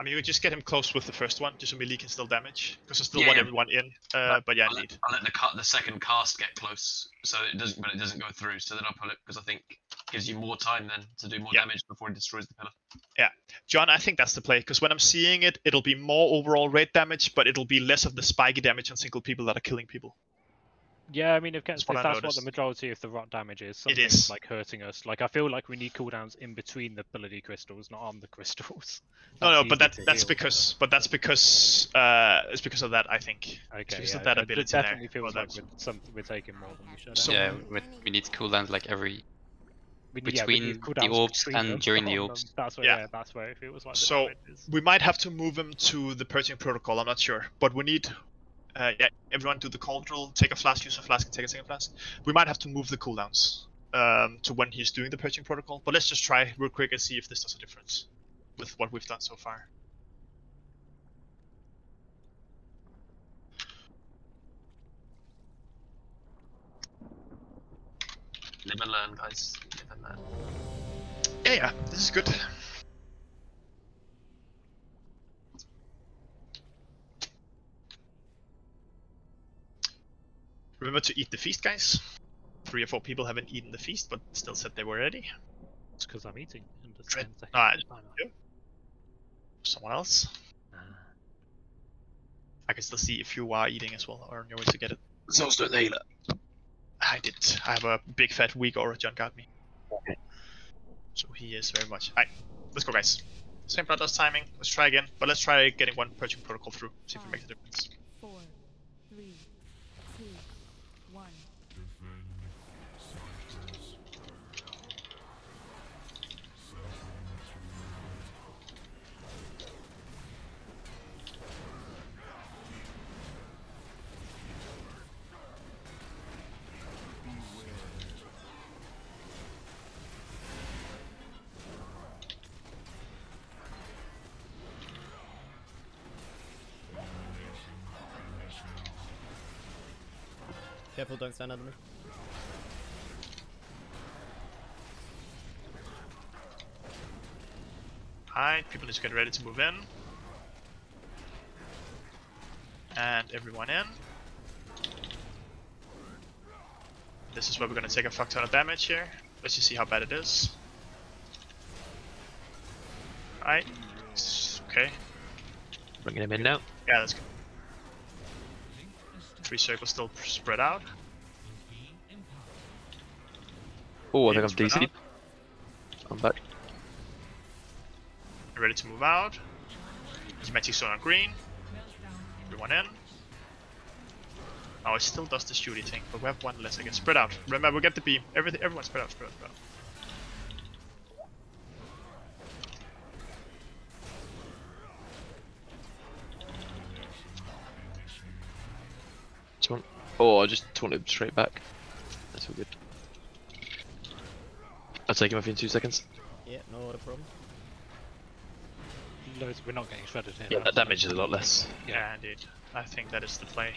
I mean, we just get him close with the first one, just so melee can still damage, because I still want everyone in. But yeah, indeed. I'll let the second cast get close, so it doesn't, but it doesn't go through. So then I'll pull it because I think it gives you more time then to do more damage before it destroys the pillar. Yeah, John, I think that's the play, because when I'm seeing it, it'll be more overall raid damage, but it'll be less of the spiky damage on single people that are killing people. Yeah, I mean, if that's what the noticed. majority of the rot damage is, It something's is. like hurting us. Like, I feel like we need cooldowns in between the bloody crystals, not on the crystals. No, That's but easy to that's heal. because it's because of that, I think. It's Okay, because yeah, of that it ability definitely there. feels Well, like we're taking more than we should. So- Yeah, we need cooldowns like every... we between need the cooldowns orbs between and them, during the not on orbs. them. That's where, Yeah. that's where it feels like. So we might have to move him to the purging protocol. I'm not sure, but we need. Yeah, everyone do the call drill. Take a flask, use a flask, and take a second flask. We might have to move the cooldowns to when he's doing the purging protocol. But let's just try real quick and see if this does a difference with what we've done so far. Live and learn, guys. Live and learn. Yeah, this is good. Remember to eat the feast, guys. 3 or 4 people haven't eaten the feast, but still said they were ready. It's because I'm eating. In the Dread. 10 seconds Ah, timer. you? Someone else? I can still see if you are eating as well, or on your way to get it. So do the healer. I did. I have a big fat weak aura John got me. So he is very much. Alright, let's go, guys. Same Blood Dust timing. Let's try again, but let's try getting 1 purging protocol through. See if it makes a difference. 4, 3, 1. Careful, don't stand under me. Alright, people need to get ready to move in. And everyone in. This is where we're gonna take a fuck ton of damage here. Let's just see how bad it is. Alright. Okay. Bringing him in now. Yeah, that's good. 3 circles still spread out. Oh, I think I'm Spread DC'd. out. I'm back. Ready to move out. Magic zone on green. Everyone in. Oh, it still does the shooty thing, but we have one less, I guess. Spread out. Remember, we get the beam. Everyone spread out, spread out. Oh, I just taunted him straight back. That's all good. I'll take him off in 2 seconds. Yeah, not a problem. Loads, we're not getting shredded here. Yeah, that damage is a lot less. Yeah, indeed. I think that is the play.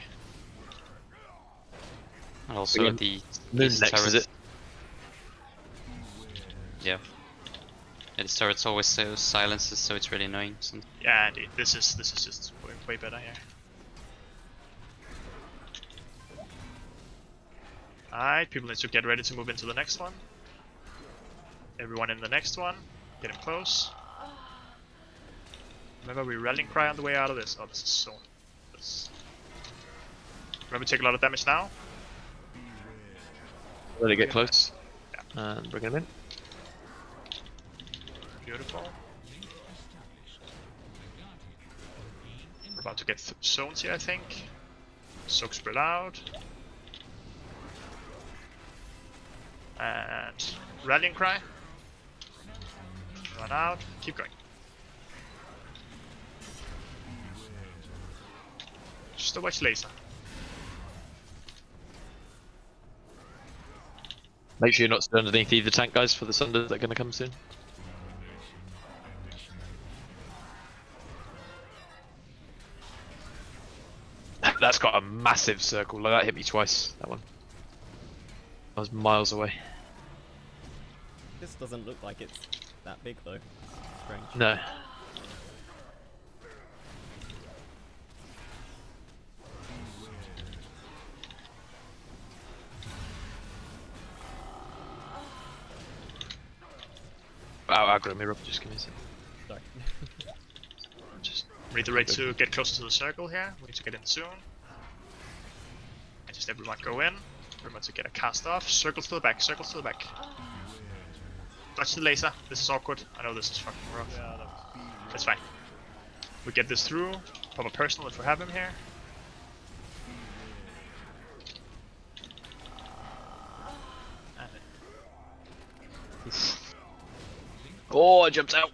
And also Again, the Moon these next, turrets. is it? Yeah. Yeah, this turret's always so silences, so it's really annoying. Yeah, indeed. This is just way better here. Alright, people need to get ready to move into the next one. Everyone in the next one. Getting close. Remember, we rallying cry on the way out of this. Oh, this is so... Remember, take a lot of damage now. Let it get close. Yeah. And bring him in. Beautiful. We're about to get zones here, I think. Soak spread out. And rallying cry. Run out. Keep going. Just a watch laser. Make sure you're not still underneath either tank guys for the Sunders that are going to come soon. That's got a massive circle. Like, that hit me twice, that one. I was miles away. This doesn't look like it's that big though. Strange. No. Oh, aggro me, Rob. Just give me a second. Sorry. Just reiterate to get closer to the circle here. We need to get in soon. And just everyone go in. Everyone to get a cast off. Circles to the back, circles to the back. Touch the laser. This is awkward. I know this is fucking rough. Yeah, That's fine. We get this through. Pop a personal if we have him here. Oh, I jumped out.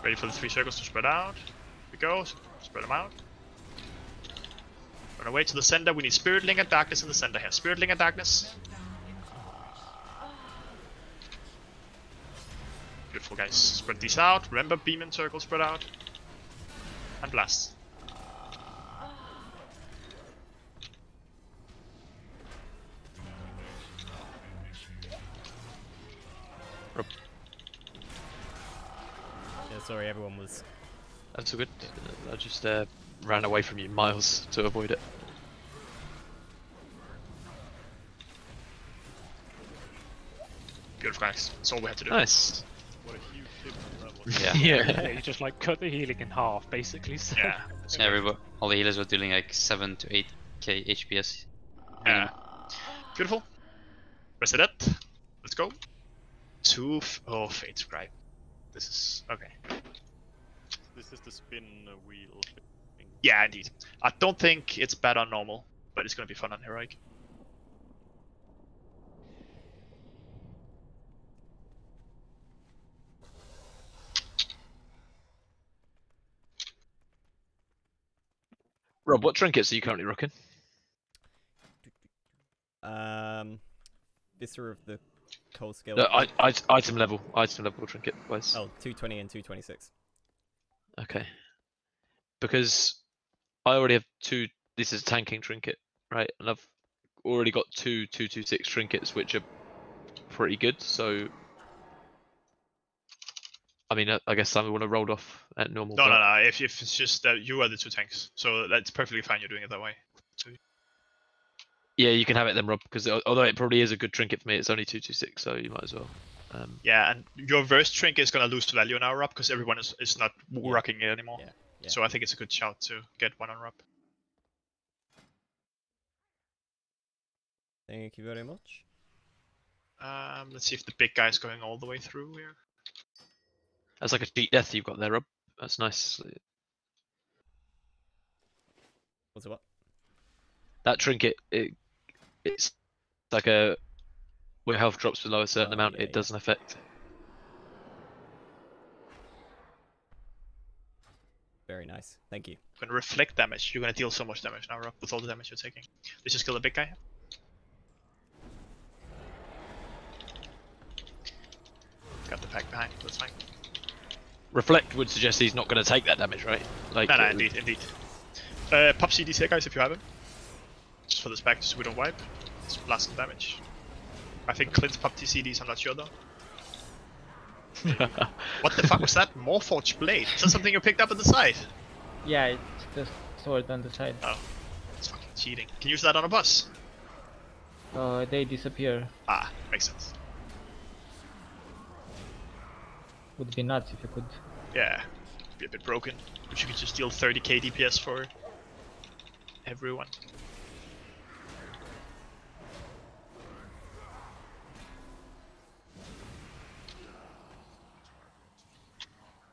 Ready for the 3 circles to spread out. Here we go. Spread them out. Run away to the center. We need Spirit Link and Darkness in the center here. Spirit Link and Darkness. Beautiful, guys. Spread these out. Remember, beam and circle spread out. And blast. Yeah, sorry, everyone was... That's all good. I just ran away from you miles to avoid it. Beautiful, guys. That's all we had to do. Nice. What a huge difference that was. Yeah. Yeah, you just like cut the healing in half, basically. So. Yeah. Yeah, all the healers were doing like 7 to 8k HPS. Yeah. Beautiful. Reset it. Let's go. Oh, Fate Scribe. This is okay. This is the spin wheel. Yeah, indeed. I don't think it's bad on normal, but it's gonna be fun on heroic. Rob, what trinkets are you currently rocking? Viscera of the Cold Scale. No, item level trinket wise. Oh, 220 and 226. Okay. Because I already have two. This is a tanking trinket, right? And I've already got two 226 trinkets, which are pretty good. So, I mean, I guess Simon would have rolled off at normal. No. If it's just that you are the 2 tanks, so that's perfectly fine. You're doing it that way. So... Yeah, you can have it then, Rob. Because although it probably is a good trinket for me, it's only 226, so you might as well. Yeah, and your verse trinket is gonna lose value now, Rob, because everyone is not rocking it anymore. Yeah. So I think it's a good shout to get one on Rob. Thank you very much. Let's see if the big guy's going all the way through here. That's like a cheat death you've got there, Rob. That's nice. What's it what? That trinket, it's like a where health drops below a certain amount, it doesn't affect. Very nice. Thank you. When reflect damage, you're gonna deal so much damage now, Rob, with all the damage you're taking. Let's just kill the big guy. Got the pack behind, that's fine. Reflect would suggest he's not going to take that damage, right? Like, no, indeed. Pop CDs here, guys, if you have him. Just for this back, just so we don't wipe. Let's blast some damage. I think Clint's popped CDs, I'm not sure though. What the fuck was that? Morforged blade? Is that something you picked up on the side? Yeah, it's the sword on the side. Oh, it's fucking cheating. Can you use that on a boss? They disappear. Ah, makes sense. Would be nuts if you could. Yeah, be a bit broken. But you could just deal 30k DPS for everyone.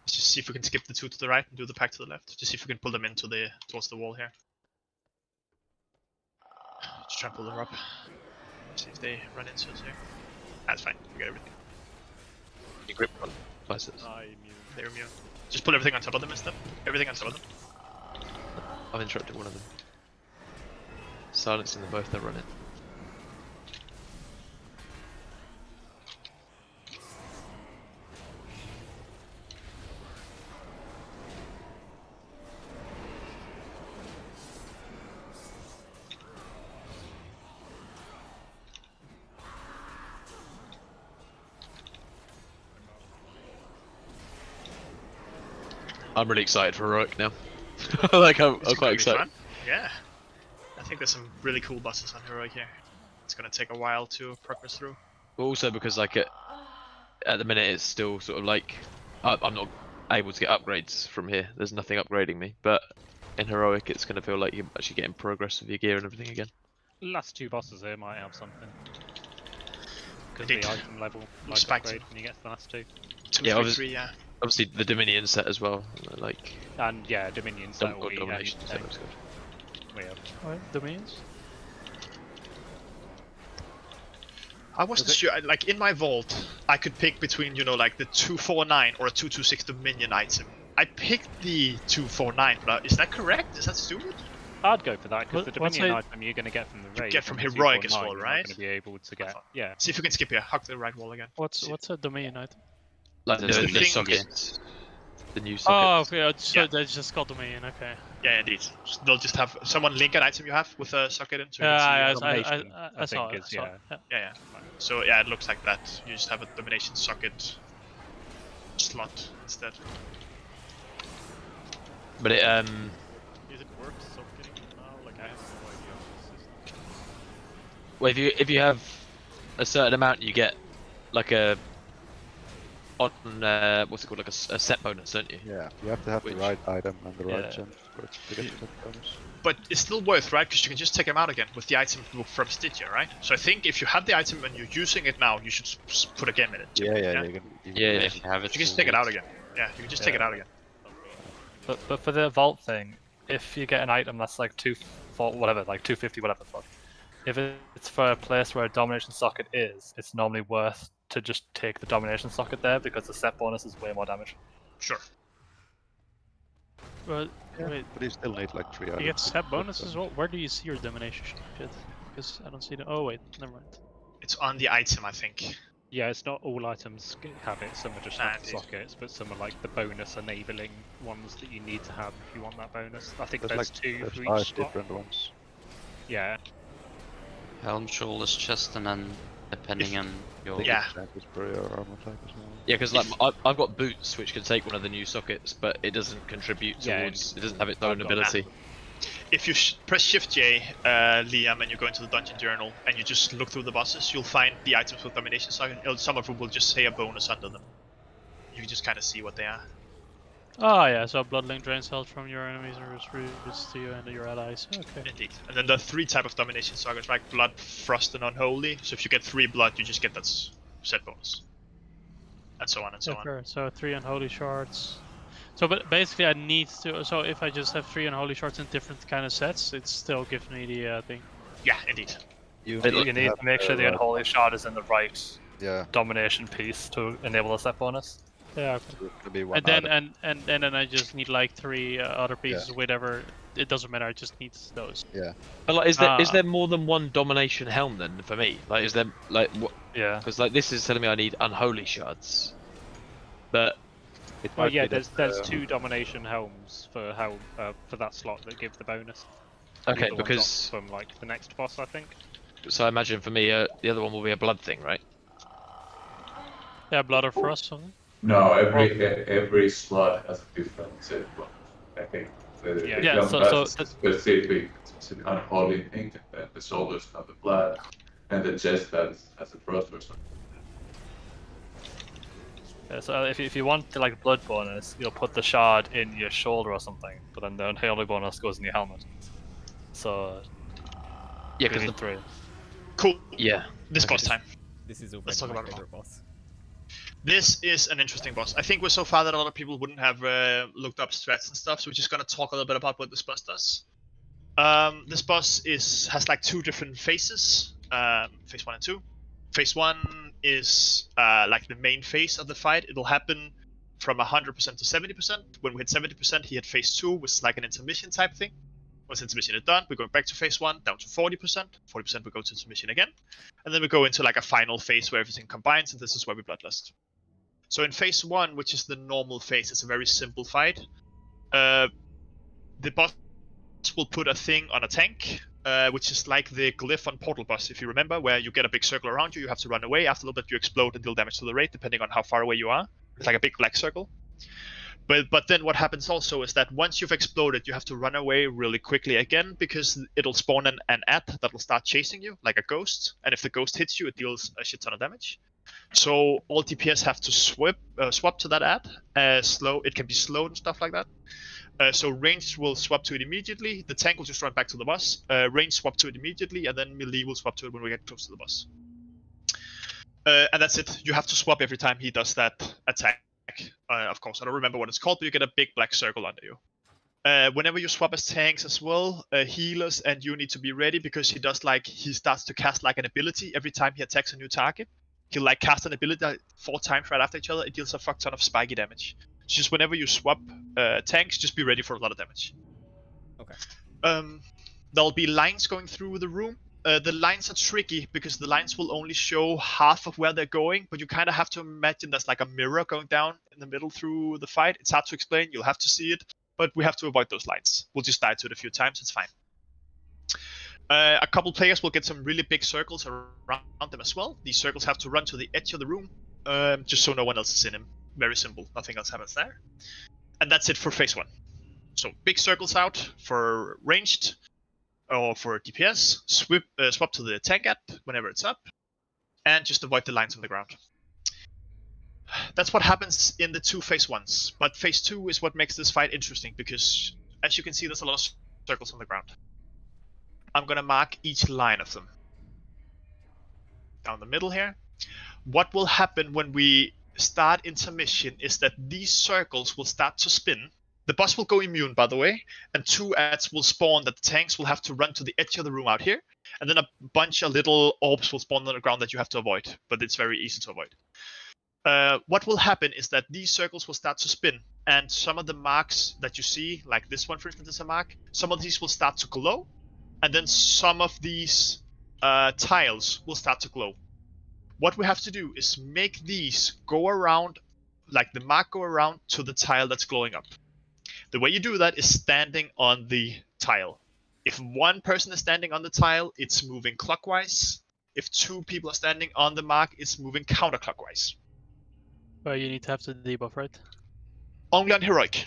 Let's just see if we can skip the 2 to the right and do the pack to the left. Just see if we can pull them into towards the wall here. Just try and pull them up. See if they run into us here. That's fine, we got everything. You grip one. They're immune. Just put everything on top of them instead. Everything on top of them. I've interrupted one of them. Silencing them both, they're running. I'm really excited for Heroic now. Like, I'm quite excited. Fun. Yeah. I think there's some really cool bosses on Heroic here. It's gonna take a while to progress through. Also because, like, at the minute it's still sort of like, I'm not able to get upgrades from here. There's nothing upgrading me. But in Heroic it's gonna feel like you're actually getting progress with your gear and everything again. Last 2 bosses here might have something. Because the item level might upgrade when you get to the last 2. Yeah, obviously the Dominion set as well, like. And yeah, Dominion set will be Domination set looks good. We have. Dominions? I wasn't sure, like in my vault, I could pick between, you know, like the 249 or a 226 Dominion item. I picked the 249, but is that correct? Is that stupid? I'd go for that, because the Dominion item you're going to get from the raid. You get from Heroic as well, right? You're going to be able to get, yeah. See if we can skip here, hug the right wall again. What's a Dominion item? Like the socket. The new socket. Oh, okay, so they just called Dominion, okay. Yeah, indeed. They'll just have someone link an item you have with a socket in. So I saw it. Yeah. So yeah, it looks like that. You just have a domination socket slot instead. But it Is it worth socketing now? Like I have no idea of the system. Well, if you have a certain amount, you get like a what's it called, like a set bonus, don't you? Yeah, you have to have the right item and the right gem to get the bonus. But it's still worth, right? Because you can just take them out again with the item from Stygia, right? So I think if you have the item and you're using it now, you should put a gem in it. Yeah. If you have it, you can just take it out again. Yeah, you can just take it out again. But for the vault thing, if you get an item that's like 240 whatever, like 250 whatever the fuck, if it's for a place where a domination socket is, it's normally worth to just take the domination socket there because the set bonus is way more damage. Sure. But Yeah, wait, but you still need like 3 items. you get to set put bonus them. as well. Where do you see your domination shit? Because I don't see the. Oh wait, never mind. It's on the item, I think. Yeah, it's not all items have it. Some are just Nah, have indeed. sockets, but some are like the bonus enabling ones that you need to have if you want that bonus. I think There's there's like 2 there's for 5 each slot. different ones. Yeah. Helm, shoulders, chest, and then depending on your. Yeah. Is per your armor type as well. Yeah, because like I've got boots, which can take one of the new sockets, but it doesn't contribute Yeah, towards. It doesn't have its I've own got ability. If you press Shift J, Liam, and you go into the dungeon journal, and you just look through the bosses, you'll find the items with domination socket. Some of them will just say a bonus under them. You can just kind of see what they are. Oh yeah, so Bloodlink drains health from your enemies and redistributes to you and your allies. Okay. Indeed. And then there are 3 type of domination sockets, like blood, frost, and unholy. So if you get 3 blood, you just get that set bonus. And so on and so Yeah, on. fair. So 3 unholy shards. So, but basically, I need to. So, if I just have 3 unholy shards in different kind of sets, it still gives me the thing. Yeah, indeed. You need to make sure the unholy shard is in the right domination piece to enable the set bonus. Yeah. Be And then and then I just need like 3 other pieces, whatever. It doesn't matter. I just need those. Yeah. But like, is there more than one domination helm then for me? Like, is there like what? Yeah. Because like this is telling me I need unholy shards, but. Well, yeah, there's 2 domination helms for for that slot that give the bonus. Okay, The other one's because off from like the next boss, I think. so I imagine for me the other one will be a blood thing, right? Yeah, blood or frost. No, every slot has a different set. I think the Yeah, helm so has a specific unholy thing. The shoulders have the blood, and the chest has a frost or something. Yeah, so if you want the like blood bonus, you'll put the shard in your shoulder or something, but then the unholy bonus goes in your helmet. So yeah, because 3. Cool. Yeah. This boss time. This is Let's talk already my about it favorite boss. This is an interesting boss. I think we're so far that a lot of people wouldn't have looked up strats and stuff, so we're just gonna talk a little bit about what this boss does. This boss has like 2 different phases, phase 1 and 2. Phase 1 is like the main phase of the fight. It'll happen from 100% to 70%. When we hit 70%, he hit phase 2, which is like an intermission type thing. Once intermission is done, we're going back to phase 1, down to 40%. 40% we go to intermission again. And then we go into like a final phase where everything combines, and this is where we bloodlust. So in phase 1, which is the normal phase, it's a very simple fight. The boss will put a thing on a tank, which is like the glyph on Portal Boss, if you remember, where you get a big circle around you, you have to run away. After a little bit, you explode and deal damage to the raid, depending on how far away you are. It's like a big black circle. But then what happens also is that once you've exploded, you have to run away really quickly again, because it'll spawn an ad that will start chasing you, like a ghost. And if the ghost hits you, it deals a shit ton of damage. So all DPS have to swap to that ad. It can be slowed and stuff like that. So range will swap to it immediately. The tank will just run back to the boss. Range swap to it immediately, and then melee will swap to it when we get close to the boss. And that's it. You have to swap every time he does that attack. Of course, I don't remember what it's called, but you get a big black circle under you. Whenever you swap as tanks as well, healers and you need to be ready, because he starts to cast like an ability every time he attacks a new target. He'll like cast an ability 4 times right after each other. It deals a fuck ton of spiky damage. So just whenever you swap tanks, just be ready for a lot of damage. Okay. There'll be lines going through the room. The lines are tricky because the lines will only show half of where they're going, but you kind of have to imagine there's like a mirror going down in the middle through the fight. It's hard to explain, you'll have to see it, but we have to avoid those lines. We'll just die to it a few times, it's fine. A couple players will get some really big circles around them as well. These circles have to run to the edge of the room, just so no one else is in them. Very simple, nothing else happens there. And that's it for phase 1. So big circles out for ranged, or for DPS, swap to the tank app whenever it's up, and just avoid the lines on the ground. That's what happens in the 2 phase 1s, but phase 2 is what makes this fight interesting, because as you can see, there's a lot of circles on the ground. I'm gonna mark each line of them. Down the middle here. What will happen when we start intermission is that these circles will start to spin, The boss will go immune, by the way, and 2 ads will spawn that the tanks will have to run to the edge of the room out here, and then a bunch of little orbs will spawn on the ground that you have to avoid, but it's very easy to avoid. What will happen is that these circles will start to spin, and some of the marks that you see, like this one for instance is a mark, some of these will start to glow, and then some of these tiles will start to glow. What we have to do is make these go around, like the mark go around to the tile that's glowing up. The way you do that is standing on the tile. If 1 person is standing on the tile, it's moving clockwise. If 2 people are standing on the mark, it's moving counterclockwise. Well, you need to have the debuff, right? Only on heroic.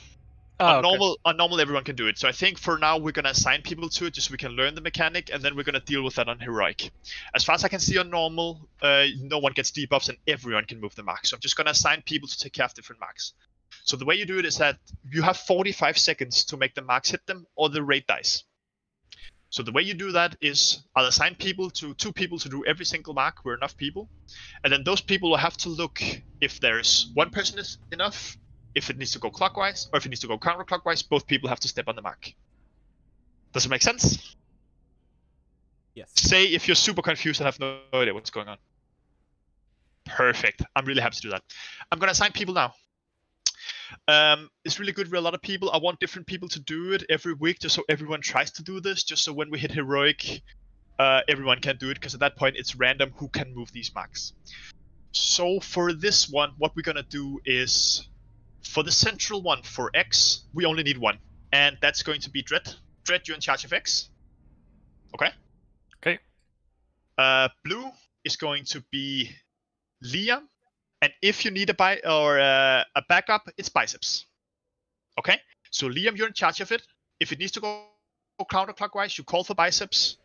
Oh, on normal, everyone can do it. So I think for now we're gonna assign people to it just so we can learn the mechanic, and then we're gonna deal with that on heroic. As far as I can see on normal, no one gets debuffs and everyone can move the mark. So I'm just gonna assign people to take care of different marks. So the way you do it is that you have 45 seconds to make the marks hit them, or the raid dies. So the way you do that is I'll assign people to 2 people to do every single mark. We're enough people, and then those people will have to look if there's 1 person is enough. If it needs to go clockwise or if it needs to go counterclockwise, both people have to step on the mark. Does it make sense? Yes. Say if you're super confused and have no idea what's going on. Perfect. I'm really happy to do that. I'm gonna assign people now. It's really good with a lot of people. I want different people to do it every week just so everyone tries to do this, just so when we hit heroic, everyone can do it, because at that point it's random who can move these marks. So for this one, what we're gonna do is, for the central one, for X, we only need 1. And that's going to be Dread. Dread, you're in charge of X. Okay? Okay. Blue is going to be Liam. And if you need a backup, it's Biceps. Okay? So Liam, you're in charge of it. If it needs to go counterclockwise, you call for Biceps.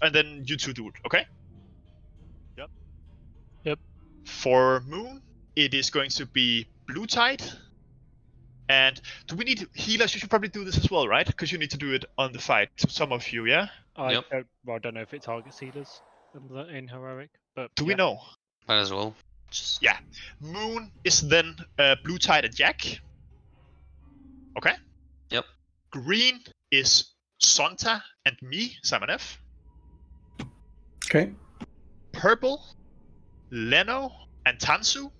And then you 2 do it, okay? Yep. Yep. For Moon, it is going to be Blue Tide. And do we need healers? You should probably do this as well, right? Because you need to do it on the fight. Some of you, yeah? I don't know if it targets healers in heroic, but do we know? Might as well. Yeah. Moon is then Blue Tide and Jack. Okay? Yep. Green is Sonta and me, Simon F. Okay. Purple, Leno and Tansu.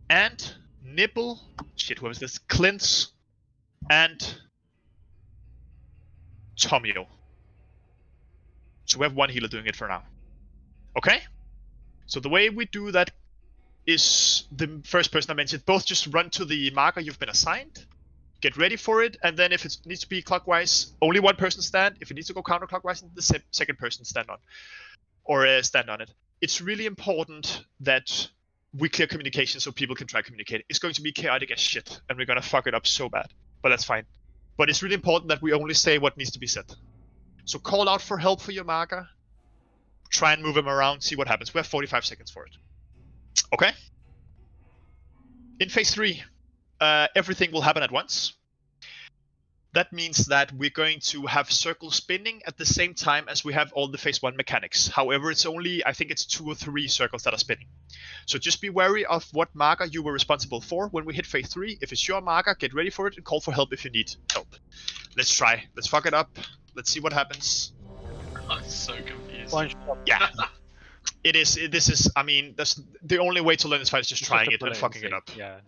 And Nibble, shit, who was this? Clintz and Tomio. So we have 1 healer doing it for now. Okay? So the way we do that is the first person I mentioned, both just run to the marker you've been assigned, get ready for it, and then if it needs to be clockwise, only 1 person stand. If it needs to go counterclockwise, the second person stand on. Or stand on it. It's really important that we clear communication so people can try to communicate. It's going to be chaotic as shit, and we're gonna fuck it up so bad. But that's fine. But it's really important that we only say what needs to be said. So call out for help for your marker. Try and move him around, see what happens. We have 45 seconds for it. Okay? In phase 3, everything will happen at once. That means that we're going to have circles spinning at the same time as we have all the phase 1 mechanics. However, it's only, I think it's 2 or 3 circles that are spinning. So just be wary of what marker you were responsible for when we hit phase 3. If it's your marker, get ready for it and call for help if you need help. Let's try. Let's fuck it up. Let's see what happens. I'm so confused. Yeah. This is, I mean, that's the only way to learn this fight is just trying it and fucking it up. Yeah.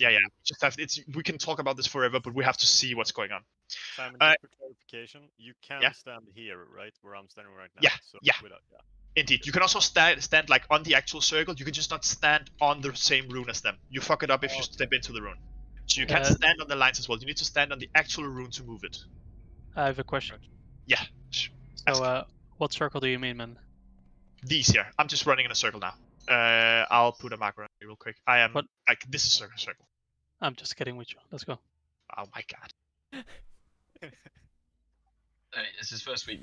We can talk about this forever, but we have to see what's going on. Simon, just for clarification, you can stand here, right? Where I'm standing right now. Yeah. Indeed. You can also stand like on the actual circle. You can just not stand on the same rune as them. You fuck it up if you step into the rune. So you can't stand on the lines as well. You need to stand on the actual rune to move it. I have a question. Yeah. So, what circle do you mean, man? These here. I'm just running in a circle now. I'll put a marker on you real quick. I am like this is circle. I'm just kidding with you. Let's go. Oh my god. Hey, it's his first week.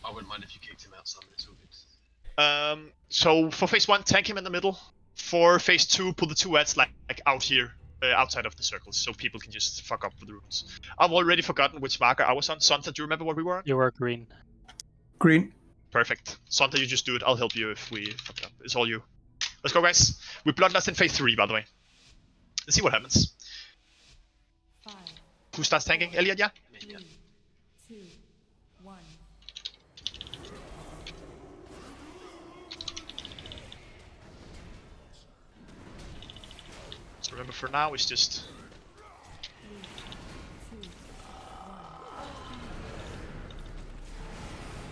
I wouldn't mind if you kicked him out, Simon. It's all good. So for phase 1, tank him in the middle. For phase 2, pull the 2 ads like out here, outside of the circles, so people can just fuck up with the runes. I've already forgotten which marker I was on. Sonta, do you remember what we were on? You were green. Green. Perfect. Sonta, you just do it. I'll help you if we fuck up. It's all you. Let's go, guys. We bloodlust in phase 3, by the way. Let's see what happens. Who starts tanking? Elliot, yeah? 3, 2, 1. So remember, for now, it's just...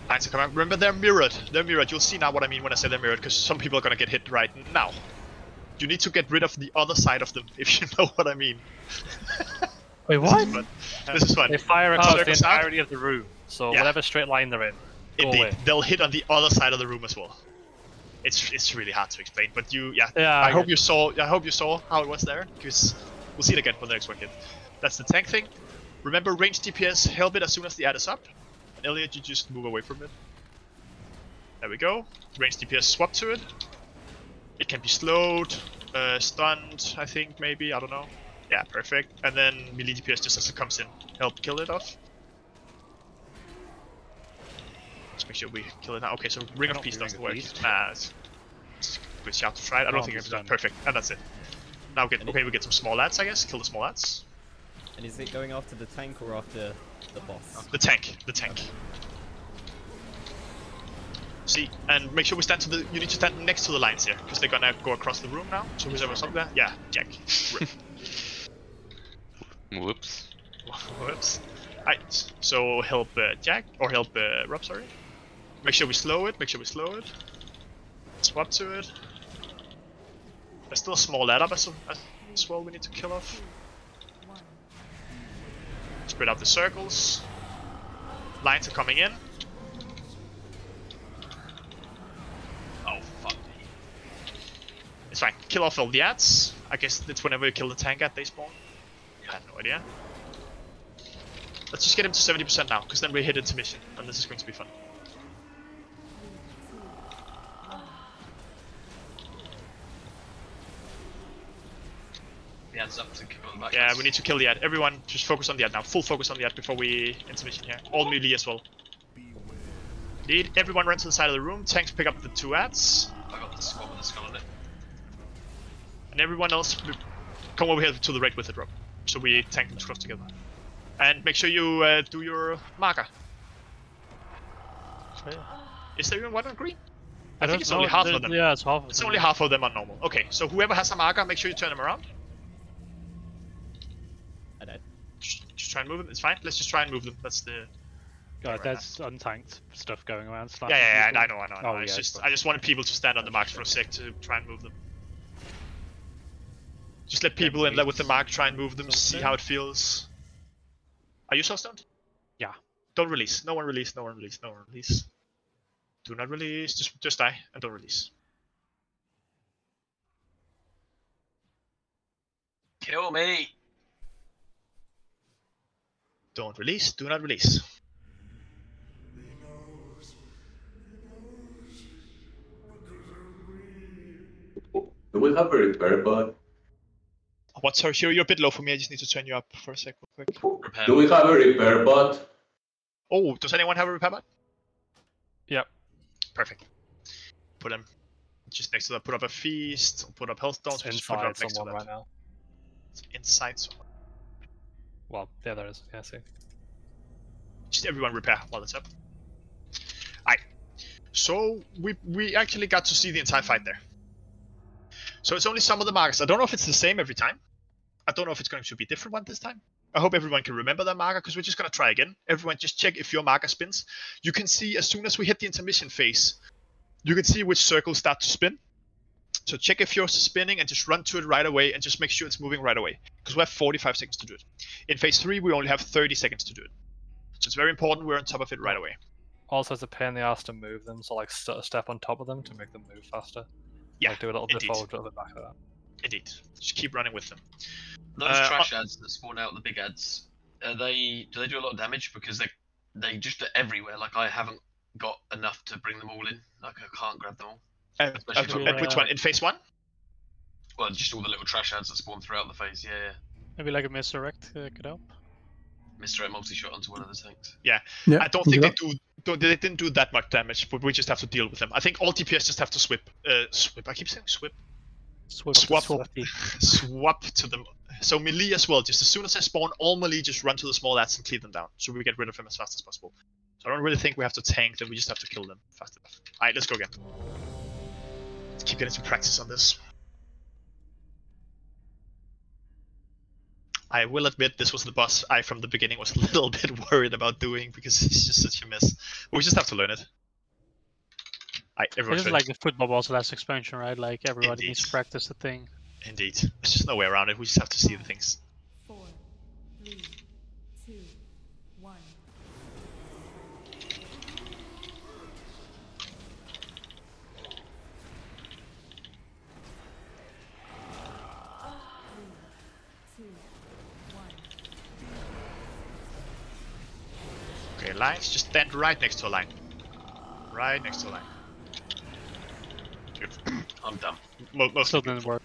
Lines are coming. Remember, they're mirrored. They're mirrored. You'll see now what I mean when I say they're mirrored, because some people are gonna get hit right now. You need to get rid of the other side of them, if you know what I mean. Wait, what? This is fun. They fire across the Circles out. entirety of the room, so Yeah. whatever straight line they're in, go Indeed, away. they'll hit on the other side of the room as well. It's really hard to explain, but Yeah, I hope you saw how it was there, because we'll see it again for the next one hit. That's the tank thing. Remember, range DPS, help it as soon as the ad is up. And Elliot, you just move away from it. There we go. Range DPS swap to it. It can be slowed, stunned, I think, maybe, I don't know. Yeah, perfect. And then melee DPS just as it comes in, help kill it off. Let's make sure we kill it now. Okay, so Ring of Peace doesn't work. Nah, it's a good shout to try it. I don't think it's done. Perfect, and that's it. Now we get some small ads, I guess. Kill the small ads. And is it going after the tank or after the boss? The tank. See, and make sure we stand to the. You need to stand next to the lines here, because they're gonna go across the room now. So who's ever up there? Yeah, Jack. Rip. Whoops. Whoops. Alright, so help Jack, or help Rob, sorry. Make sure we slow it, Swap to it. There's still a small ladder as well we need to kill off. Spread out the circles. Lines are coming in. Oh, fuck me. It's fine. Kill off all the ads. I guess that's whenever you kill the tank ad, they spawn. I have no idea. Let's just get him to 70% now, because then we hit intermission, and this is going to be fun. The ad's up to kill the back. Yeah, we need to kill the ad. Everyone, just focus on the ad now. Full focus on the ad before we intermission here. All melee as well. Indeed, everyone run to the side of the room. Tanks pick up the 2 ads. I got the squad with the skull on it. And everyone else, come over here to the right with it, Rob. So we tank them across together. And make sure you do your marker. Is there even one on green? I think it's only half of them. Yeah, it's half of them. It's only half of them on normal. Okay, so whoever has a marker, make sure you turn them around. I died. Just try and move them. It's fine. Let's just try and move them. That's the. God, there's untanked stuff going around. Yeah, I know. Oh, It's yeah, just, I just wanted people to stand on the marks for a sec to try and move them. Just let people in there with the mark try and move them, see how it feels. Are you so stoned? Yeah. Don't release. No one release. Do not release. Just die and don't release. Kill me! Don't release. Do not release. Do we have a repair bot? What's her hero? You're a bit low for me. I just need to turn you up for a sec real quick. Do we have a repair bot? Oh, does anyone have a repair bot? Yep. Perfect. Put them just next to that. Put up a feast. Put up health stones. Just put it Inside up next to someone that. right now. It's inside someone. Well, yeah, there is. Yeah, I see. Just everyone repair while it's up. Alright. So we actually got to see the entire fight there. So it's only some of the markers. I don't know if it's the same every time. I don't know if it's going to be a different one this time. I hope everyone can remember that marker, because we're just going to try again. Everyone just check if your marker spins. You can see as soon as we hit the intermission phase, you can see which circles start to spin. So check if yours is spinning and just run to it right away and just make sure it's moving right away. Because we have 45 seconds to do it. In phase 3, we only have 30 seconds to do it. So it's very important we're on top of it right away. Also, it's a pain in the ass to move them, so like step on top of them to make them move faster. Yeah, like do a little bit indeed. forward, a little bit back like that. Indeed. Just keep running with them. Those trash ads that spawn out, the big ads, do they do a lot of damage? Because they just are everywhere. Like, I haven't got enough to bring them all in. Like, I can't grab them all. At which one? In phase 1? Well, just all the little trash ads that spawn throughout the phase, yeah. Maybe like a misdirect could help. Misdirect multi-shot onto one of the tanks. Yeah. I don't think they didn't do that much damage, but we just have to deal with them. I think all DPS just have to swip. I keep saying swip. Swap. Swap to them. So melee as well. Just as soon as I spawn, all melee just run to the small lads and cleave them down. So we get rid of them as fast as possible. So I don't really think we have to tank them. We just have to kill them fast enough. All right, let's go again. Let's keep getting some practice on this. I will admit this was the boss I from the beginning was a little bit worried about doing because it's just such a mess. But we just have to learn it. It's like the football balls last expansion, right? Like everybody Indeed. needs to practice the thing. Indeed. There's just no way around it. We just have to see the things. 4, 3, 2, 1. Okay, lines, just stand right next to a line. Right next to a line. Good. I'm done. Still didn't work.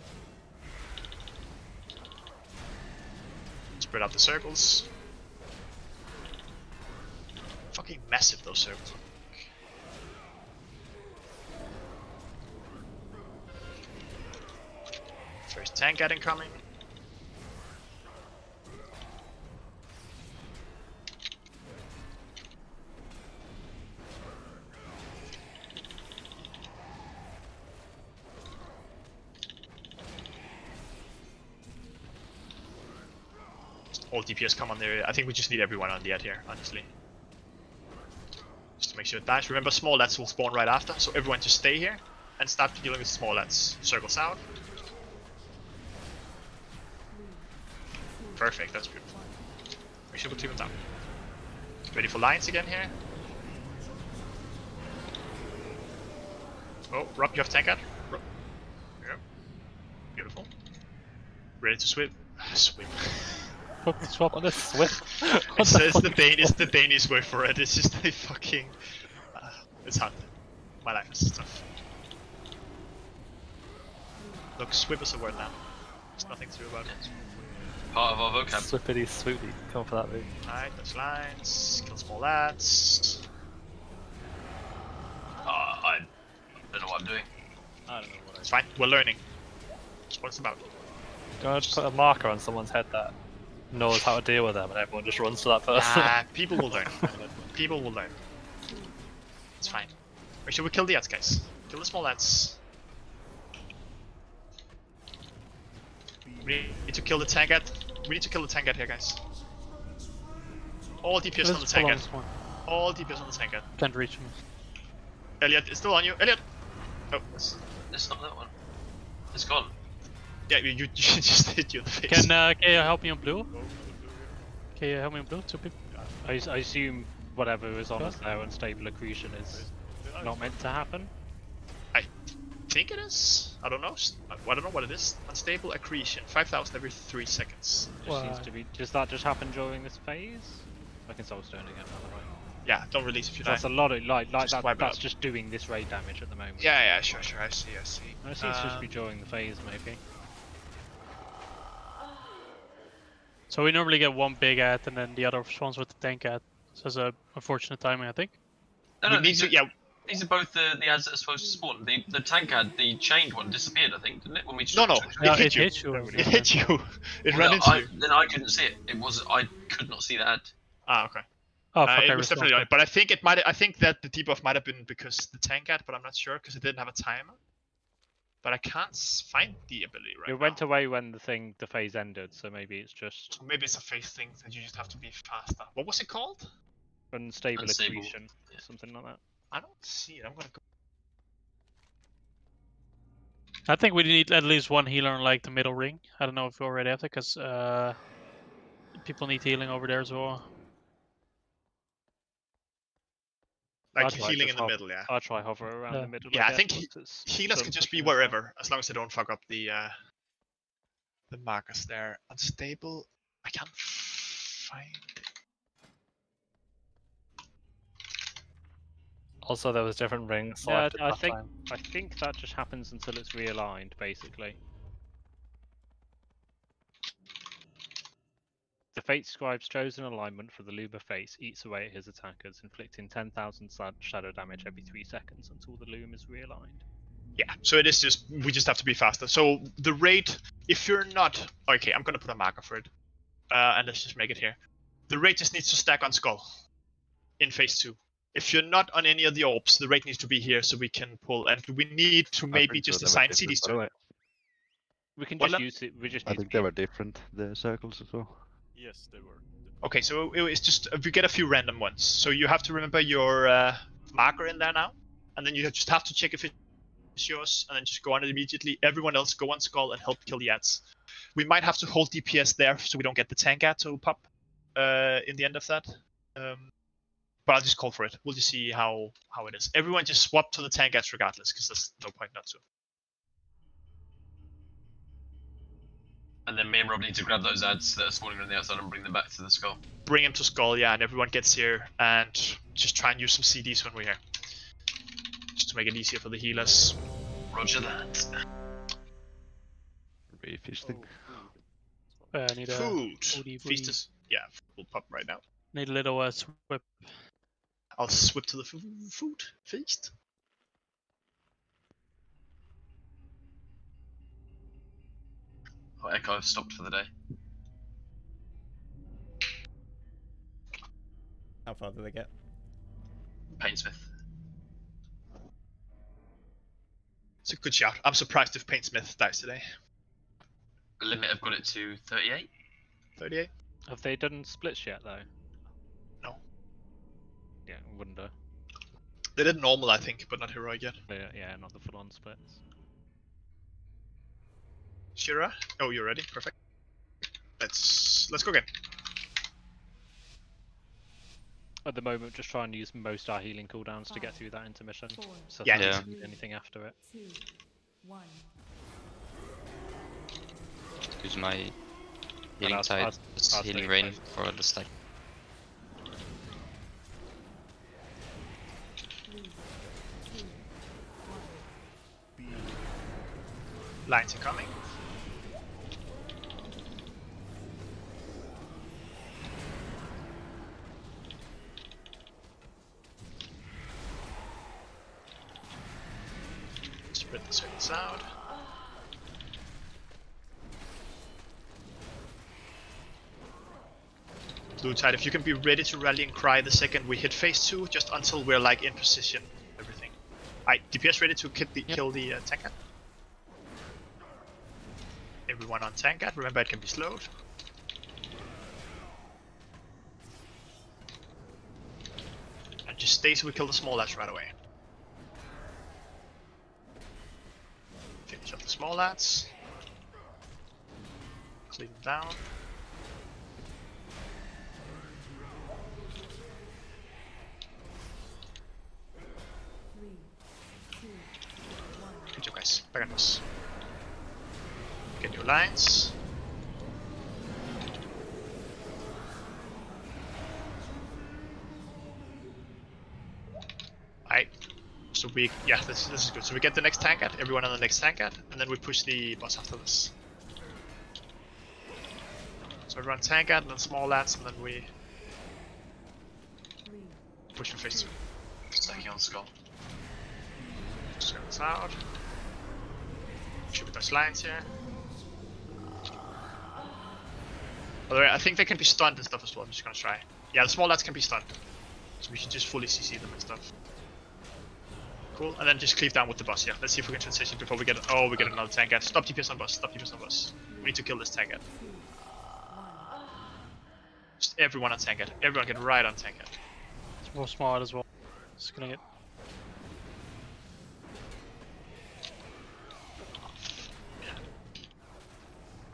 Spread out the circles. Fucking massive those circles. First tank ad incoming. All DPS come on there. I think we just need everyone on the ad here, honestly. Just to make sure it dies. Remember, small lads will spawn right after, so everyone just stay here and start dealing with small lads. Circles out. Perfect, that's beautiful. Make sure we clear them down. Ready for lines again here. Oh, Rob, you have tank ad? Rob. Yeah. Beautiful. Ready to swim. Swim. Swap on this Swift. It's the Danish word for it. It's just a fucking. It's hard. My life is tough. Look, swip is a word now. There's nothing to do about it. Part of our vocab. Swippity swoopy. Come for that move. Alright, that's lines. Kill small lads. I don't know what I'm doing. I don't know what It's fine. We're learning. That's what it's about. Don't put a marker on someone's head that knows how to deal with them, and everyone just runs to that person. People will learn. People will learn. It's fine. Make sure we kill the ads, guys. Kill the small ads. We need to kill the tank ad. We need to kill the tank ad here, guys. All DPS on the tank ad. All DPS on the tank ad. Can't reach him. Elliot, it's still on you. Elliot! Oh, It's not that one. It's gone. Yeah, you just hit you in the face. Can you help me on blue? Can you help me on blue? 2 people? I assume whatever is on us now, unstable accretion, is not meant to happen. I think it is. I don't know. I don't know what it is. Unstable accretion. 5,000 every 3 seconds. Just seems to be. Does that just happen during this phase? I can Soulstone again. Right. Yeah, don't release if you die. That's a lot of Just that. wipe it That's out. just doing this raid damage at the moment. Yeah, sure. I see. It seems to just be during the phase, maybe. So we normally get one big ad and then the other spawns with the tank ad. So it's a unfortunate timing, I think. No, these are both the ads that are supposed to spawn. The tank ad, the chained one, disappeared, I think, didn't it? When we No, No, it hit you. It hit you. It ran into you. Then I couldn't see it. I could not see the ad. Ah, okay. Oh, fuck, it was definitely on it, but I think it might. I think that the debuff might have been because the tank ad, but I'm not sure because it didn't have a timer. But I can't find the ability right now. It went away when the phase ended, so maybe it's just Maybe it's a phase thing that you just have to be faster. What was it called? unstable Unstable. accretion, something like that. I don't see it. I'm gonna go. I think we need at least one healer in like the middle ring. I don't know if we already have that because people need healing over there as well. Like I'll try healing just in the middle, yeah. I'll try hover around Yeah. the middle. Yeah, I guess, think once it's healers done can just be pushing us out. wherever, as long as they don't fuck up the markers there. Unstable. I can't find it. Also, there was different rings Yeah, selected I that think time. I think that just happens until it's realigned, basically. The Fate Scribe's chosen alignment for the Luma face eats away at his attackers, inflicting 10,000 shadow damage every 3 seconds until the Loom is realigned. Yeah, so it is just, we just have to be faster. So the rate, if you're not, okay, I'm gonna put a marker for it. And let's just make it here. The rate just needs to stack on Skull in phase 2. If you're not on any of the orbs, the rate needs to be here so we can pull, and we need to maybe just assign CDs to it. We can What just now? use it. We just I need think they were different, the circles as well. Yes, they were. Okay, so it's just, we get a few random ones. So you have to remember your marker in there now, and then you just have to check if it's yours, and then just go on it immediately. Everyone else go on Skull and help kill the ads. We might have to hold DPS there so we don't get the tank ad to pop in the end of that. But I'll just call for it. We'll just see how it is. Everyone just swap to the tank ads regardless, because there's no point not to. And then me and Rob need to grab those ads that are spawning on the outside and bring them back to the Skull. Bring him to Skull, yeah, and everyone gets here, and just try and use some CDs when we're here. Just to make it easier for the healers. Roger that. Refeasting. I need a Food. foodie. Feast is, yeah, we'll pop right now. Need a little swip. I'll swip to the food feast. Oh, Echo, I've stopped for the day. How far do they get? Painsmith. It's a good shout. I'm surprised if Painsmith dies today. Limit, I've got it to 38. 38? Have they done splits yet, though? No. Yeah, wonder. They did normal, I think, but not heroic yet. Yeah, not the full-on splits. Shira? Oh, you're ready. Perfect. Let's go again. At the moment, just try and use most our healing cooldowns to get through that intermission. So Yeah. if Yeah. we need anything after it. 2, 1. Use my healing I'll- tide, I'll- just I'll healing stay rain close. for the stack. 3, 2, 1. Lines are coming. Spread the circles out. Blue Tide, if you can be ready to rally and cry the second we hit phase 2, just until we're like in position, everything. Alright, DPS ready to kill the tank ad. Everyone on tank ad, remember it can be slowed. And just stay so we kill the small lads right away. Finish off the small lads. Clean them down. Good job, guys. Back on us. Get your lines. Alright. So we, yeah, this is good. So we get the next tank ad, everyone on the next tank ad, and then we push the boss after this. So we run tank ad and then small lads, and then we push for phase 2. Stacking on Skull. Circles out. Should we touch lines here? By the way, I think they can be stunned and stuff as well. I'm just gonna try. Yeah, the small lads can be stunned. So we should just fully CC them and stuff. Cool, and then just cleave down with the boss, yeah. Let's see if we can transition before we get... Oh, we get another tank ad. Stop DPS on boss, stop DPS on boss. We need to kill this tank ad. Just everyone on tank ad. Everyone get right on tank ad. It's more smart as well. Just gonna get.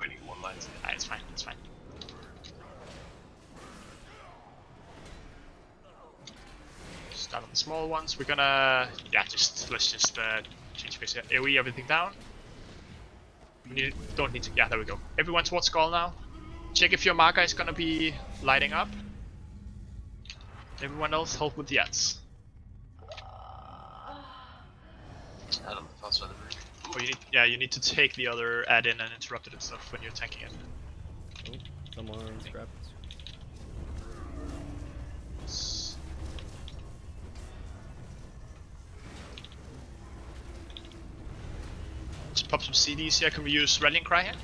We need one line. Ah, it's fine, it's fine. Start on the small ones. We're gonna, yeah, let's just change phase here. AoE everything down. We don't need to, yeah, there we go. Everyone towards Skull now. Check if your marker is gonna be lighting up. Everyone else help with the ads. Oh, you need to take the other ad in and interrupt it and stuff when you're tanking it. Oh, someone's grabbed. Just pop some CDs here. Can we use Rallying Cry here?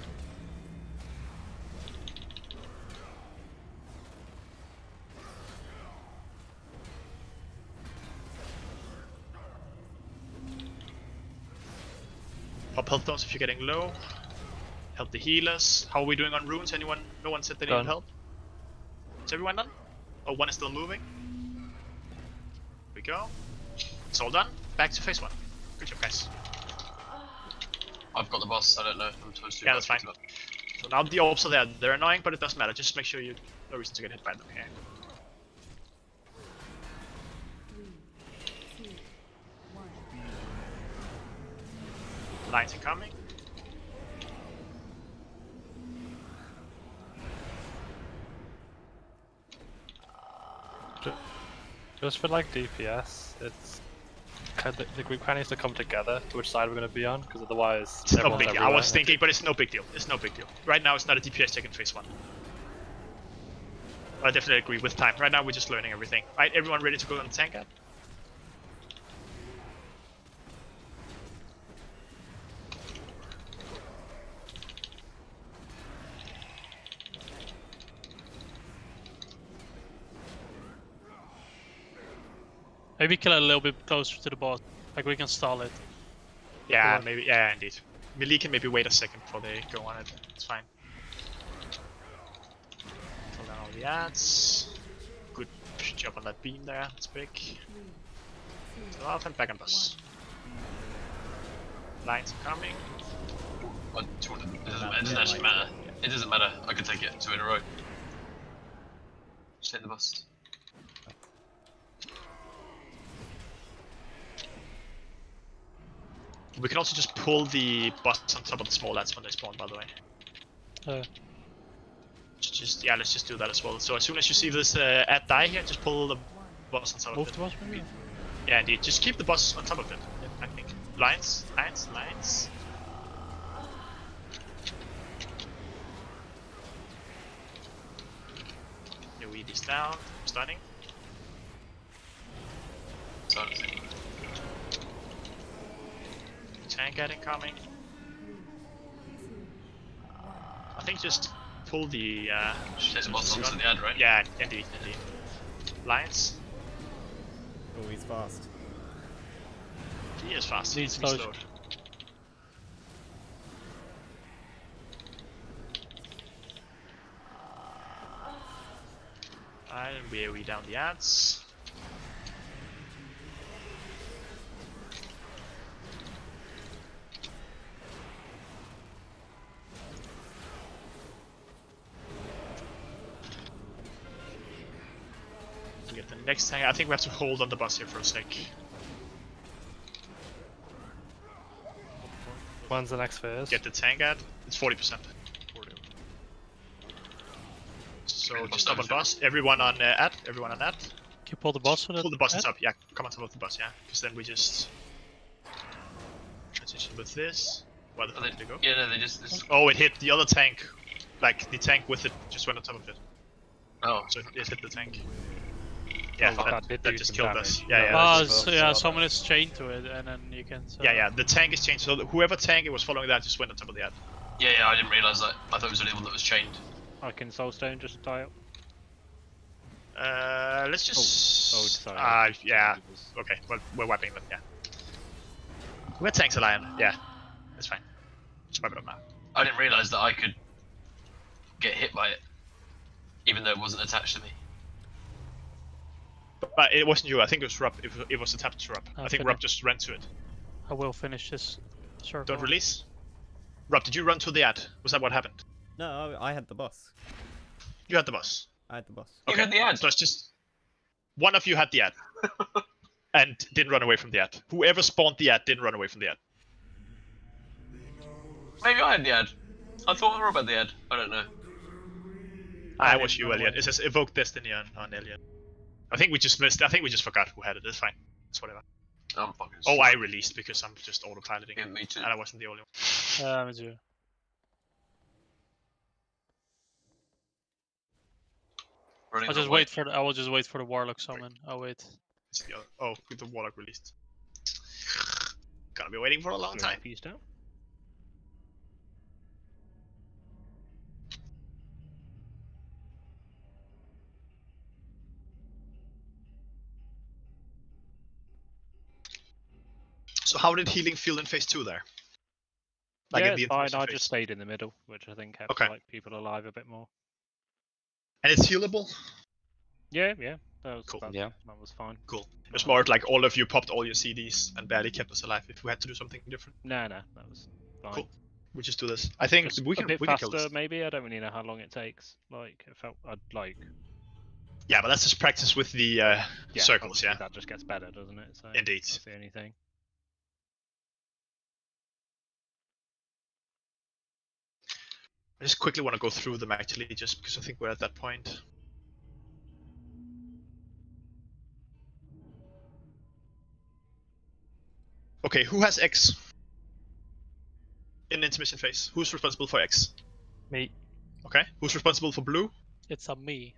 Pop health stones if you're getting low. Help the healers. How are we doing on runes? Anyone? No one said they needed help. Is everyone done? Oh, one is still moving. Here we go. It's all done. Back to phase 1. Good job, guys. I've got the boss. I don't know if I'm supposed to. Yeah, that's fine. So now the orbs are there. They're annoying, but it doesn't matter. Just make sure you no reason to get hit by them here. 3, 2, 1. Lines incoming. Just for like DPS, it's the group kind of needs to come together to which side we're going to be on, because otherwise It's no everyone's big deal. I everywhere. was thinking, but it's no big deal. It's no big deal. Right now, it's not a DPS check in phase 1. I definitely agree with time. Right now, we're just learning everything. Right, everyone ready to go on the tank app? Maybe kill it a little bit closer to the boss. Like we can stall it. Yeah, Or- maybe. Yeah, indeed. Melee can maybe wait a second before they go on it. It's fine. Pull down all the ads. Good job on that beam there. That's big. So off and back on bus. Lines coming. It doesn't actually matter. It doesn't matter. I could take it 2 in a row. Just hit the bus. We can also just pull the boss on top of the small ads when they spawn, by the way. Just yeah, let's just do that as well. So as soon as you see this ad die here, just pull the boss on top of it. Move the boss maybe? Yeah, indeed. Just keep the boss on top of it, I think. Lines, lines, lines. You weed these down. Stunning. Tank ad incoming. I think just pull the There's a boss onto the ad, right? Yeah, indeed, indeed. Lines. Oh, he's fast. He is fast. Needs He's slowed. slowed. And we down the ads. To get the next tank, I think we have to hold on the bus here for a sec. When's the next phase? Get the tank ad. It's 40%. So just stop on bus. Everyone on ad. Everyone on ad. Can you pull the boss with it? Pull the bus up. Yeah, come on top of the bus. Yeah, because then we just transition with this. Where the fuck did it go? Yeah, no, they just. Oh, it hit the other tank. Like the tank with it just went on top of it. Oh. So it hit the tank. Yeah, Oh, that just killed us. damage. Yeah, yeah. Ah, that's- so yeah, someone is chained to it, and then you can. yeah, yeah. The tank is changed. So whoever tank it was following that just went on top of the ad. Yeah, I didn't realise that. I thought it was the only one that was chained. I can Soulstone just die up. Let's just. Oh, sorry. Yeah. Okay, well, we're wiping them. Yeah. We're tanks a lion. Yeah, that's fine. Just wipe it up now. I didn't realise that I could get hit by it, even though it wasn't attached to me. But it wasn't you. I think it was Rub. It was attached to Rub. I think finish. Rub just ran to it. I will finish this circle. Don't release. Rub, did you run to the ad? Was that what happened? No, I had the boss. You had the boss. I had the boss. You had the ad. So it's just one of you had the ad, and didn't run away from the ad. Whoever spawned the ad didn't run away from the ad. Maybe I had the ad. I thought Rob had the ad. I don't know. I was you, Elliot. It says evoke destiny on Elliot. I think we just missed. I think we just forgot who had it. It's fine. It's whatever. I'm fucking. Oh, I released because I'm just autopiloting. Yeah, me too. And I wasn't the only one. Me too. Running I'll just away. wait for. I will just wait for the warlock summon. I'll wait. It's the other- Oh, with the warlock released. Gonna be waiting for a long time. Peace down. So how did healing feel in phase 2 there? Like yeah, in the it's fine. intermission I phase? just stayed in the middle, which I think kept Okay. like people alive a bit more. And it's healable? Yeah, that was Cool. that was fine. Cool. It was more like all of you popped all your CDs and barely kept us alive if we had to do something different. No, that was fine. Cool. We just do this. I think Just we can a bit we can faster, kill this. maybe. I don't really know how long it takes. Like, it felt I'd like. Yeah, but that's just practice with the circles, obviously yeah. That just gets better, doesn't it? So Indeed. That's the only thing. I just quickly want to go through them actually, just because I think we're at that point. Okay, who has X in intermission phase? Who's responsible for X? Me. Okay, who's responsible for blue? It's a me.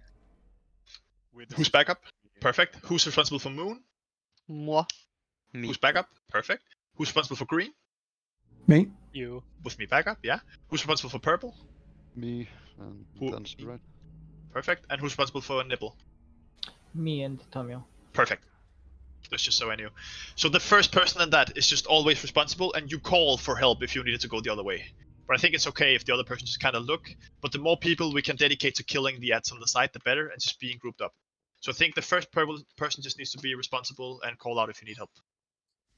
Who's backup? Perfect. Who's responsible for moon? Moi. Me. Who's backup? Perfect. Who's responsible for green? Me. You. With me backup, yeah. Who's responsible for purple? Me and Dan's right. Perfect. And who's responsible for nipple? Me and Tomio. Perfect. That's just so I knew. So the first person in that is just always responsible, and you call for help if you needed to go the other way. But I think it's okay if the other person just kind of look. But the more people we can dedicate to killing the ads on the side, the better, and just being grouped up. So I think the first person just needs to be responsible and call out if you need help.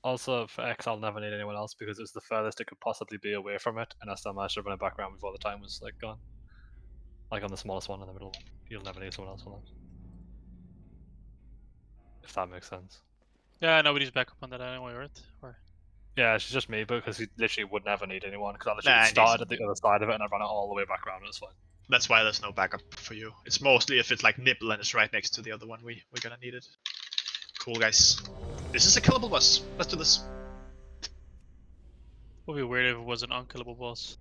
Also, for X, I'll never need anyone else because it's the furthest it could possibly be away from it, and I still managed to run it back around before the time was like gone. Like on the smallest one in the middle one. You'll never need someone else for that. If that makes sense. Yeah, nobody's back up on that anyway, right? Or... Yeah, it's just me because he literally would never need anyone because I Nah, literally indeed. started at the other side of it and I ran it all the way back around and it's fine. That's why there's no backup for you. It's mostly if it's like nipple and it's right next to the other one, we're gonna need it. Cool, guys. This is a killable boss. Let's do this. Would be weird if it was an unkillable boss.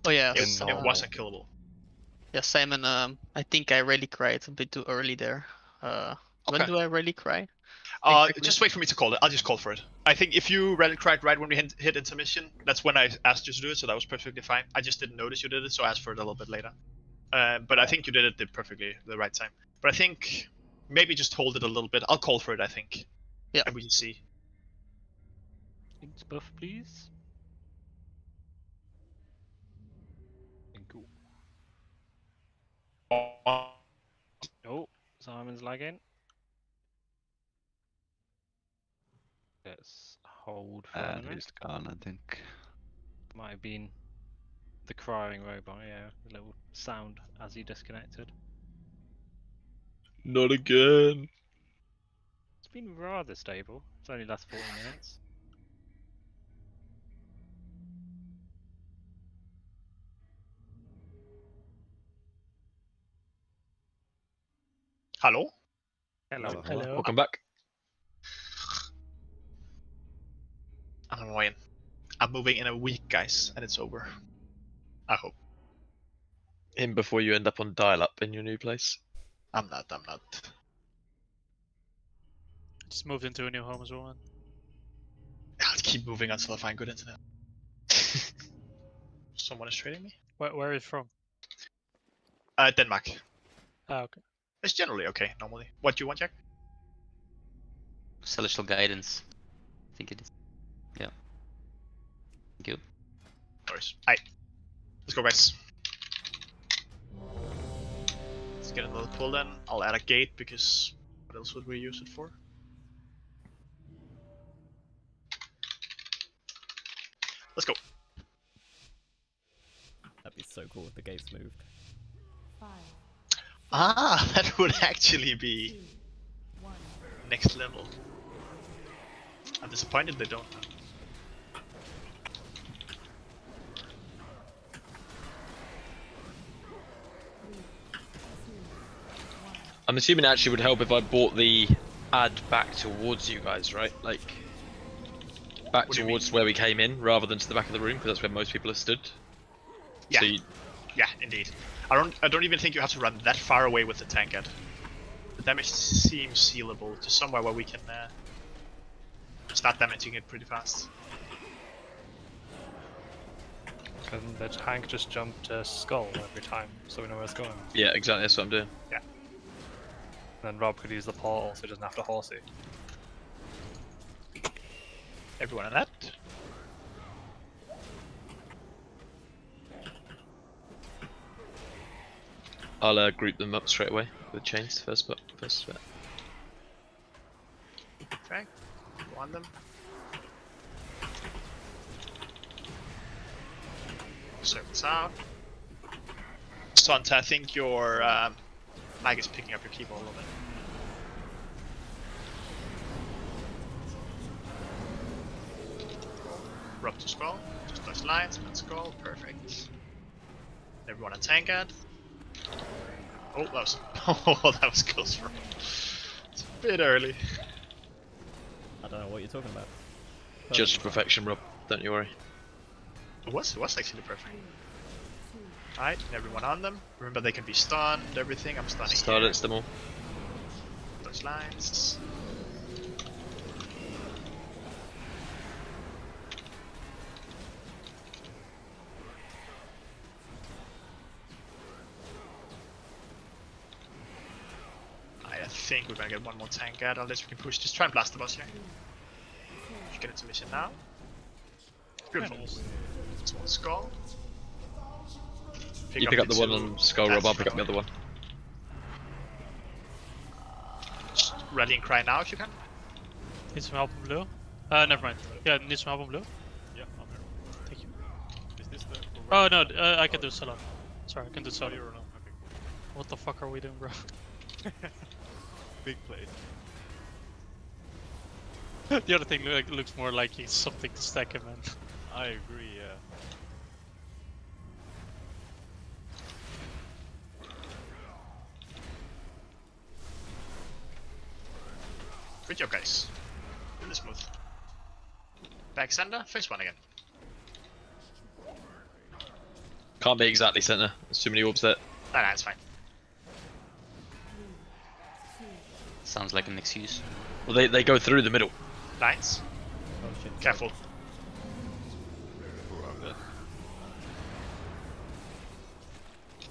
Oh yeah. It so, wasn't killable. Yeah, Simon. I think I really cried a bit too early there. When Okay. do I really cry? Just wait for me to call it. I'll just call for it. I think if you rally cried right when we hit intermission, that's when I asked you to do it, so that was perfectly fine. I just didn't notice you did it, so I asked for it a little bit later. But I think you did it perfectly the right time. But I think maybe just hold it a little bit. I'll call for it, I think. Yeah. And we can see. Thanks, buff, please. Oh, Simon's lagging. Let's hold for a And minute. he's gone, I think. Might have been the crying robot, yeah. The little sound as he disconnected. Not again. It's been rather stable. It's only last 40 minutes. Hello? Hello. Hello. Welcome back. I'm annoying. I'm moving in a week, guys, and it's over. I hope. In before you end up on dial-up in your new place. I'm not. Just moved into a new home as well. Man. I'll keep moving until I find good internet. Someone is trading me? Where are you from? Denmark. Ah, okay. It's generally okay, normally. What do you want, Jack? Celestial guidance. I think it is. Yeah. Thank you. Alright. Aight. Let's go, guys. Let's get another pull then. I'll add a gate because what else would we use it for? Let's go. That'd be so cool if the gates moved. Ah, that would actually be next level. I'm disappointed they don't. I'm assuming it actually would help if I brought the ad back towards you guys, right? Like, back What do you towards where we came in, rather than to the back of the room, because that's where most people have stood. Yeah. So you, Yeah, indeed. I don't even think you have to run that far away with the tank at. The damage seems sealable to somewhere where we can start damaging it pretty fast. Can the tank just jump to skull every time so we know where it's going? yeah, exactly. That's what I'm doing. Yeah. And then Rob could use the portal so he doesn't have to horse it. Everyone on that. I'll group them up straight away with chains first, but first bit. Okay. Go on them. Circles out. Santa, I think your mic is picking up your keyboard a little bit. Rock to skull, just those lines and then skull, perfect. Everyone on Tankard. Oh, that was that was close for him. It's a bit early. I don't know what you're talking about. Just perfection, Rob. Don't you worry. It was actually perfect. Alright, everyone on them. Remember they can be stunned, everything. I'm stunning. Silence them all. Those lines. I think we're gonna get one more tank out, unless we can push. Just try and blast the boss here. Just get into mission now. Beautiful. Small skull. You pick up the one on skull, Rob. I'll pick up the other one. Just rallying cry now if you can. Need some help on blue? Never mind. Yeah, need some help on blue? Yeah, I'm here. Thank you. Is this the... Oh no, I can do solo. Sorry, I can do solo. Okay, cool. What the fuck are we doing, bro? Big plate. The other thing looks more like he's something to stack him in. I agree, yeah. Good job, guys. Really smooth. Back center, first one again. Can't be exactly center. There's too many orbs there. Nah, it's fine. Sounds like an excuse. Well, they go through the middle. Lines. Oh shit. Careful.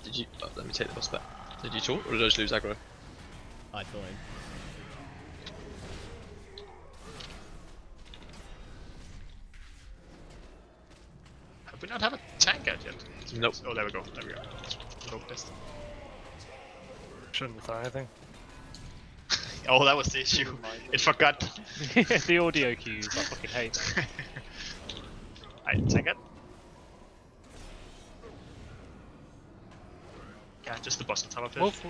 Did you? Oh, let me take the boss back. Did you talk, or did I just lose aggro? I thought him. Have we not have a tank out yet? Nope. Oh, there we go. There we go. Go pissed. Shouldn't have thought anything. Oh, that was the issue. It forgot. The audio cues, I fucking hate them. Alright, tank it. Yeah, just the boss on top of it. Move.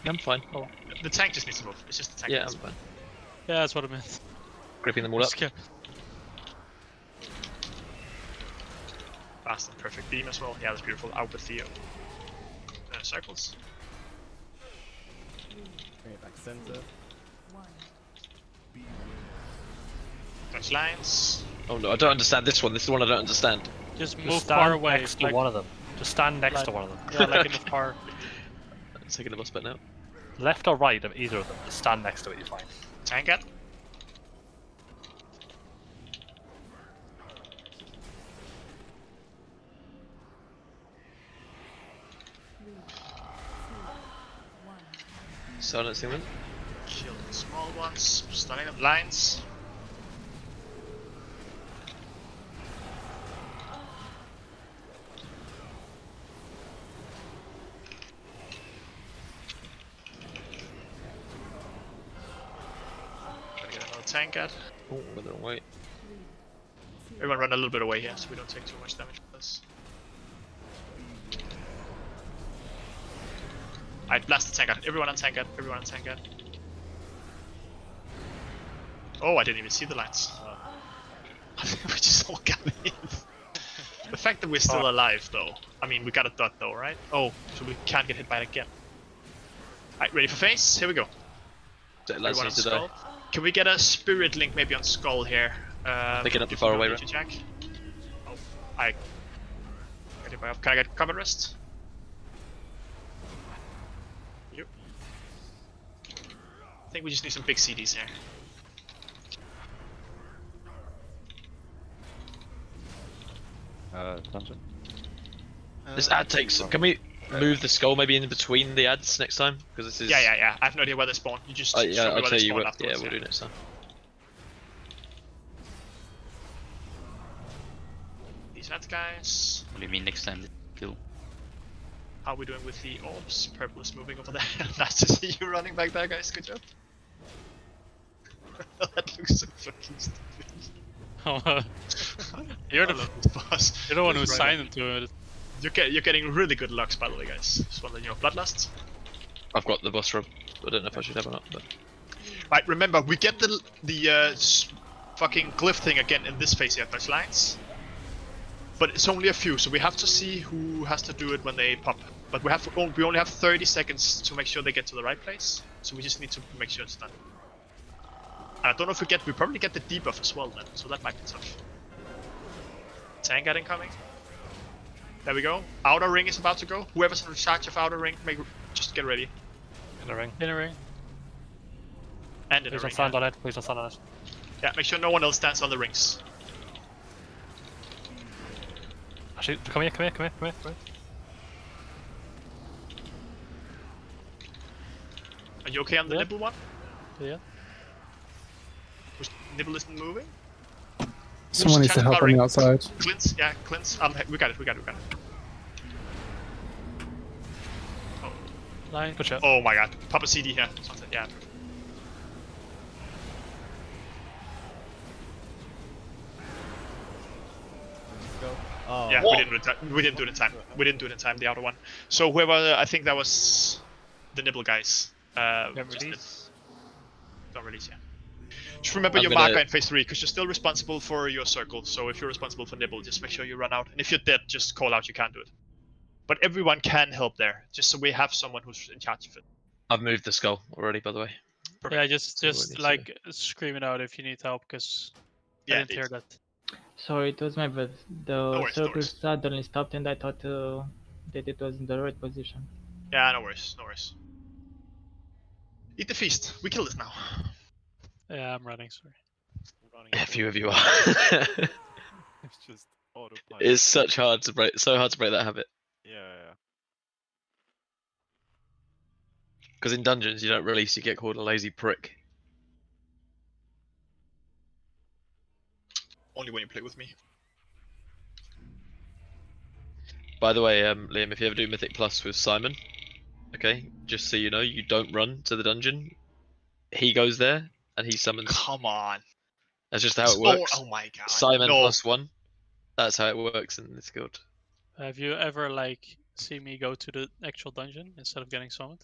I'm fine. Oh. The tank just needs to move. It's just the tank. Yeah, I'm fine. Yeah, that's what I meant. Gripping them all up. Fast and perfect beam as well. Yeah, that's beautiful. Out with the circles. Bring it back center. Touch lines. Oh no, I don't understand this one. This is the one I don't understand. Just Just move stand far away. next to one of them. Just stand next to one of them. Yeah, like in the far. Taking the boss back now. Left or right of either of them. Just stand next to it, you're fine. Tank it. Silencing them. Kill the small ones. Stunning them. Lines. Gonna get another tank out. Oh, went the wrong way. Everyone run a little bit away here so we don't take too much damage from this. Alright, blast the tank out. Everyone on tank out. Everyone on tank out. Oh, I didn't even see the lines. We just all got in. The fact that we're still alive though. I mean, we got a dot though, right? Oh, so we can't get hit by it again. Alright, ready for face? Here we go. Everyone on skull. Can we get a spirit link maybe on skull here? Picking up far away, right? Jack. Oh, I can I get combat rest? Yep. I think we just need some big CDs here. Dungeon. This ad takes. Can we move the skull maybe in between the ads next time? Because this is. Yeah. I have no idea where they spawn. You just. Yeah, I'll tell you. what. Yeah, we'll do next time. Vigilante guys. What do you mean next time they kill? How are we doing with the orbs? Purple is moving over there. Nice to see you running back there, guys. Good job. That looks so fucking stupid. You're I love this boss. You're the one who Right signed up. into it. You're getting really good locks, by the way, guys. Just one of your bloodlust. I've got the boss rub. I don't know if I should have or not, but Right, remember, we get the fucking glyph thing again in this phase here, Dutch lines. But it's only a few, so we have to see who has to do it when they pop. But we only have 30 seconds to make sure they get to the right place. So we just need to make sure it's done. And I don't know if we probably get the debuff as well then, so that might be tough. Tank getting coming. There we go. Outer ring is about to go. Whoever's in charge of outer ring, just get ready. In the ring. In a ring. And in Please the don't ring. stand on it. Please don't stand on it. Yeah, make sure no one else stands on the rings. Actually, come here. Are you okay on the Yeah. nibble one? Yeah. Whose nibble isn't moving? Someone needs to help on the outside. Clint's, yeah, Clint's. We got it. Line. Good shot. Oh my god. Pop a CD here. Something, yeah. Oh. Yeah, we didn't do it in time. We didn't do it in time, the outer one. So whoever, I think that was the nibble guys. Don't just release. Don't release, yeah. Just remember I'm your gonna- marker in phase 3, because you're still responsible for your circle. So if you're responsible for nibble, just make sure you run out. And if you're dead, just call out you can't do it. But everyone can help there, just so we have someone who's in charge of it. I've moved the skull already, by the way. Yeah, just Already, like scream it out if you need help, because Yeah, I didn't hear indeed. that. Sorry, it was my bad. The worries, no circle worries. suddenly stopped and I thought that it was in the right position. Yeah, no worries, no worries. Eat the feast. We kill this now. Yeah, I'm running, sorry. A few of you are. It's just autopilot. It's so hard to break that habit. Yeah. Because in dungeons you don't release, you get called a lazy prick. Only when you play with me. By the way, Liam, if you ever do Mythic Plus with Simon, okay, just so you know, you don't run to the dungeon. He goes there and he summons. Come on. That's just how it works. Oh my god. Simon No. +1. That's how it works in this guild. Have you ever like see me go to the actual dungeon instead of getting summoned?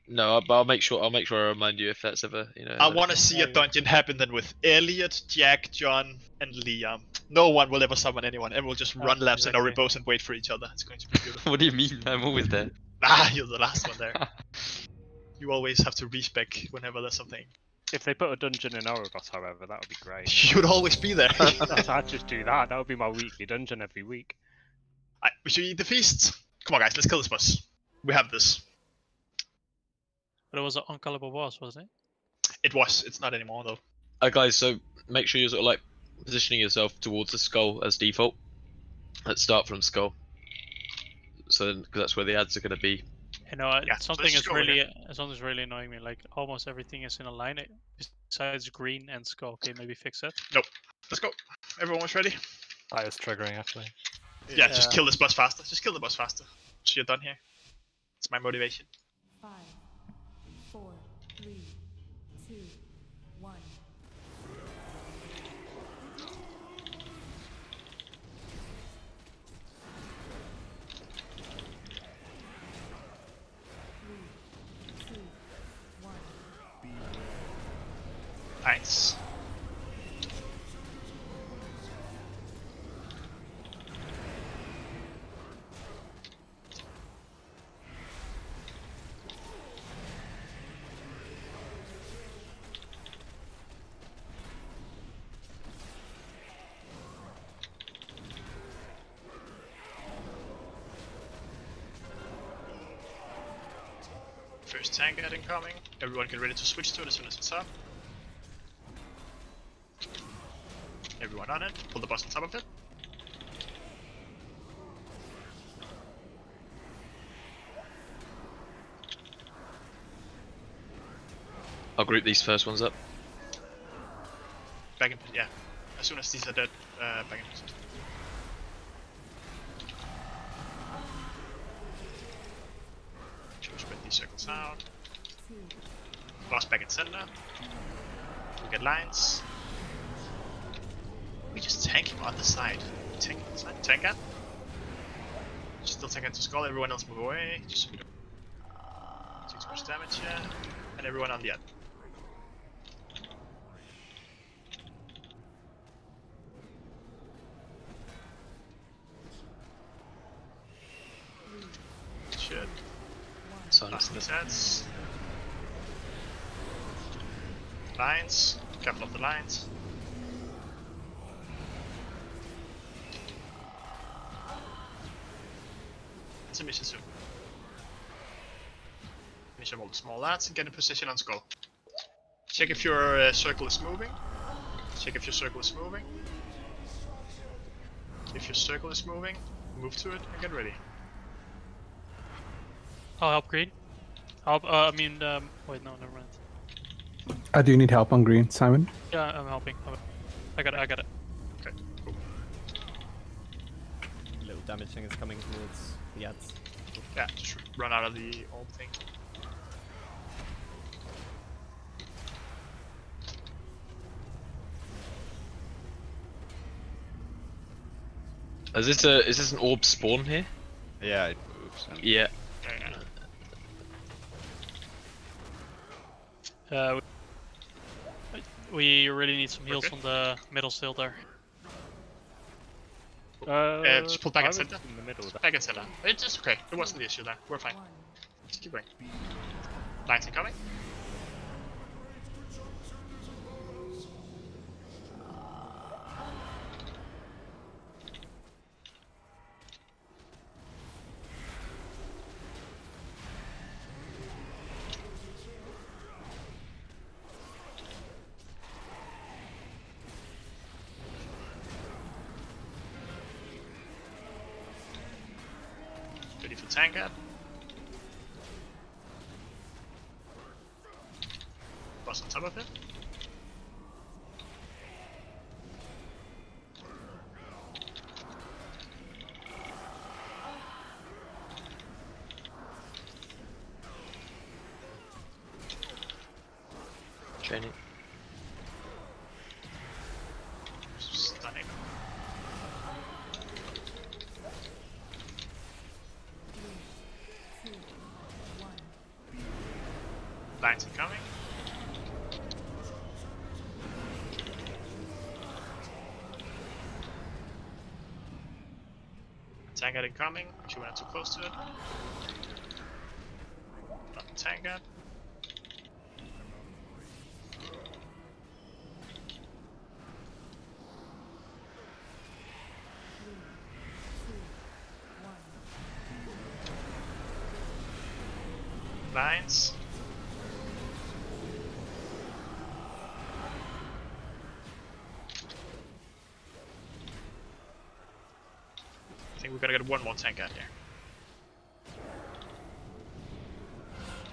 No, but I'll make sure I remind you if that's ever, you know. I want to see a dungeon happen then with Elliot, Jack, John, and Liam. No one will ever summon anyone, and we'll just run laps in our bows and wait for each other. It's going to be beautiful. What do you mean? I'm always there. Ah, you're the last one there. You always have to respec whenever there's something. If they put a dungeon in Oragos, however, that would be great. You'd always be there. I'd just do that. That would be my weekly dungeon every week. We should eat the feast. Come on, guys, let's kill this boss. We have this. But it was an unkillable boss, wasn't it? It was. It's not anymore though. Guys, so make sure you're sort of like positioning yourself towards the skull as default. Let's start from skull. So then, because that's where the ads are going to be. You know, Yeah, something let's is go really something's really annoying me. Like almost everything is in a line besides green and skull. Okay, maybe fix that. Nope. Let's go. Everyone was ready? That is triggering actually. Yeah, just kill this boss faster. Just kill the boss faster. So you're done here. It's my motivation. 5, 4, 3, 2, 1. Nice. First tank ad incoming. Everyone get ready to switch to it as soon as it's up. Everyone on it. Pull the boss on top of it. I'll group these first ones up. Back in, yeah. As soon as these are dead, back in position. circles out. Boss back in center. We get lines. We just tank him on the side. Tank him on the side. Tank it. Still tank into skull. Everyone else move away. Just so we don't take too much damage here. And everyone on the end. Shit. Silence the sets. Lines. Careful of the lines. It's a mission soon. Finish up all the small lads and get in position on skull. Check if your circle is moving. Check if your circle is moving. If your circle is moving, move to it and get ready. I'll help green. Wait, no, never mind. I do need help on green, Simon. Yeah, I'm helping. I got it. Okay, cool. Little damage thing is coming towards the ads. Yeah, just run out of the old thing. Is this an orb spawn here? Yeah, it moves. And Yeah. We really need some heals on the middle still there. Just pull back and center. In the middle. Back and center. It's just okay. It wasn't the issue there. We're fine. Just keep going. Lines incoming. Ready for tank up. Boss on top of it. Training. Stunning. Lines incoming. Tank guard incoming. She went too close to it. Not the tank guard. Lines. I think we gotta get one more tank out here.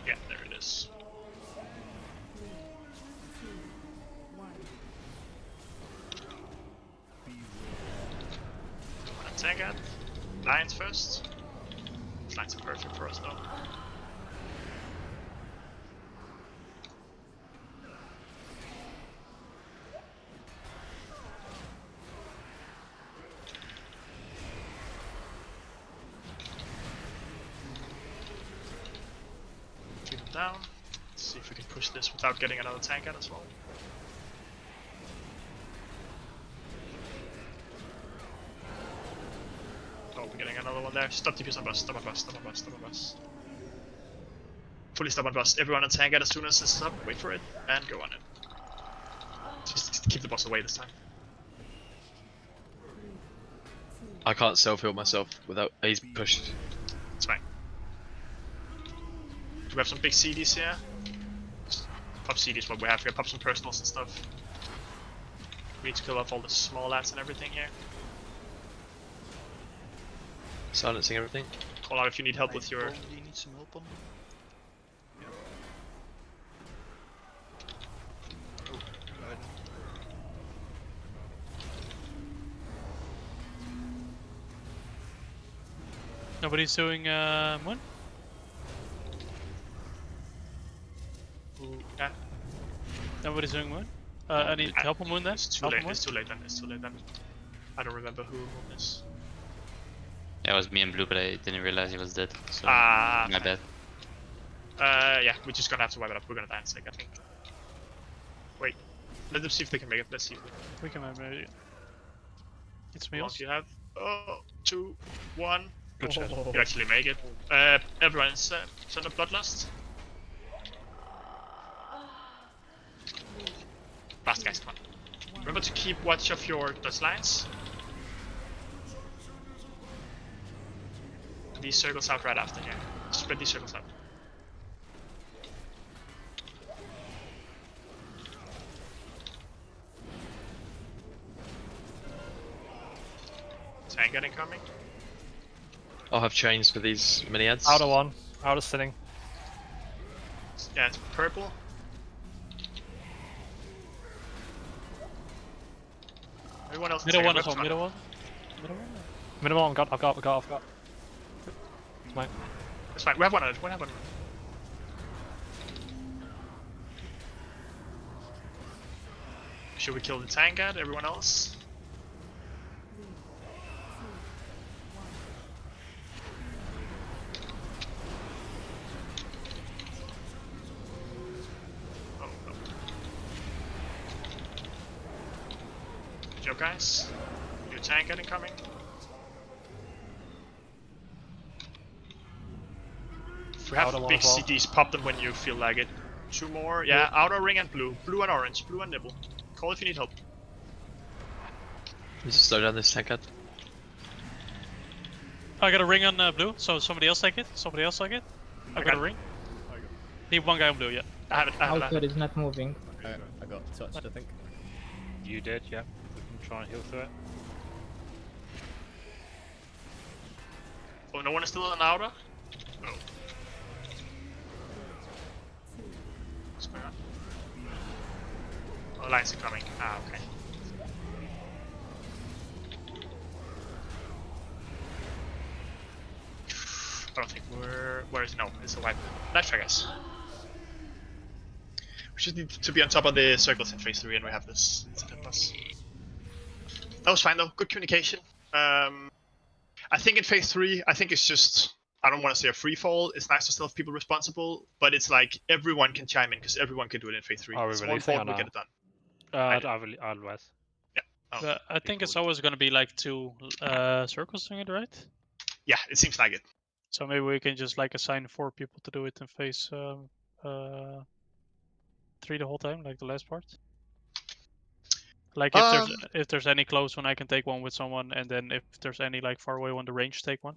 Yeah, there it is. One tank out. Lions first. Lions are perfect for us though. Down. Let's see if we can push this without getting another tank out as well. Oh, we're getting another one there. Stop DPS on bus, stop on bus, stop on bus, stop on bus. Fully stop on bus. Everyone on tank out as soon as this is up, wait for it, and go on it. Just keep the boss away this time. I can't self-heal myself without he's pushed. It's fine. Do we have some big CDs here? Just pop CDs what we have here, pop some personals and stuff. We need to kill off all the small lads and everything here. Silencing everything. Call out if you need help with your... Do you need some help on? Nobody's doing one? Yeah. Nobody's doing moon? I need help on moon then? It's too Help on late. moon? It's too late then. It's too late then. I don't remember who moon is. Yeah, it was me and Blue, but I didn't realize he was dead. So Ah. my bad. Yeah, we're just gonna have to wipe it up. We're gonna die in a sec, I think. Wait. Let them see if they can make it. Let's see. We can maybe. It's How me long also. do you have? Oh, 2, 1. Good shot. You actually make it. Everyone send a bloodlust. Fast guys, come on. Remember to keep watch of your dodge lines. These circles out right after here. Spread these circles out. Tank incoming. I'll have chains for these miniads. Outer one. Outer sitting. Yeah, it's purple. Everyone else. Middle take a one as whip well. shot. Middle one. Middle one. Middle one. I've got. Mine. It's fine. We have one on it. We have one. Should we kill the tank at everyone else? Oh, no. Good job, guys. New tank incoming. If we have Outer one big as well. CDs, pop them when you feel like it. 2 more. Yeah, outer ring and blue. Blue and orange. Blue and nibble. Call if you need help. Just slow down this tank ad. I got a ring on blue, so somebody else take it. Somebody else take it. I got a ring. Need one guy on blue, yeah. I have it. I have it. I have Outer it. is not moving. I got touched, I think. You did, yeah. We can try and heal through it. Oh, no one is still on outer? No. What's going on? Oh, lines are coming. Ah, okay. I don't think we're... Where is... No, it's a wipe. Nice try, guys. We just need to be on top of the circles in phase 3 and we have this incident plus. That was fine though, good communication. I think in phase 3, I think it's just... I don't want to say a free fall. It's nice to still have people responsible, but it's like everyone can chime in because everyone can do it in phase 3. Are we It's more releasing important or we get it done. I'll rest. Oh, But I think it's always going to be like 2 circles doing it, right? yeah, it seems like it. So maybe we can just like assign 4 people to do it in phase 3 the whole time, like the last part. Like if there's any close one, I can take one with someone, and then if there's any like far away one, the range take one.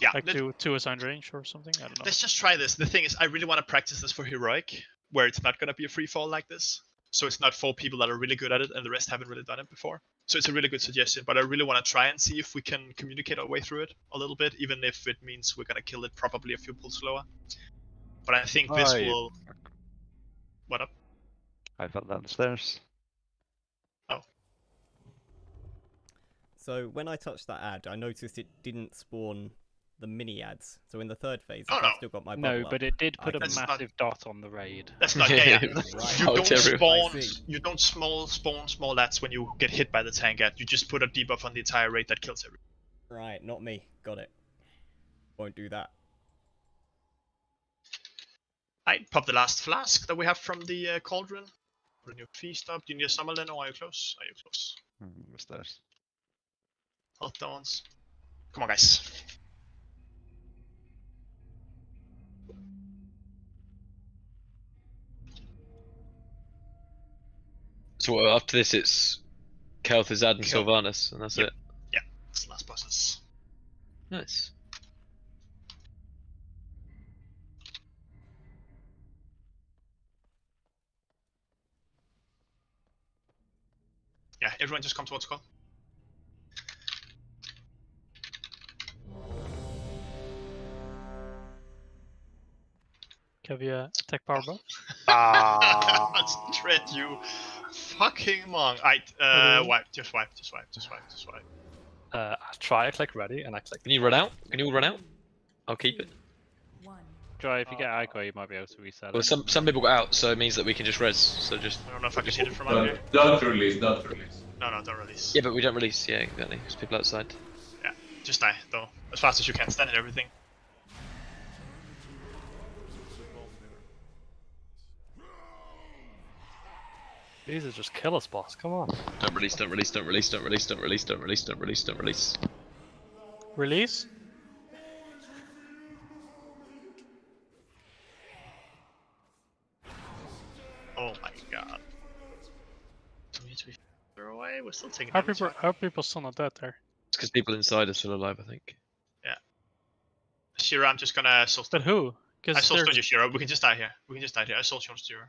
Yeah, Like two assigned range or something. I don't know. let's just try this. The thing is, I really want to practice this for Heroic, where it's not going to be a free fall like this. So it's not 4 people that are really good at it and the rest haven't really done it before. So it's a really good suggestion, but I really want to try and see if we can communicate our way through it a little bit, even if it means we're going to kill it probably a few pulls slower. But I think this Hi. will... What up? I fell down the stairs. So when I touched that ad, I noticed it didn't spawn the mini ads. So in the third phase, Oh, I've no. still got my No, bubble but up. it did I put a can- That's not- massive dot on the raid. That's not... Yeah, yeah. Right. You don't Ouch, everyone. I spawn... see. You don't spawn small ads when you get hit by the tank ad. You just put a debuff on the entire raid that kills everyone. Right, not me. Got it. Won't do that. I pop the last flask that we have from the cauldron. Put a new feast up. Do you need a Summerlin or are you close? Are you close? Stairs. Health downs. Come on, guys. So after this, it's Kel'Thuzad and Kel- Sylvanas, and that's Yep. it. Yeah, it's the last bosses. Nice. Yeah, everyone just come towards call. Can we attack power buff? Let's tread you fucking monk. Wipe, just wipe. I try, I click ready, and I click. Can you run out? Can you all run out? I'll keep it. Joy, if you get aggro, you might be able to reset Well, it. some people got out, so it means that we can just res. So just. I don't know if I can hit it from out here. Don't release, don't release. No, don't release. Yeah, but we don't release. Yeah, exactly. There's people outside. Yeah, just die though, as fast as you can. Stand in everything. Jesus, just kill us, boss. Come on. Don't release, don't release, don't release, don't release, don't release, don't release, don't release, don't release. Release? Oh my god. We need to be further away. We're still taking How damage. people still not dead there? It's because people inside are still alive, I think. Yeah. Shira, I'm just gonna soulstone. But who? I soulstone you, Shira. We can just die here. We can just die here. I soulstone Shira.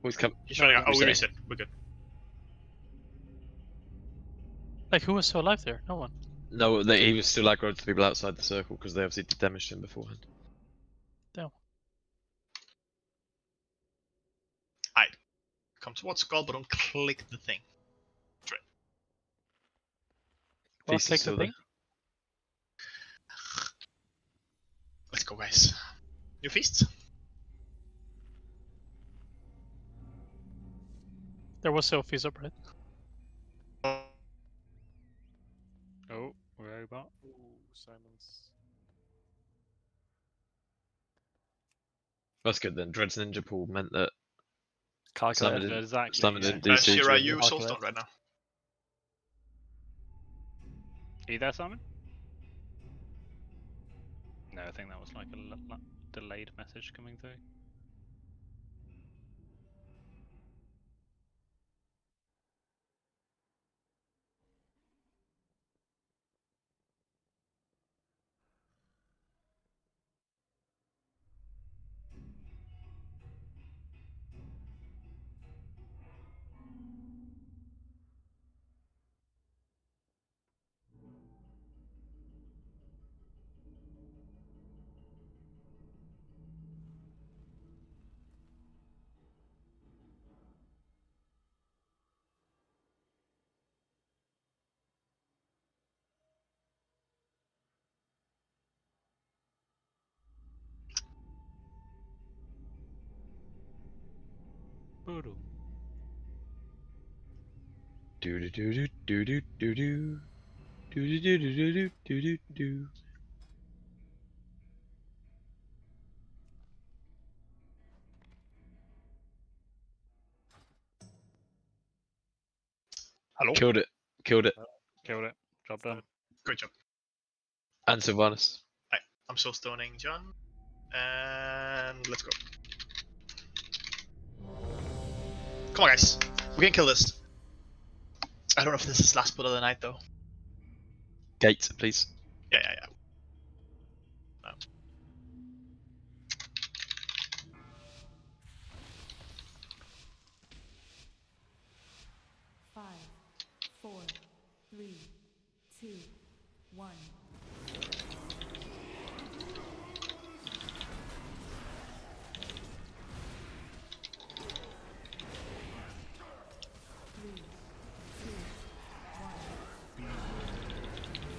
Who's come? He's running out. Oh, we reset. We're good. Like, who was still alive there? No one. No, he was still aggro to the people outside the circle because they obviously damaged him beforehand. Damn. Alright. Come towards Skull, but don't click the thing. Right. Well, click the thing. Let's go, guys. New feast. There was still fees up, right? Oh, robot. Ooh, Simon's. That's good then. Dread's Ninja Pool meant that Calculated. Simon didn't, Exactly, Simon yeah. didn't do siege. Shira, right? you soulstone right now. Are you there, Simon? No, I think that was like a delayed message coming through. Do do do do do do do do do do do do do do do. Hello? Killed it. Killed it. Killed it. Job done. Great job. And Sylvanas. Alright, I'm soulstoning John. And let's go. Come on, guys. We can kill this. I don't know if this is last put of the night, though. Gate, please. Yeah. No. 5, 4, 3, 2, 1.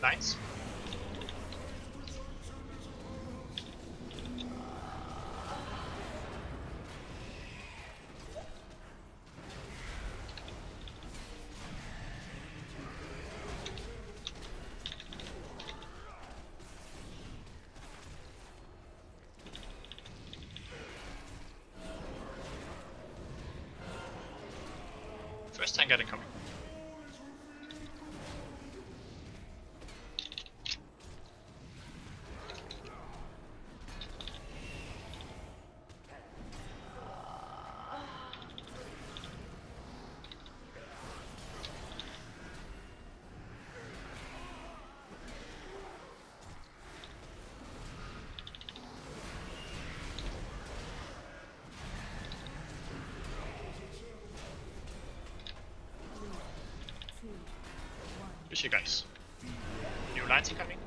Nice. First tank at incoming. Here's you guys. New lines incoming.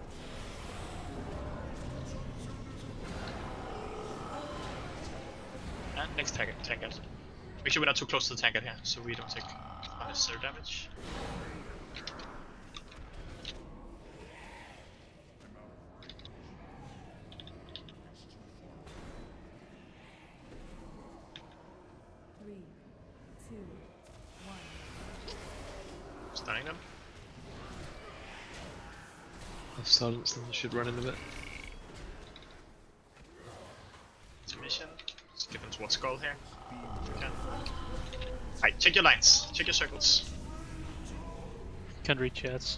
And next tankard. Make sure we're not too close to the tankard here, so we don't take unnecessary damage. Stunning them. I've silenced them, you should run in a bit. Submission. Let's get them towards Skull here. If we can. Alright, check your lines. Check your circles. Can't reach yet.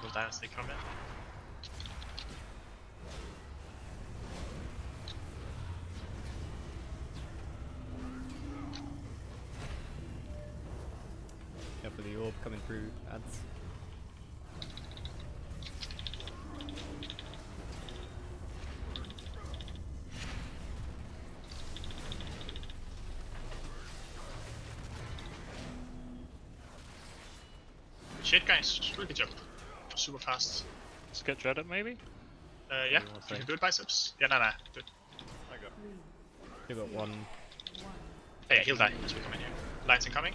Will Dynasty come in? Careful the orb coming through ads. Shit, guys, really good job. Super fast. Let's get Dreaded maybe? Yeah, you can do it, biceps. Yeah, nah, good. I go. You got one. Hey, yeah, he'll die once we come in here. Lines incoming.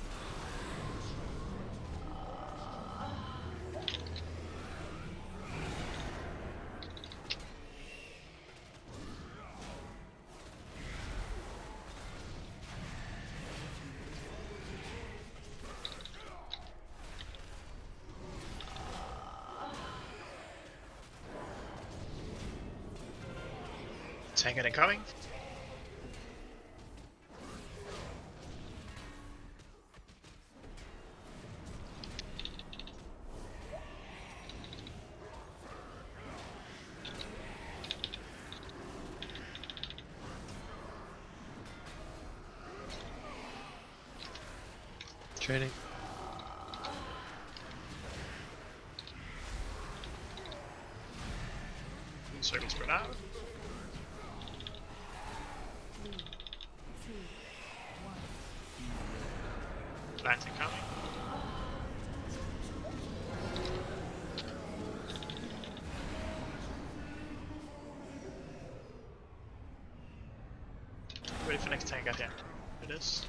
Tank it incoming. Training. Circle spread out. Lines incoming. Ready for next tank out here. It is.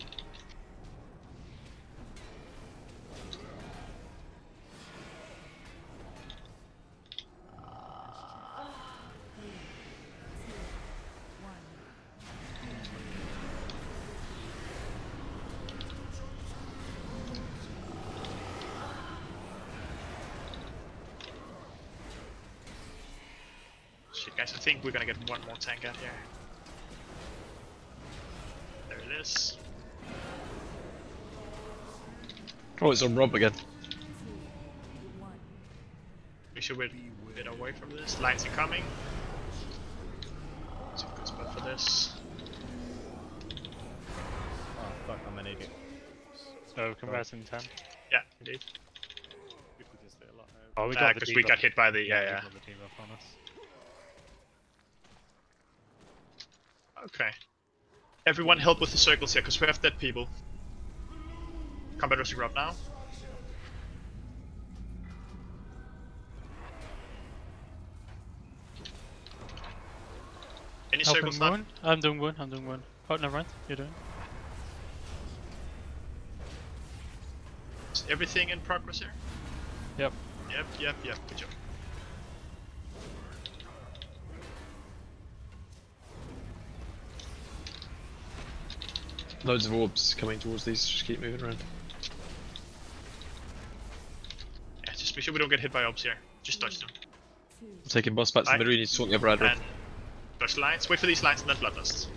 Shit, guys, I think we're gonna get one more tank out here. There it is. Oh, it's on Rob again. Make sure we're a bit away from this. Lines incoming. It's a good spot for this. Oh fuck, I'm an idiot. So converting 10. Yeah, indeed. If we can stay alive. Oh, we got the because we got hit by the yeah. We got the debuff on us. Okay. Everyone help with the circles here, because we have dead people. Combat rushing Rob now. Any Helping circles now? Moon? I'm doing one. Oh, never mind. You're doing. Is everything in progress here? Yep. Yep. Good job. Loads of orbs coming towards these, just keep moving around. Yeah, just make sure we don't get hit by orbs here. Just touch them. I'm taking boss back to the middle, you need to swap your Brad. And touch lines. Wait for these lines and then bloodlust.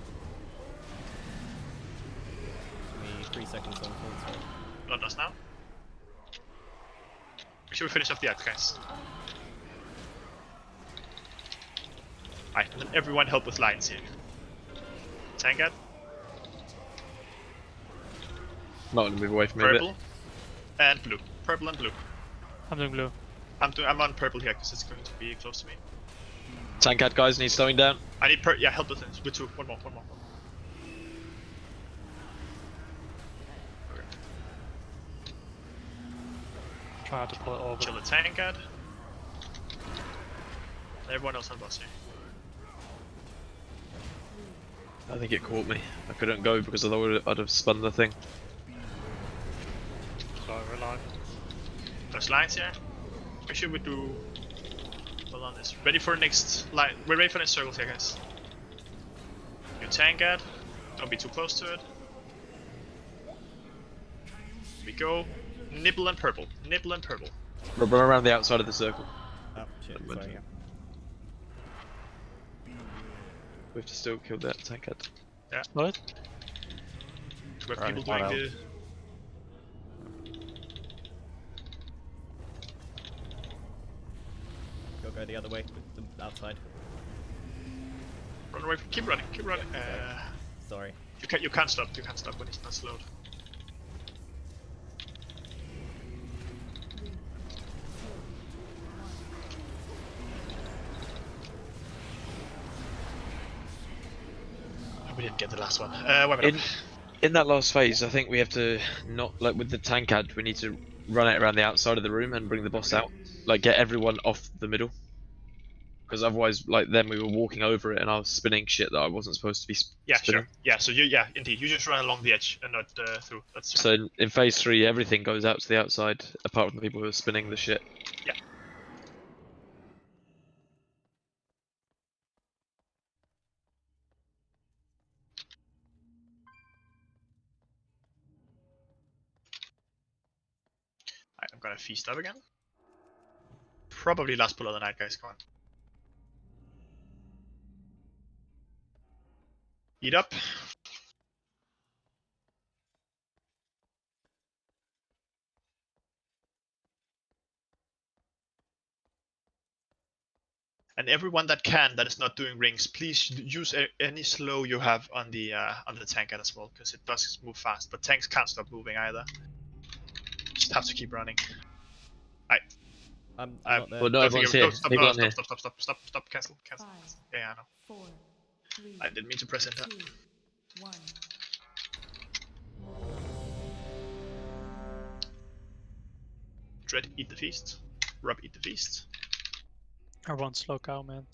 Give me 3 seconds on full. Bloodlust now. Make sure we finish off the ads, guys. Alright, and then everyone help with lines here. Tank ad. Not gonna move away from me a bit. Purple and blue. Purple and blue. I'm doing blue. I'm on purple here because it's going to be close to me. Tank ad guys need slowing down. I need yeah, help with this. With 2. One more. Okay. Trying to pull it over. Kill the tank ad. Everyone else on boss here. I think it caught me. I couldn't go because otherwise I'd have spun the thing. So we're alive. There's lines here. Make sure we do well on this. Ready for next line. We're ready for next circles here, guys. You tank ad. Don't be too close to it. Here we go. Nibble and purple. Nibble and purple. Run around the outside of the circle. Oh shit, sorry, yeah. We have to still kill that tankard. Yeah. What? We have Right, people doing out. the... Go the other way, with the outside. Run away. Keep running. Keep running. Sorry. You can't stop. You can't stop when he's not slowed. Oh, we didn't get the last one. Weapon up. In that last phase, I think we have to not like with the tankard. We need to run it around the outside of the room and bring the boss out. Like get everyone off the middle. Because otherwise, like then we were walking over it and I was spinning shit that I wasn't supposed to be Yeah, spinning. sure. Yeah, so indeed, you just run along the edge and not through. That's So in phase 3, everything goes out to the outside, apart from the people who are spinning the shit. Yeah. Alright, I'm gonna feast up again. Probably last pull of the night, guys. Come on. Eat up. And everyone that can, that is not doing rings, please use any slow you have on the tankard as well, because it does move fast. But tanks can't stop moving either. Just have to keep running. Alright. I'm not there. Well, no, everyone's here. Stop, People no, aren't here. stop, cancel. Yeah, I know. 4, 3, I didn't mean to press enter. 2, 1. Dread, eat the feast. Rub, eat the feast. Everyone slow cow, man.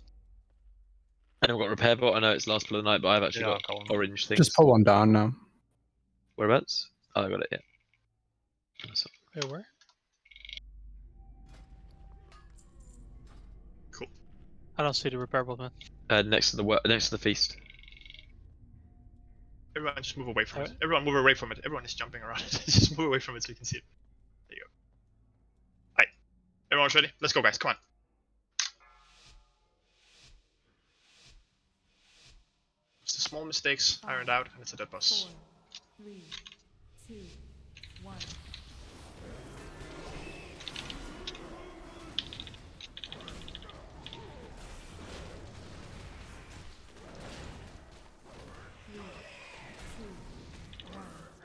And I've got repair bot. I know it's last pull of the night, but I've actually Yeah, got orange things. Just pull one down now. Whereabouts? Oh, I got it. Yeah. So, Wait, where? Cool. I don't see the repair bot, man. next to the feast. Everyone just move away from it. Everyone move away from it. Everyone is jumping around it. Just move away from it so you can see it. There you go. Alright. Everyone's ready? Let's go, guys. Come on. It's the small mistakes ironed out, and it's a dead boss. 4, 3, 2, 1.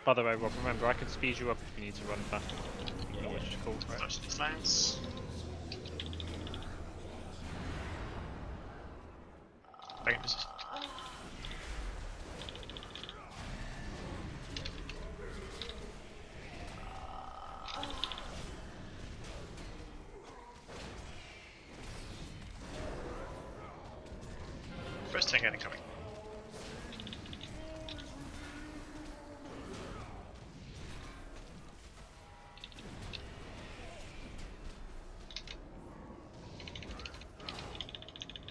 By the way, Rob, remember I can speed you up if you need to run faster. Yeah, Which is cool, right? Touch these lines. Back in position. First tank incoming.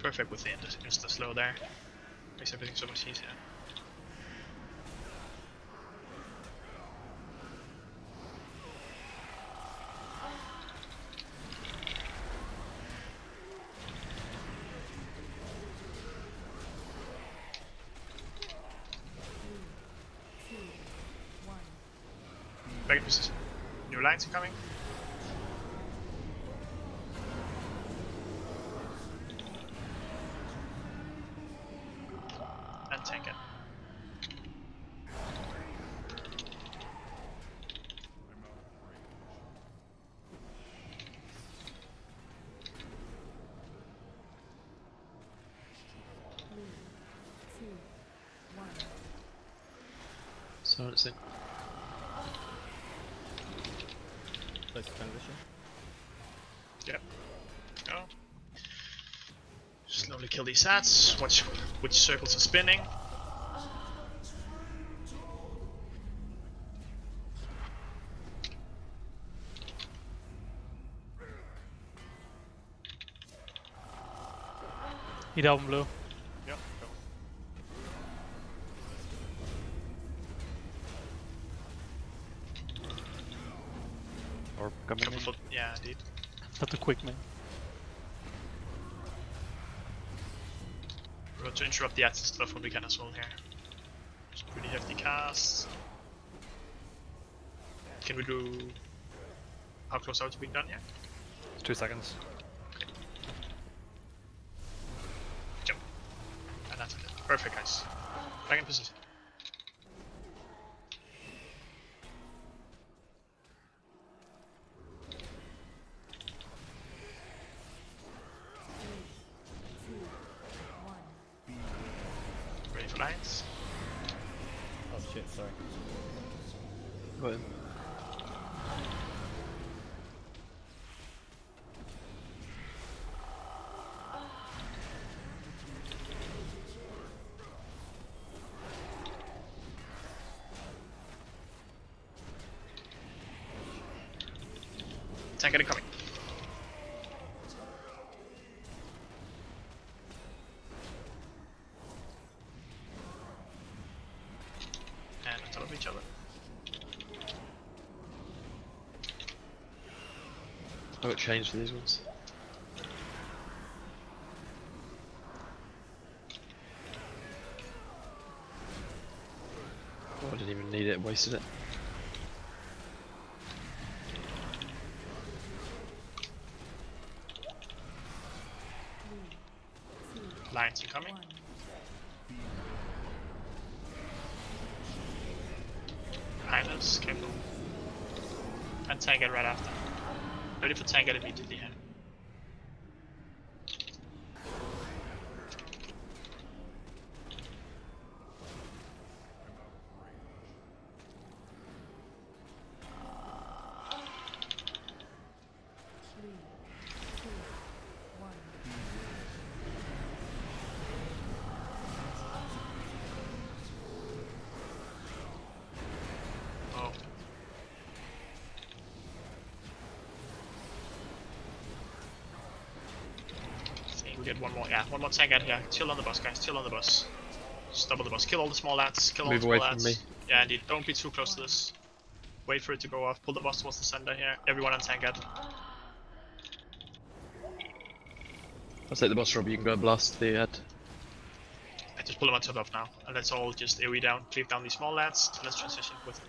Perfect with the insta slow there. Makes everything so much easier. Back in position. New lines incoming. And tank it. Silencing. Close to transition. Yep. Go. Slowly kill these sats. Watch which circles are spinning. Eat out in blue. Yeah, go. coming in. Careful for, yeah, indeed. Not the quick man. We're going to interrupt the ads and stuff when we can as well here. It's pretty hefty cast. Can we do... How close are we to being done yet? 2 seconds. Jump. And that's it. Perfect, guys. Back in position. Ready for lines? Oh shit, sorry. Go ahead. Tank coming. And on top of each other. I got changed for these ones. Oh, I didn't even need it, wasted it. Lines incoming. Behind us, careful. And tank it right after. Ready for tank it immediately here. Oh. We get one more, yeah, one more tank out here. Chill on the bus, guys, chill on the bus. Just double the bus. Kill all the small lads, kill all Move the away small from lads. me. Yeah, indeed, don't be too close to this. Wait for it to go off, pull the bus towards the center here. Everyone on tank out. I'll take the boss, Rob. You can go and blast the head. I just pull them on top of now. And let's all just AoE down, cleave down these small lads. Let's transition with it.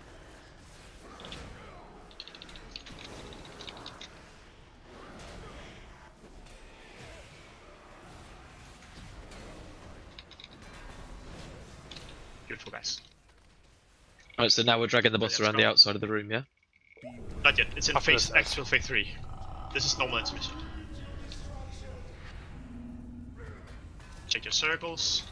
Beautiful, guys. Alright, so now we're dragging the boss Yeah, around let's the go. outside of the room, yeah? Not yet, it's in After phase, this, actual phase 3. This is normal intermission. Check your circles.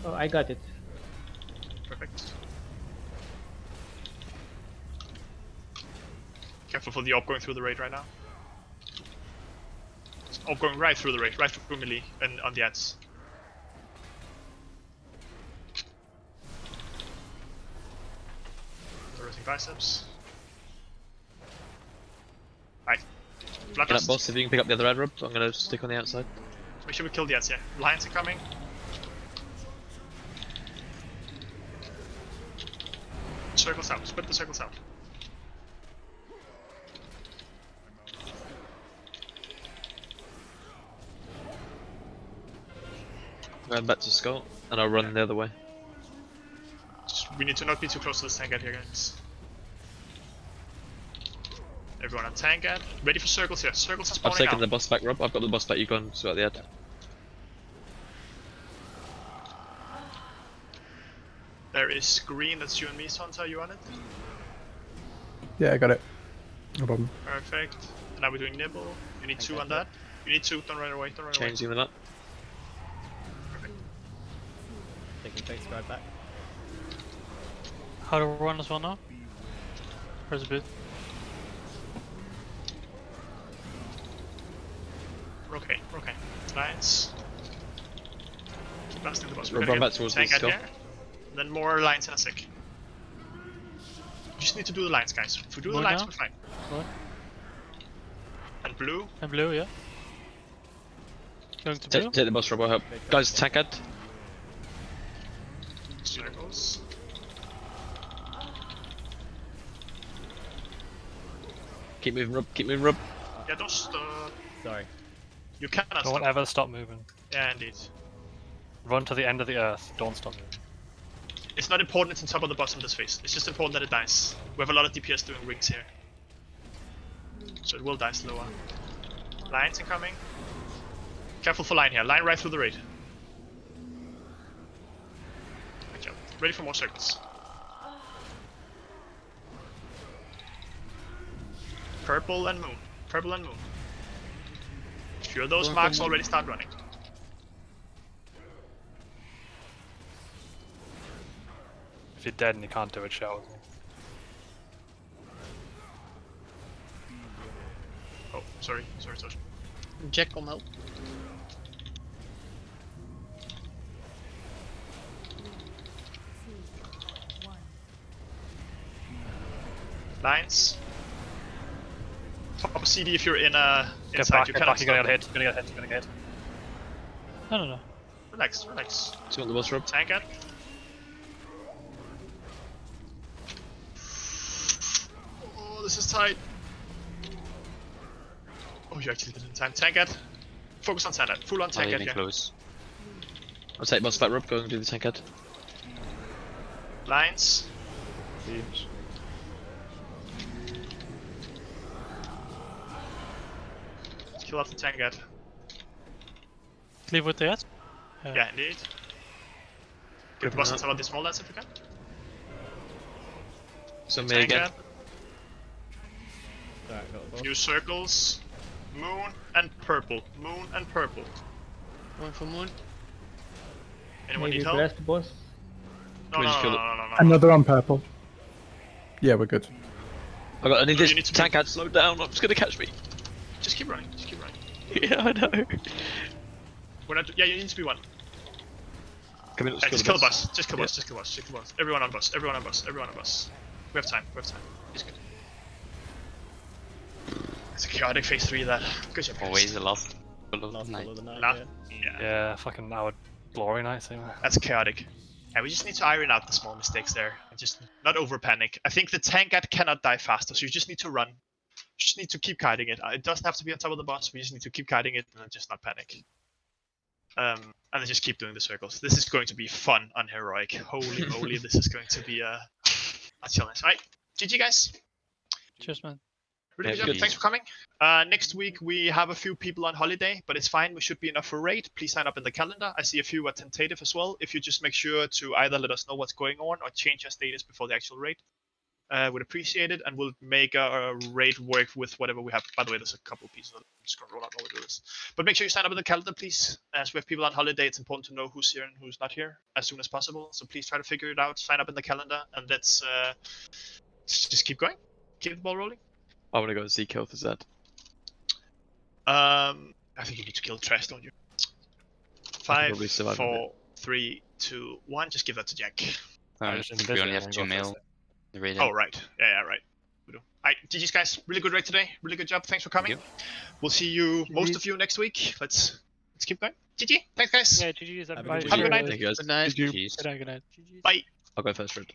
Oh, I got it. Perfect. Careful for the orb going through the raid right now. Orb going right through the raid, right through melee and on the ads. Raising biceps. Right. Get up, boss, if you can pick up the other ad, Rob. I'm gonna stick on the outside. Make sure we kill the ads here. Lions are coming. Circles out, split the circles out. Going back to Skull, and I'll run the other way. We need to not be too close to this tank ad here, guys. Everyone on tank ad. Ready for circles here. Circles are I've spawning taken out. the boss back, Rob. I've got the boss back. You go and sort out the ad. There is green, that's you and me, Santa. Are you on it? Yeah, I got it. No problem. Perfect. And now we're doing nibble. You need 2 on that. You need 2, don't run away, don't run away. Changing them up. Taking fake scribe back. How to run as well now? Where's a bit? We're okay, we're okay. Lines. Keep blasting the boss. We're We're gonna back get towards tank the out skull. here. And then more lines in a sec. You just need to do the lines, guys. If we do the Blue lines, now? we're fine. What? And blue. And blue, yeah. Going to blue? Take the boss, Rob. I'll help. Guys, tank ad. boss. Keep moving, Rob. Keep moving, Rob. Yeah, don't stop. Sorry. You cannot Don't stop. ever stop moving. Yeah, indeed. Run to the end of the earth. Don't stop moving. It's not important it's on top of the bottom of this phase. It's just important that it dies. We have a lot of DPS doing rings here. So it will die slower. Lines incoming. Careful for line here. Line right through the raid. Good job. Ready for more circles. Purple and moon. Purple and moon. A few of those marks already start running. If you're dead and you can't do it, shout. Oh, sorry. Sorry, sorry. Jack will help. Lines. Top of CD if you're in Get inside. back, You get cannot back, you're gonna stop. get hit, you're gonna get hit, you're gonna get hit. No. Relax, relax. Do you want the boss, Rob? Tank it. Oh, this is tight. Oh, you actually did it in time. Tank it. Focus on Tank. Full on Not tank it even here. close. I'll take boss fight, Rob. Go and do the tank head. Lines. Beams. Kill off the tank it. Leave with the head. Yeah, indeed. Get the boss on top of the small lance if you can. So me Tank again. it. Alright, got the boss. New circles. Moon and purple. Moon and purple. Going for moon. Anyone Maybe need help? blast boss. No, we no, just no, kill no, it? no, no, no. Another on purple. Yeah, we're good. I need No, this you need to tank head slowed down. It's gonna catch me. Just keep running. Just keep running. Yeah, I know. We're not. Yeah, you need to be one. Come in, let's Just kill the boss. boss. Just kill boss. Just kill boss. Just kill boss. Everyone on boss. Everyone on boss. Everyone on boss. We have time. We have time. It's good. It's a chaotic phase 3 that. Good job. guys. Always the last pull of Last the night. pull of the night, Nah. yeah. Yeah. Yeah, fucking our glory night thing. That's chaotic. Yeah, we just need to iron out the small mistakes there and just not over panic. I think the Tankard cannot die faster, so you just need to run. You just need to keep kiting it. It doesn't have to be on top of the boss. We just need to keep kiting it and just not panic. And then just keep doing the circles. This is going to be fun on Heroic. Holy moly, this is going to be a challenge. Alright, GG guys. Cheers, man. Really Yeah, good job. good. Thanks for coming. Next week we have a few people on holiday, but it's fine. We should be enough for raid. Please sign up in the calendar. I see a few are tentative as well. If you just make sure to either let us know what's going on or change your status before the actual raid, would appreciate it, and we'll make a raid work with whatever we have. By the way, there's a couple of pieces. I'm just gonna roll out while we do this. But make sure you sign up in the calendar, please. As we have people on holiday, it's important to know who's here and who's not here as soon as possible. So please try to figure it out. Sign up in the calendar, and let's just keep going. Keep the ball rolling. I want to go and see kill for Zed. I think you need to kill Trash, don't you? I can 5, probably survive a 4, 3, 2, 1. Just give that to Jack. I just think we only have 2 mil. The raid. Oh, right. Yeah, right. We do. Alright, GG's guys. Really good raid today. Really good job. Thanks for coming. We'll see you, most of you, next week. Let's keep going. GG. Thanks, guys. Yeah, GG's Have a everybody. good Have a good week. night. Thank you guys. Good night. Jeez. Good night. GG's. Bye. I'll go first, Fred.